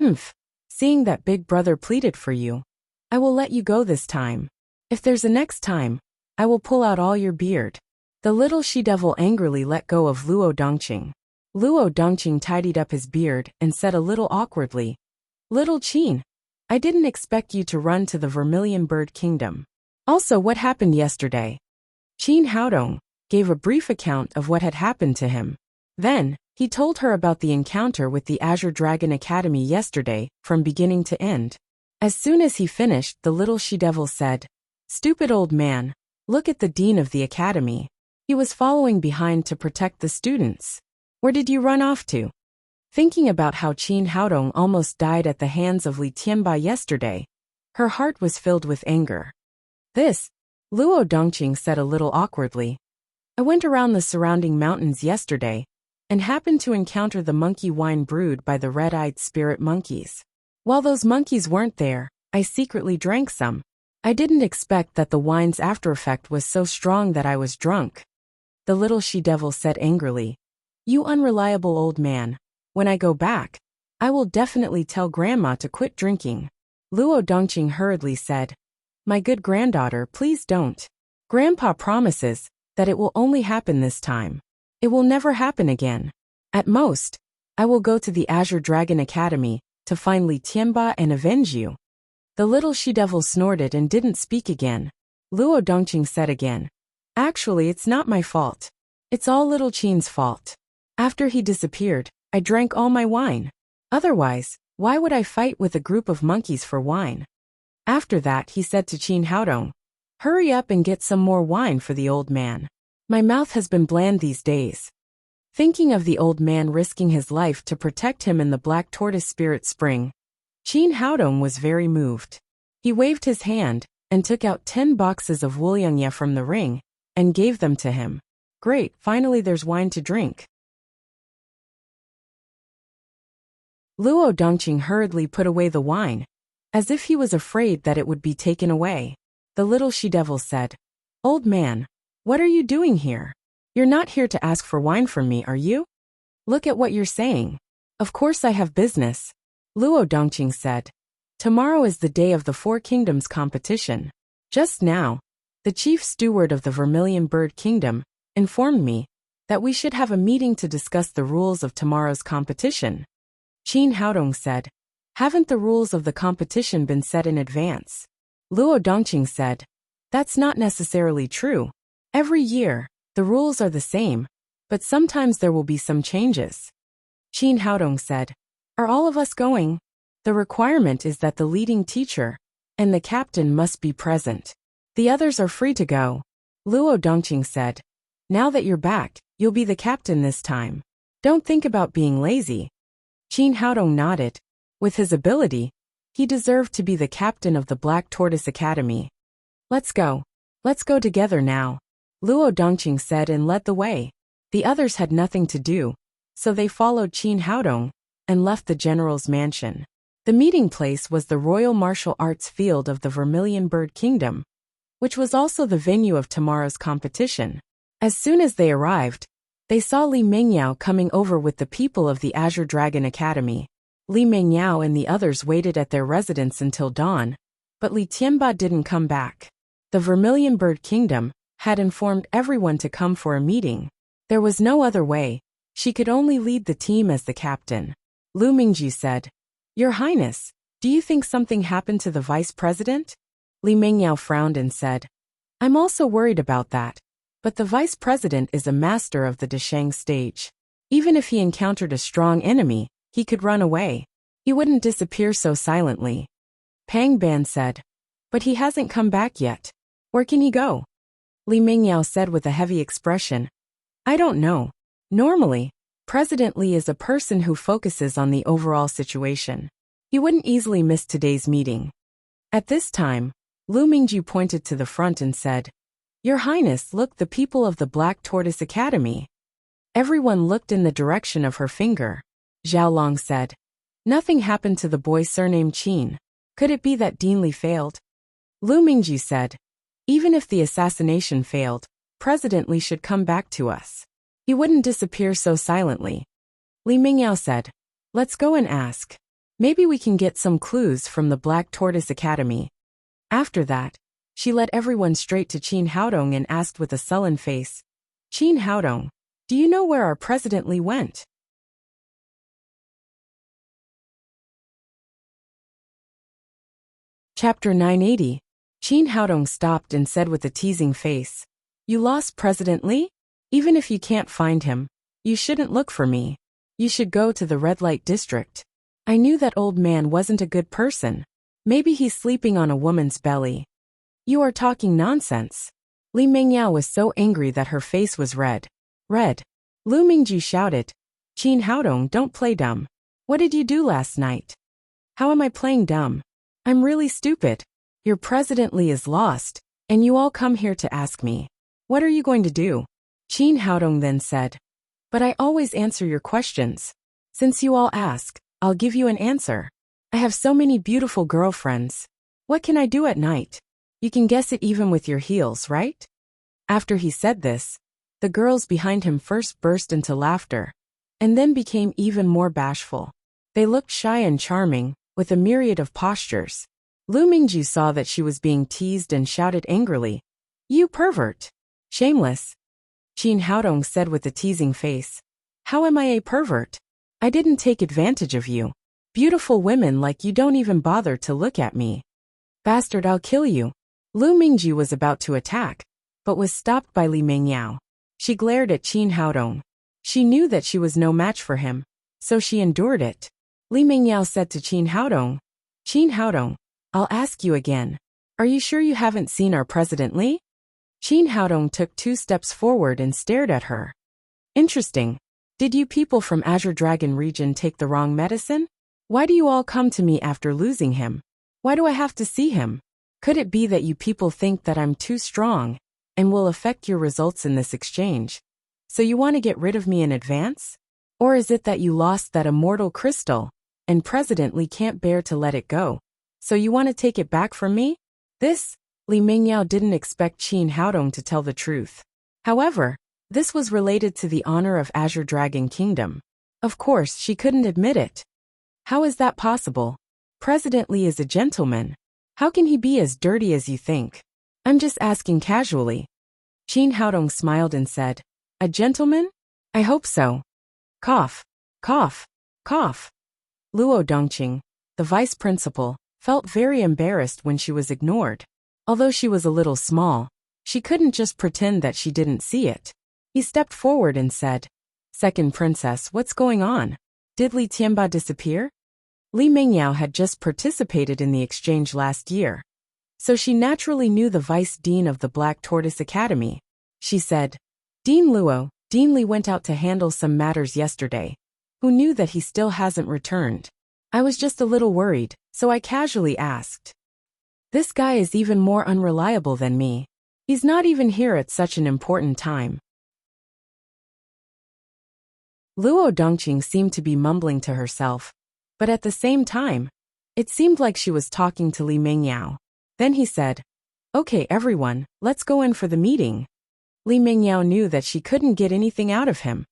"Humph. Seeing that Big Brother pleaded for you, I will let you go this time. If there's a next time, I will pull out all your beard." The little she-devil angrily let go of Luo Dongqing. Luo Dongqing tidied up his beard and said a little awkwardly, "Little Qin, I didn't expect you to run to the Vermilion Bird Kingdom. Also, what happened yesterday?" Qin Haodong gave a brief account of what had happened to him. Then, he told her about the encounter with the Azure Dragon Academy yesterday, from beginning to end. As soon as he finished, the little she-devil said, "Stupid old man, look at the dean of the academy. He was following behind to protect the students. Where did you run off to?" Thinking about how Qin Haodong almost died at the hands of Li Tianba yesterday, her heart was filled with anger. "This," Luo Dongqing said a little awkwardly. "I went around the surrounding mountains yesterday, and happened to encounter the monkey wine brewed by the red-eyed spirit monkeys. While those monkeys weren't there, I secretly drank some. I didn't expect that the wine's after-effect was so strong that I was drunk." The little she-devil said angrily, "You unreliable old man. When I go back, I will definitely tell Grandma to quit drinking." Luo Dongqing hurriedly said, "My good granddaughter, please don't. Grandpa promises that it will only happen this time. It will never happen again. At most, I will go to the Azure Dragon Academy to find Li Tianba and avenge you." The little she-devil snorted and didn't speak again. Luo Dongqing said again, "Actually, it's not my fault. It's all little Qin's fault. After he disappeared, I drank all my wine. Otherwise, why would I fight with a group of monkeys for wine?" After that, he said to Qin Haodong, "Hurry up and get some more wine for the old man. My mouth has been bland these days." Thinking of the old man risking his life to protect him in the Black Tortoise Spirit Spring, Qin Haodong was very moved. He waved his hand and took out 10 boxes of Wuliangye from the ring and gave them to him. "Great, finally there's wine to drink." Luo Dongqing hurriedly put away the wine, as if he was afraid that it would be taken away. The little she-devil said, "Old man, what are you doing here? You're not here to ask for wine from me, are you? Look at what you're saying." "Of course I have business," Luo Dongqing said. "Tomorrow is the day of the Four Kingdoms competition. Just now, the chief steward of the Vermilion Bird Kingdom informed me that we should have a meeting to discuss the rules of tomorrow's competition." Qin Haodong said, "Haven't the rules of the competition been set in advance?" Luo Dongqing said, "That's not necessarily true. Every year, the rules are the same, but sometimes there will be some changes." Qin Haodong said, Are all of us going? The requirement is that the leading teacher and the captain must be present. The others are free to go, Luo Dongqing said. Now that you're back, you'll be the captain this time. Don't think about being lazy. Qin Haodong nodded. With his ability, he deserved to be the captain of the Black Tortoise Academy. Let's go. Let's go together now, Luo Dongqing said and led the way. The others had nothing to do, so they followed Qin Haodong and left the general's mansion. The meeting place was the Royal Martial Arts Field of the Vermilion Bird Kingdom, which was also the venue of tomorrow's competition. As soon as they arrived, they saw Li Mingyao coming over with the people of the Azure Dragon Academy. Li Mingyao and the others waited at their residence until dawn, but Li Tianba didn't come back. The Vermilion Bird Kingdom had informed everyone to come for a meeting. There was no other way. She could only lead the team as the captain. Lu Mingji said, "Your Highness, do you think something happened to the vice president?" Li Mingyao frowned and said, "I'm also worried about that. But the vice president is a master of the Desheng stage. Even if he encountered a strong enemy, he could run away. He wouldn't disappear so silently." Pang Ban said, "But he hasn't come back yet. Where can he go?" Li Mingyao said with a heavy expression, "I don't know. Normally, President Li is a person who focuses on the overall situation. He wouldn't easily miss today's meeting." At this time, Lu Mingju pointed to the front and said, "Your Highness, look, the people of the Black Tortoise Academy." Everyone looked in the direction of her finger. Zhao Long said, "Nothing happened to the boy surnamed Qin. Could it be that Dean Li failed?" Lu Mingji said, "Even if the assassination failed, President Li should come back to us. He wouldn't disappear so silently." Li Mingyao said, "Let's go and ask. Maybe we can get some clues from the Black Tortoise Academy." After that, she led everyone straight to Qin Haodong and asked with a sullen face, "Qin Haodong, do you know where our President Li went?" Chapter 980. Qin Haodong stopped and said with a teasing face, "You lost President Li? Even if you can't find him, you shouldn't look for me. You should go to the red light district. I knew that old man wasn't a good person. Maybe he's sleeping on a woman's belly." "You are talking nonsense." Li Mingyao was so angry that her face was red. "Red." Lu Mingji shouted, "Qin Haodong, don't play dumb. What did you do last night?" "How am I playing dumb? I'm really stupid. Your President Li is lost, and you all come here to ask me. What are you going to do?" Qin Haodong then said, "But I always answer your questions. Since you all ask, I'll give you an answer. I have so many beautiful girlfriends. What can I do at night? You can guess it even with your heels, right?" After he said this, the girls behind him first burst into laughter, and then became even more bashful. They looked shy and charming, with a myriad of postures. Lu Mingju saw that she was being teased and shouted angrily, "You pervert! Shameless!" Qin Haodong said with a teasing face, "How am I a pervert? I didn't take advantage of you. Beautiful women like you don't even bother to look at me. Bastard, I'll kill you." Lu Mingju was about to attack, but was stopped by Li Mingyao. She glared at Qin Haodong. She knew that she was no match for him, so she endured it. Li Mingyao said to Qin Haodong, "Qin Haodong, I'll ask you again. Are you sure you haven't seen our President Li?" Qin Haodong took 2 steps forward and stared at her. "Interesting. Did you people from Azure Dragon region take the wrong medicine? Why do you all come to me after losing him? Why do I have to see him? Could it be that you people think that I'm too strong and will affect your results in this exchange? So you want to get rid of me in advance? Or is it that you lost that immortal crystal and President Li can't bear to let it go, so you want to take it back from me?" Li Mingyao didn't expect Qin Haodong to tell the truth. However, this was related to the honor of Azure Dragon Kingdom. Of course, she couldn't admit it. "How is that possible? President Li is a gentleman. How can he be as dirty as you think? I'm just asking casually." Qin Haodong smiled and said, "A gentleman? I hope so." Cough, cough, cough. Luo Dongqing, the vice principal, felt very embarrassed when she was ignored. Although she was a little small, she couldn't just pretend that she didn't see it. He stepped forward and said, "Second princess, what's going on?" Did Li Tianba disappear? Li Mingyao had just participated in the exchange last year, so she naturally knew the vice dean of the Black Tortoise Academy. She said, Dean Luo, Dean Li went out to handle some matters yesterday. Who knew that he still hasn't returned? I was just a little worried, so I casually asked. This guy is even more unreliable than me. He's not even here at such an important time. Luo Dongqing seemed to be mumbling to herself, but at the same time, it seemed like she was talking to Li Mingyao. Then he said, Okay everyone, let's go in for the meeting. Li Mingyao knew that she couldn't get anything out of him,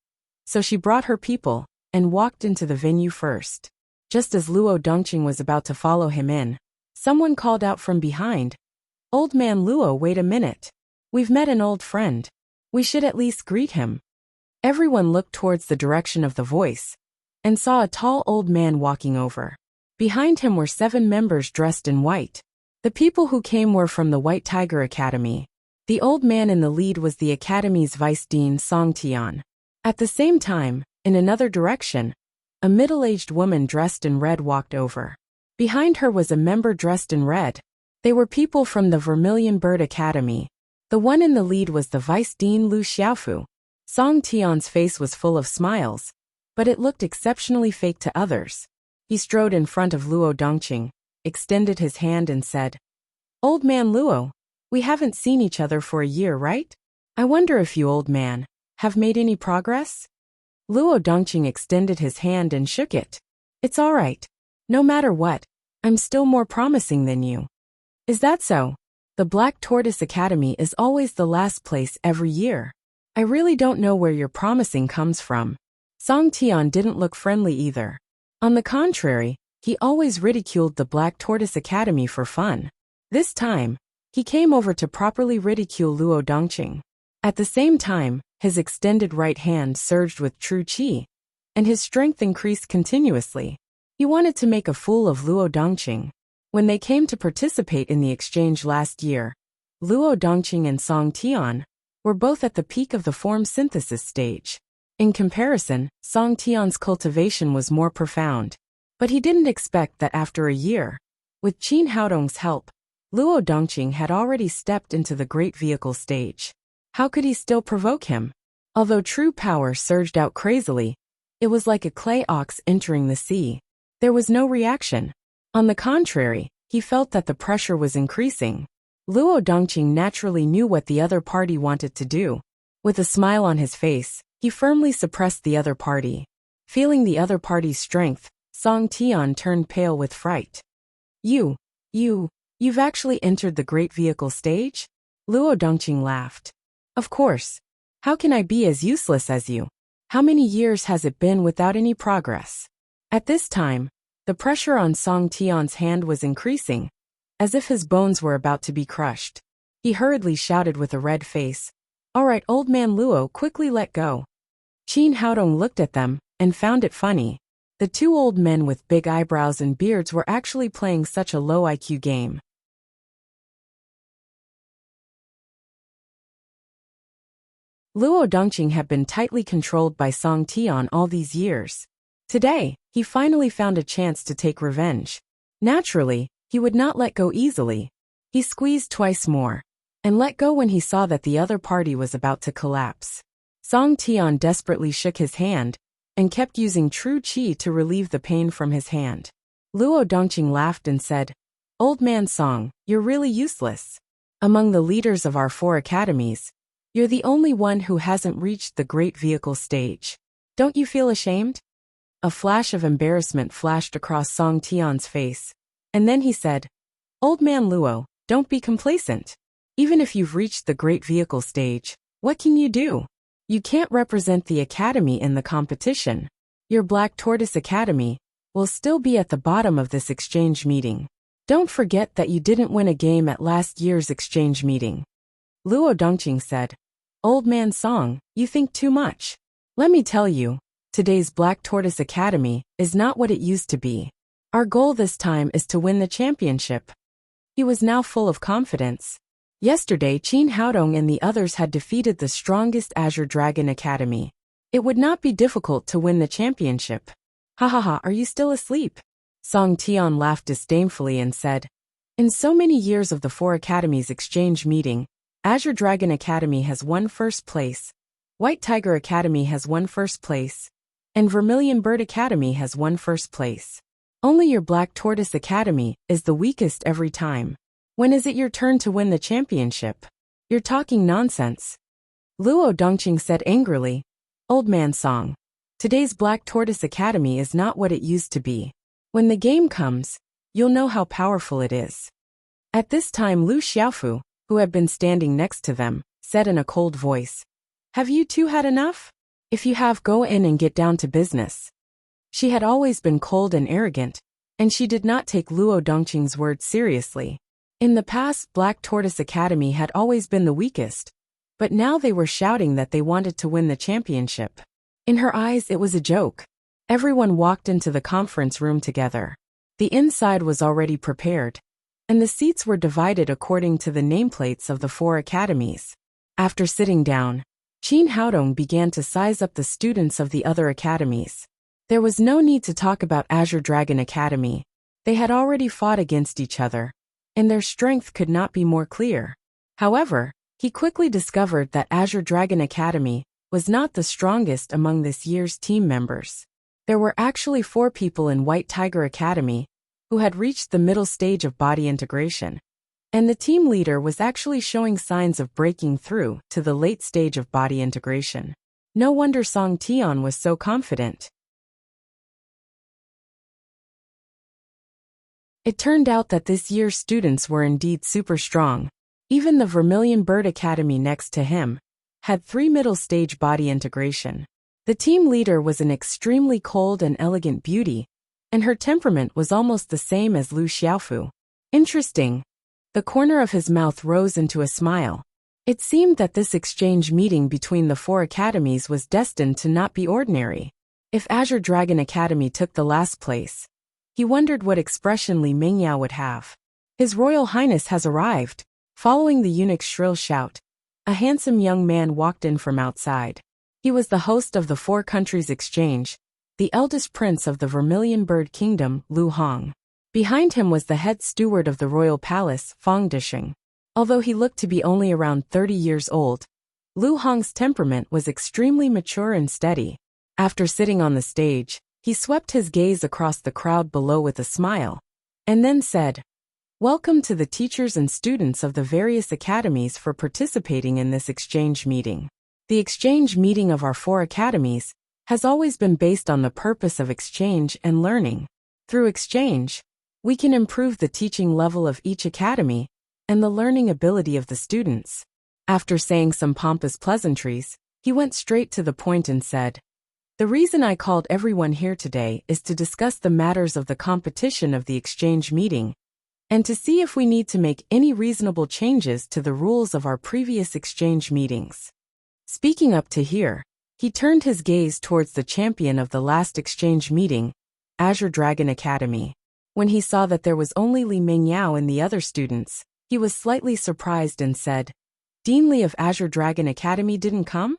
so she brought her people and walked into the venue first. Just as Luo Dongqing was about to follow him in, someone called out from behind, Old man Luo, wait a minute. We've met an old friend. We should at least greet him. Everyone looked towards the direction of the voice and saw a tall old man walking over. Behind him were 7 members dressed in white. The people who came were from the White Tiger Academy. The old man in the lead was the Academy's Vice Dean Song Tian. At the same time, in another direction, a middle-aged woman dressed in red walked over. Behind her was a member dressed in red. They were people from the Vermilion Bird Academy. The one in the lead was the Vice Dean Lu Xiaofu. Song Tian's face was full of smiles, but it looked exceptionally fake to others. He strode in front of Luo Dongqing, extended his hand and said, Old man Luo, we haven't seen each other for a year, right? I wonder if you, old man, have made any progress? Luo Dongqing extended his hand and shook it. It's all right. No matter what, I'm still more promising than you. Is that so? The Black Tortoise Academy is always the last place every year. I really don't know where your promising comes from. Song Tian didn't look friendly either. On the contrary, he always ridiculed the Black Tortoise Academy for fun. This time, he came over to properly ridicule Luo Dongqing. At the same time, his extended right hand surged with true qi, and his strength increased continuously. He wanted to make a fool of Luo Dongqing. When they came to participate in the exchange last year, Luo Dongqing and Song Tian were both at the peak of the form synthesis stage. In comparison, Song Tian's cultivation was more profound. But he didn't expect that after a year, with Qin Haodong's help, Luo Dongqing had already stepped into the great vehicle stage. How could he still provoke him? Although true power surged out crazily, it was like a clay ox entering the sea. There was no reaction. On the contrary, he felt that the pressure was increasing. Luo Dongqing naturally knew what the other party wanted to do. With a smile on his face, he firmly suppressed the other party. Feeling the other party's strength, Song Tian turned pale with fright. You've actually entered the great vehicle stage? Luo Dongqing laughed. Of course. How can I be as useless as you? How many years has it been without any progress? At this time, the pressure on Song Tian's hand was increasing, as if his bones were about to be crushed. He hurriedly shouted with a red face, All right, old man Luo, quickly let go. Qin Haodong looked at them and found it funny. The 2 old men with big eyebrows and beards were actually playing such a low IQ game. Luo Dongqing had been tightly controlled by Song Tian all these years. Today, he finally found a chance to take revenge. Naturally, he would not let go easily. He squeezed twice more, and let go when he saw that the other party was about to collapse. Song Tian desperately shook his hand, and kept using true qi to relieve the pain from his hand. Luo Dongqing laughed and said, Old man Song, you're really useless. Among the leaders of our 4 academies, you're the only one who hasn't reached the great vehicle stage. Don't you feel ashamed? A flash of embarrassment flashed across Song Tian's face, and then he said, Old man Luo, don't be complacent. Even if you've reached the great vehicle stage, what can you do? You can't represent the academy in the competition. Your Black Tortoise Academy will still be at the bottom of this exchange meeting. Don't forget that you didn't win a game at last year's exchange meeting. Luo Dongqing said, Old man Song, you think too much. Let me tell you, today's Black Tortoise Academy is not what it used to be. Our goal this time is to win the championship. He was now full of confidence. Yesterday, Qin Haodong and the others had defeated the strongest Azure Dragon Academy. It would not be difficult to win the championship. Ha ha ha, are you still asleep? Song Tian laughed disdainfully and said, in so many years of the four academies exchange meeting, Azure Dragon Academy has won first place, White Tiger Academy has won first place, and Vermilion Bird Academy has won first place. Only your Black Tortoise Academy is the weakest every time. When is it your turn to win the championship? You're talking nonsense. Luo Dongqing said angrily, Old man Song. Today's Black Tortoise Academy is not what it used to be. When the game comes, you'll know how powerful it is. At this time Lu Xiaofu, who had been standing next to them, said in a cold voice, have you two had enough? If you have, go in and get down to business. She had always been cold and arrogant, and she did not take Luo Dongqing's words seriously. In the past, Black Tortoise Academy had always been the weakest, but now they were shouting that they wanted to win the championship. In her eyes it was a joke. Everyone walked into the conference room together. The inside was already prepared, and the seats were divided according to the nameplates of the four academies. After sitting down, Qin Haodong began to size up the students of the other academies. There was no need to talk about Azure Dragon Academy. They had already fought against each other, and their strength could not be more clear. However, he quickly discovered that Azure Dragon Academy was not the strongest among this year's team members. There were actually 4 people in White Tiger Academy who had reached the middle stage of body integration, and the team leader was actually showing signs of breaking through to the late stage of body integration. No wonder Song Tian was so confident. It turned out that this year's students were indeed super strong. Even the Vermilion Bird Academy next to him had 3 middle stage body integration. The team leader was an extremely cold and elegant beauty, and her temperament was almost the same as Lu Xiaofu. Interesting. The corner of his mouth rose into a smile. It seemed that this exchange meeting between the 4 academies was destined to not be ordinary. If Azure Dragon Academy took the last place, he wondered what expression Li Mingyao would have. His Royal Highness has arrived. Following the eunuch's shrill shout, a handsome young man walked in from outside. He was the host of the 4 countries exchange, the eldest prince of the Vermilion Bird Kingdom, Lu Hong. Behind him was the head steward of the royal palace, Fang Disheng. Although he looked to be only around 30 years old, Lu Hong's temperament was extremely mature and steady. After sitting on the stage, he swept his gaze across the crowd below with a smile, and then said, Welcome to the teachers and students of the various academies for participating in this exchange meeting. The exchange meeting of our 4 academies has always been based on the purpose of exchange and learning. Through exchange, we can improve the teaching level of each academy and the learning ability of the students. After saying some pompous pleasantries, he went straight to the point and said, The reason I called everyone here today is to discuss the matters of the competition of the exchange meeting, and to see if we need to make any reasonable changes to the rules of our previous exchange meetings. Speaking up to here, he turned his gaze towards the champion of the last exchange meeting, Azure Dragon Academy. When he saw that there was only Li Mingyao and the other students, he was slightly surprised and said, Dean Li of Azure Dragon Academy didn't come?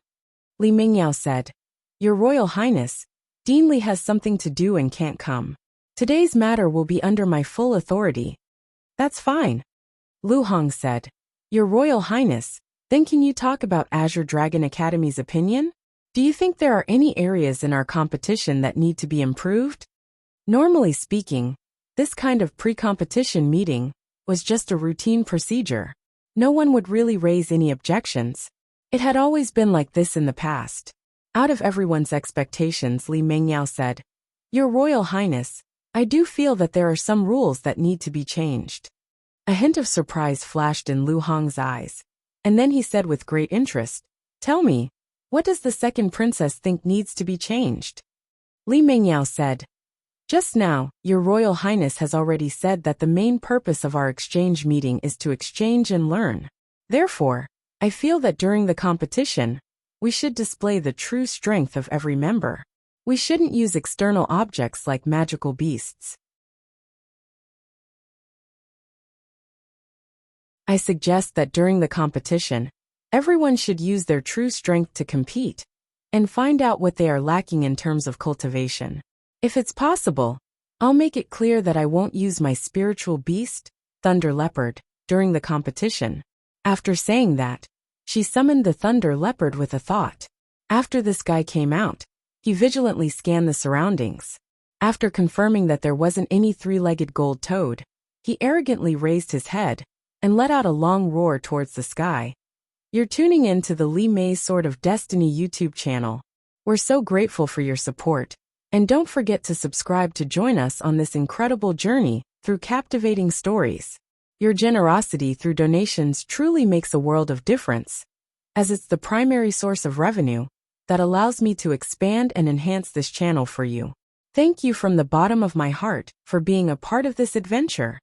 Li Mingyao said, Your Royal Highness, Dean Li has something to do and can't come. Today's matter will be under my full authority. That's fine. Lu Hong said, Your Royal Highness, then can you talk about Azure Dragon Academy's opinion? Do you think there are any areas in our competition that need to be improved? Normally speaking, this kind of pre-competition meeting was just a routine procedure. No one would really raise any objections. It had always been like this in the past. Out of everyone's expectations, Li Mingyao said, Your Royal Highness, I do feel that there are some rules that need to be changed. A hint of surprise flashed in Lu Hong's eyes, and then he said with great interest, Tell me, what does the second princess think needs to be changed? Li Mingyao said, Just now, Your Royal Highness has already said that the main purpose of our exchange meeting is to exchange and learn. Therefore, I feel that during the competition, we should display the true strength of every member. We shouldn't use external objects like magical beasts. I suggest that during the competition, everyone should use their true strength to compete and find out what they are lacking in terms of cultivation. If it's possible, I'll make it clear that I won't use my spiritual beast, Thunder Leopard, during the competition. After saying that, she summoned the Thunder Leopard with a thought. After this guy came out, he vigilantly scanned the surroundings. After confirming that there wasn't any three-legged gold toad, he arrogantly raised his head and let out a long roar towards the sky. You're tuning in to the Lee May's Sword of Destiny YouTube channel. We're so grateful for your support, and don't forget to subscribe to join us on this incredible journey through captivating stories. Your generosity through donations truly makes a world of difference, as it's the primary source of revenue that allows me to expand and enhance this channel for you. Thank you from the bottom of my heart for being a part of this adventure.